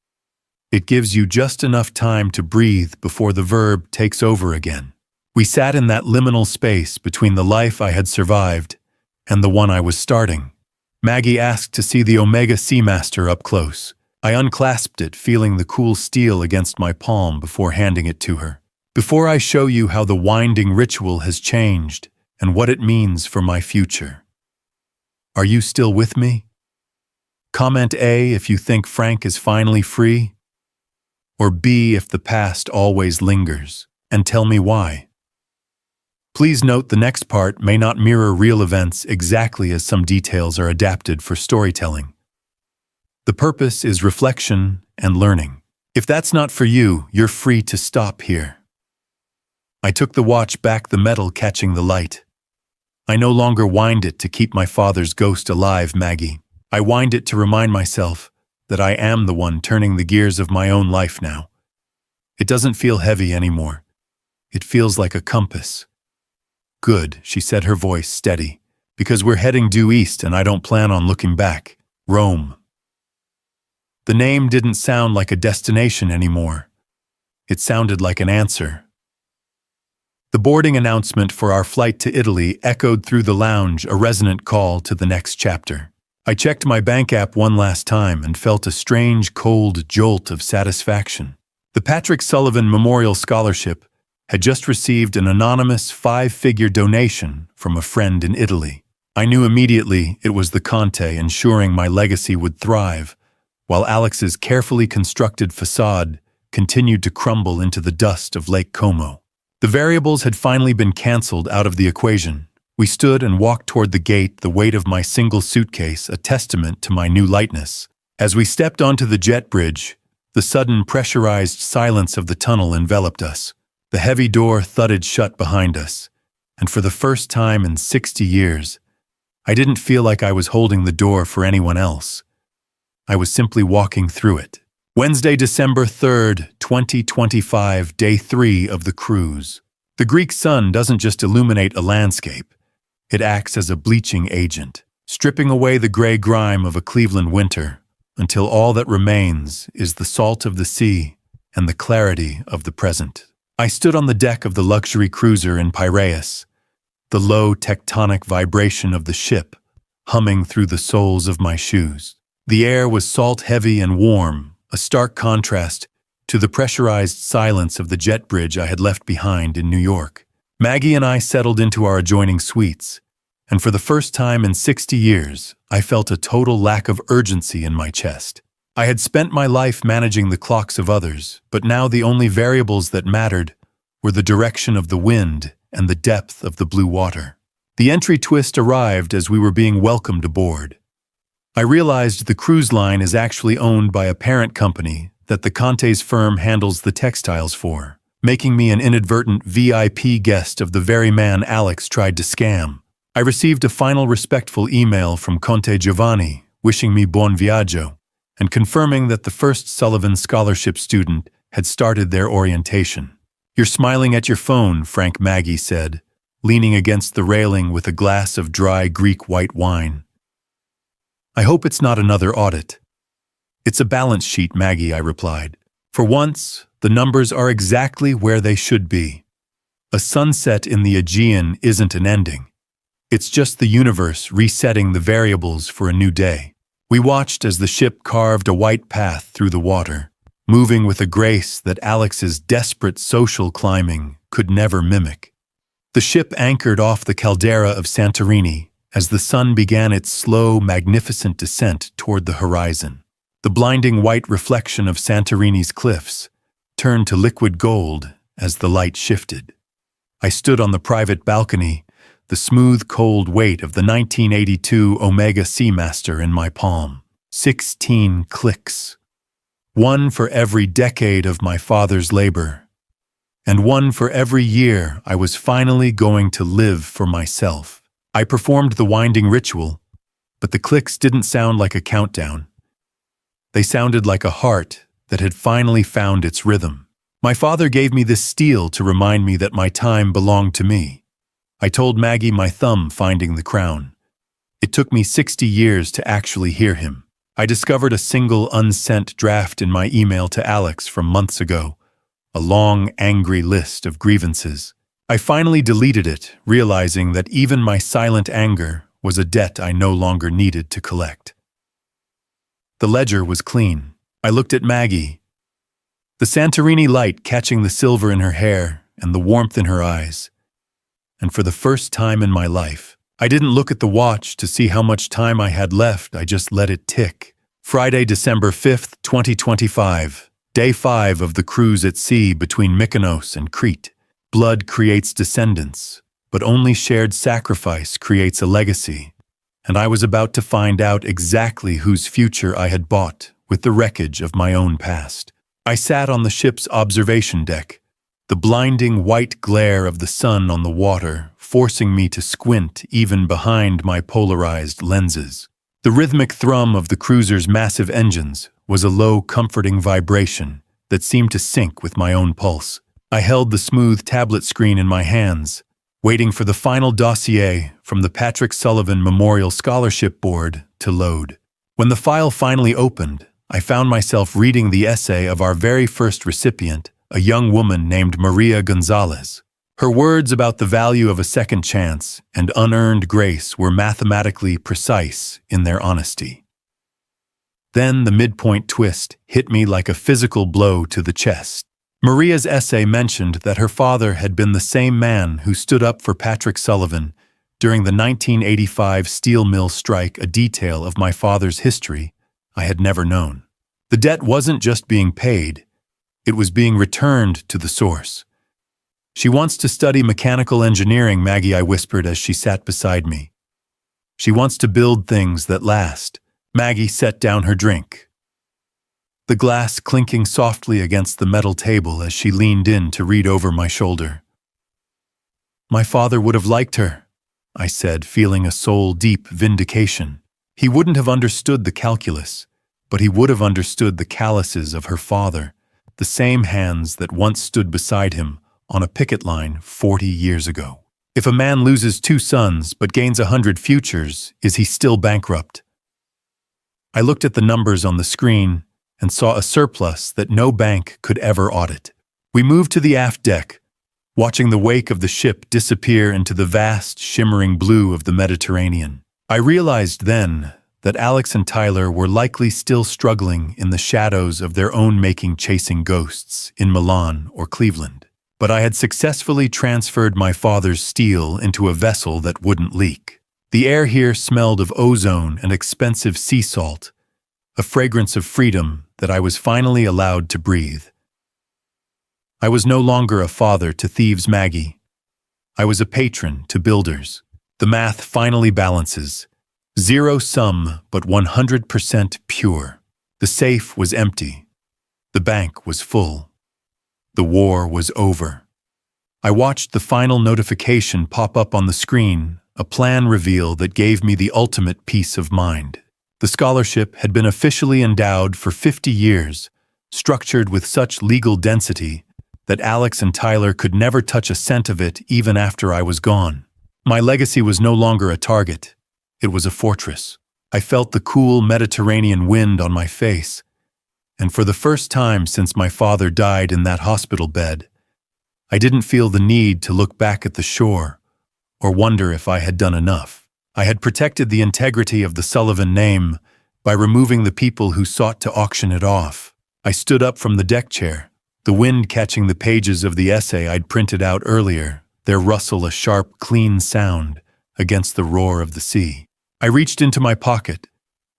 A: It gives you just enough time to breathe before the verb takes over again. We sat in that liminal space between the life I had survived and the one I was starting. Maggie asked to see the Omega Seamaster up close. I unclasped it, feeling the cool steel against my palm before handing it to her. Before I show you how the winding ritual has changed and what it means for my future. Are you still with me? Comment A if you think Frank is finally free, or B if the past always lingers, and tell me why. Please note the next part may not mirror real events exactly, as some details are adapted for storytelling. The purpose is reflection and learning. If that's not for you, you're free to stop here. I took the watch back, the metal catching the light. I no longer wind it to keep my father's ghost alive, Maggie. I wind it to remind myself that I am the one turning the gears of my own life now. It doesn't feel heavy anymore. It feels like a compass. Good, she said, her voice steady, because we're heading due east and I don't plan on looking back. Rome. The name didn't sound like a destination anymore. It sounded like an answer. The boarding announcement for our flight to Italy echoed through the lounge, a resonant call to the next chapter. I checked my bank app one last time and felt a strange, cold jolt of satisfaction. The Patrick Sullivan Memorial Scholarship had just received an anonymous 5-figure donation from a friend in Italy. I knew immediately it was the Conte, ensuring my legacy would thrive, while Alex's carefully constructed facade continued to crumble into the dust of Lake Como. The variables had finally been canceled out of the equation. We stood and walked toward the gate, the weight of my single suitcase a testament to my new lightness. As we stepped onto the jet bridge, the sudden pressurized silence of the tunnel enveloped us. The heavy door thudded shut behind us, and for the first time in 60 years, I didn't feel like I was holding the door for anyone else. I was simply walking through it. Wednesday, December 3rd, 2025, day 3 of the cruise. The Greek sun doesn't just illuminate a landscape. It acts as a bleaching agent, stripping away the gray grime of a Cleveland winter until all that remains is the salt of the sea and the clarity of the present. I stood on the deck of the luxury cruiser in Piraeus, the low tectonic vibration of the ship humming through the soles of my shoes. The air was salt-heavy and warm, a stark contrast to the pressurized silence of the jet bridge I had left behind in New York. Maggie and I settled into our adjoining suites, and for the first time in 60 years, I felt a total lack of urgency in my chest. I had spent my life managing the clocks of others, but now the only variables that mattered were the direction of the wind and the depth of the blue water. The entry twist arrived as we were being welcomed aboard. I realized the cruise line is actually owned by a parent company that the Conte's firm handles the textiles for, making me an inadvertent VIP guest of the very man Alex tried to scam. I received a final respectful email from Conte Giovanni wishing me buon viaggio and confirming that the first Sullivan Scholarship student had started their orientation. "You're smiling at your phone," Frank Maggie said, leaning against the railing with a glass of dry Greek white wine. "I hope it's not another audit." "It's a balance sheet, Maggie," I replied. "For once, the numbers are exactly where they should be. A sunset in the Aegean isn't an ending. It's just the universe resetting the variables for a new day." We watched as the ship carved a white path through the water, moving with a grace that Alex's desperate social climbing could never mimic. The ship anchored off the caldera of Santorini as the sun began its slow, magnificent descent toward the horizon. The blinding white reflection of Santorini's cliffs turned to liquid gold as the light shifted. I stood on the private balcony, the smooth, cold weight of the 1982 Omega Seamaster in my palm. 16 clicks. One for every decade of my father's labor, and one for every year I was finally going to live for myself. I performed the winding ritual, but the clicks didn't sound like a countdown. They sounded like a heart that had finally found its rhythm. My father gave me this steel to remind me that my time belonged to me. I told Maggie my thumb finding the crown. It took me 60 years to actually hear him. I discovered a single unsent draft in my email to Alex from months ago, a long, angry list of grievances. I finally deleted it, realizing that even my silent anger was a debt I no longer needed to collect. The ledger was clean. I looked at Maggie, the Santorini light catching the silver in her hair and the warmth in her eyes. And for the first time in my life, I didn't look at the watch to see how much time I had left, I just let it tick. Friday, December 5th, 2025, day 5 of the cruise at sea between Mykonos and Crete. Blood creates descendants, but only shared sacrifice creates a legacy. And I was about to find out exactly whose future I had bought with the wreckage of my own past. I sat on the ship's observation deck, the blinding white glare of the sun on the water forcing me to squint even behind my polarized lenses. The rhythmic thrum of the cruiser's massive engines was a low, comforting vibration that seemed to sync with my own pulse. I held the smooth tablet screen in my hands, waiting for the final dossier from the Patrick Sullivan Memorial Scholarship Board to load. When the file finally opened, I found myself reading the essay of our very first recipient, a young woman named Maria Gonzalez. Her words about the value of a second chance and unearned grace were mathematically precise in their honesty. Then the midpoint twist hit me like a physical blow to the chest. Maria's essay mentioned that her father had been the same man who stood up for Patrick Sullivan during the 1985 steel mill strike, a detail of my father's history I had never known. The debt wasn't just being paid, it was being returned to the source. "She wants to study mechanical engineering," Maggie, I whispered as she sat beside me. "She wants to build things that last." Maggie set down her drink, the glass clinking softly against the metal table as she leaned in to read over my shoulder. "My father would have liked her," I said, feeling a soul-deep vindication. He wouldn't have understood the calculus, but he would have understood the calluses of her father, the same hands that once stood beside him on a picket line 40 years ago. If a man loses 2 sons but gains 100 futures, is he still bankrupt? I looked at the numbers on the screen and saw a surplus that no bank could ever audit. We moved to the aft deck, watching the wake of the ship disappear into the vast, shimmering blue of the Mediterranean. I realized then that Alex and Tyler were likely still struggling in the shadows of their own making, chasing ghosts in Milan or Cleveland. But I had successfully transferred my father's steel into a vessel that wouldn't leak. The air here smelled of ozone and expensive sea salt, a fragrance of freedom that I was finally allowed to breathe. I was no longer a father to thieves, Maggie. I was a patron to builders. The math finally balances. Zero sum, but 100% pure. The safe was empty. The bank was full. The war was over. I watched the final notification pop up on the screen, a plan reveal that gave me the ultimate peace of mind. The scholarship had been officially endowed for 50 years, structured with such legal density that Alex and Tyler could never touch a cent of it even after I was gone. My legacy was no longer a target. It was a fortress. I felt the cool Mediterranean wind on my face, and for the first time since my father died in that hospital bed, I didn't feel the need to look back at the shore or wonder if I had done enough. I had protected the integrity of the Sullivan name by removing the people who sought to auction it off. I stood up from the deck chair, the wind catching the pages of the essay I'd printed out earlier, their rustle a sharp, clean sound against the roar of the sea. I reached into my pocket,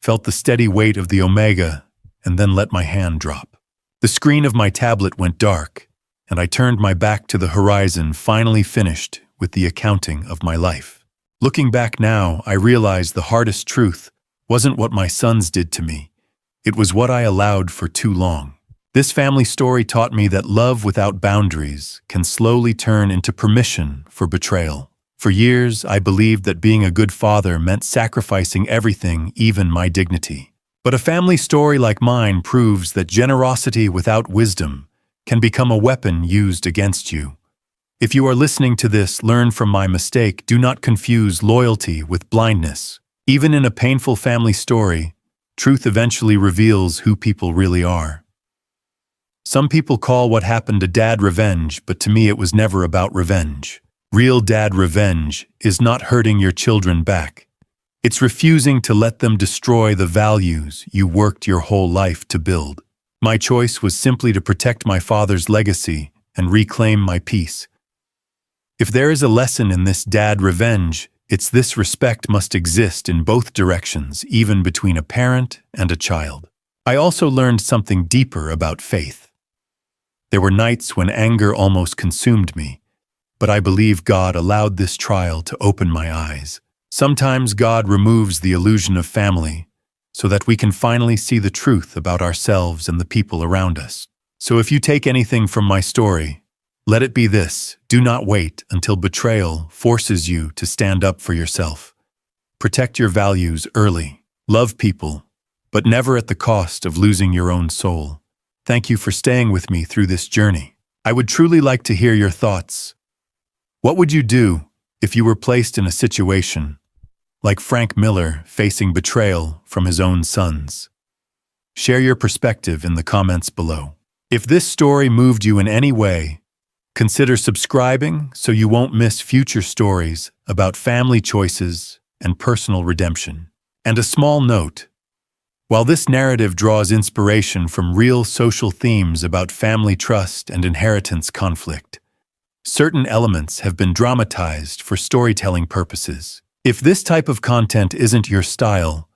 A: felt the steady weight of the omega, and then let my hand drop. The screen of my tablet went dark, and I turned my back to the horizon, finally finished with the accounting of my life. Looking back now, I realized the hardest truth wasn't what my sons did to me. It was what I allowed for too long. This family story taught me that love without boundaries can slowly turn into permission for betrayal. For years, I believed that being a good father meant sacrificing everything, even my dignity. But a family story like mine proves that generosity without wisdom can become a weapon used against you. If you are listening to this, learn from my mistake. Do not confuse loyalty with blindness. Even in a painful family story, truth eventually reveals who people really are. Some people call what happened a dad revenge, but to me it was never about revenge. Real dad revenge is not hurting your children back. It's refusing to let them destroy the values you worked your whole life to build. My choice was simply to protect my father's legacy and reclaim my peace. If there is a lesson in this dad revenge, it's this: respect must exist in both directions, even between a parent and a child. I also learned something deeper about faith. There were nights when anger almost consumed me, but I believe God allowed this trial to open my eyes. Sometimes God removes the illusion of family so that we can finally see the truth about ourselves and the people around us. So if you take anything from my story, let it be this: do not wait until betrayal forces you to stand up for yourself. Protect your values early. Love people, but never at the cost of losing your own soul. Thank you for staying with me through this journey. I would truly like to hear your thoughts. What would you do if you were placed in a situation like Frank Miller facing betrayal from his own sons? Share your perspective in the comments below. If this story moved you in any way, consider subscribing so you won't miss future stories about family choices and personal redemption. And a small note: while this narrative draws inspiration from real social themes about family trust and inheritance conflict, certain elements have been dramatized for storytelling purposes. If this type of content isn't your style,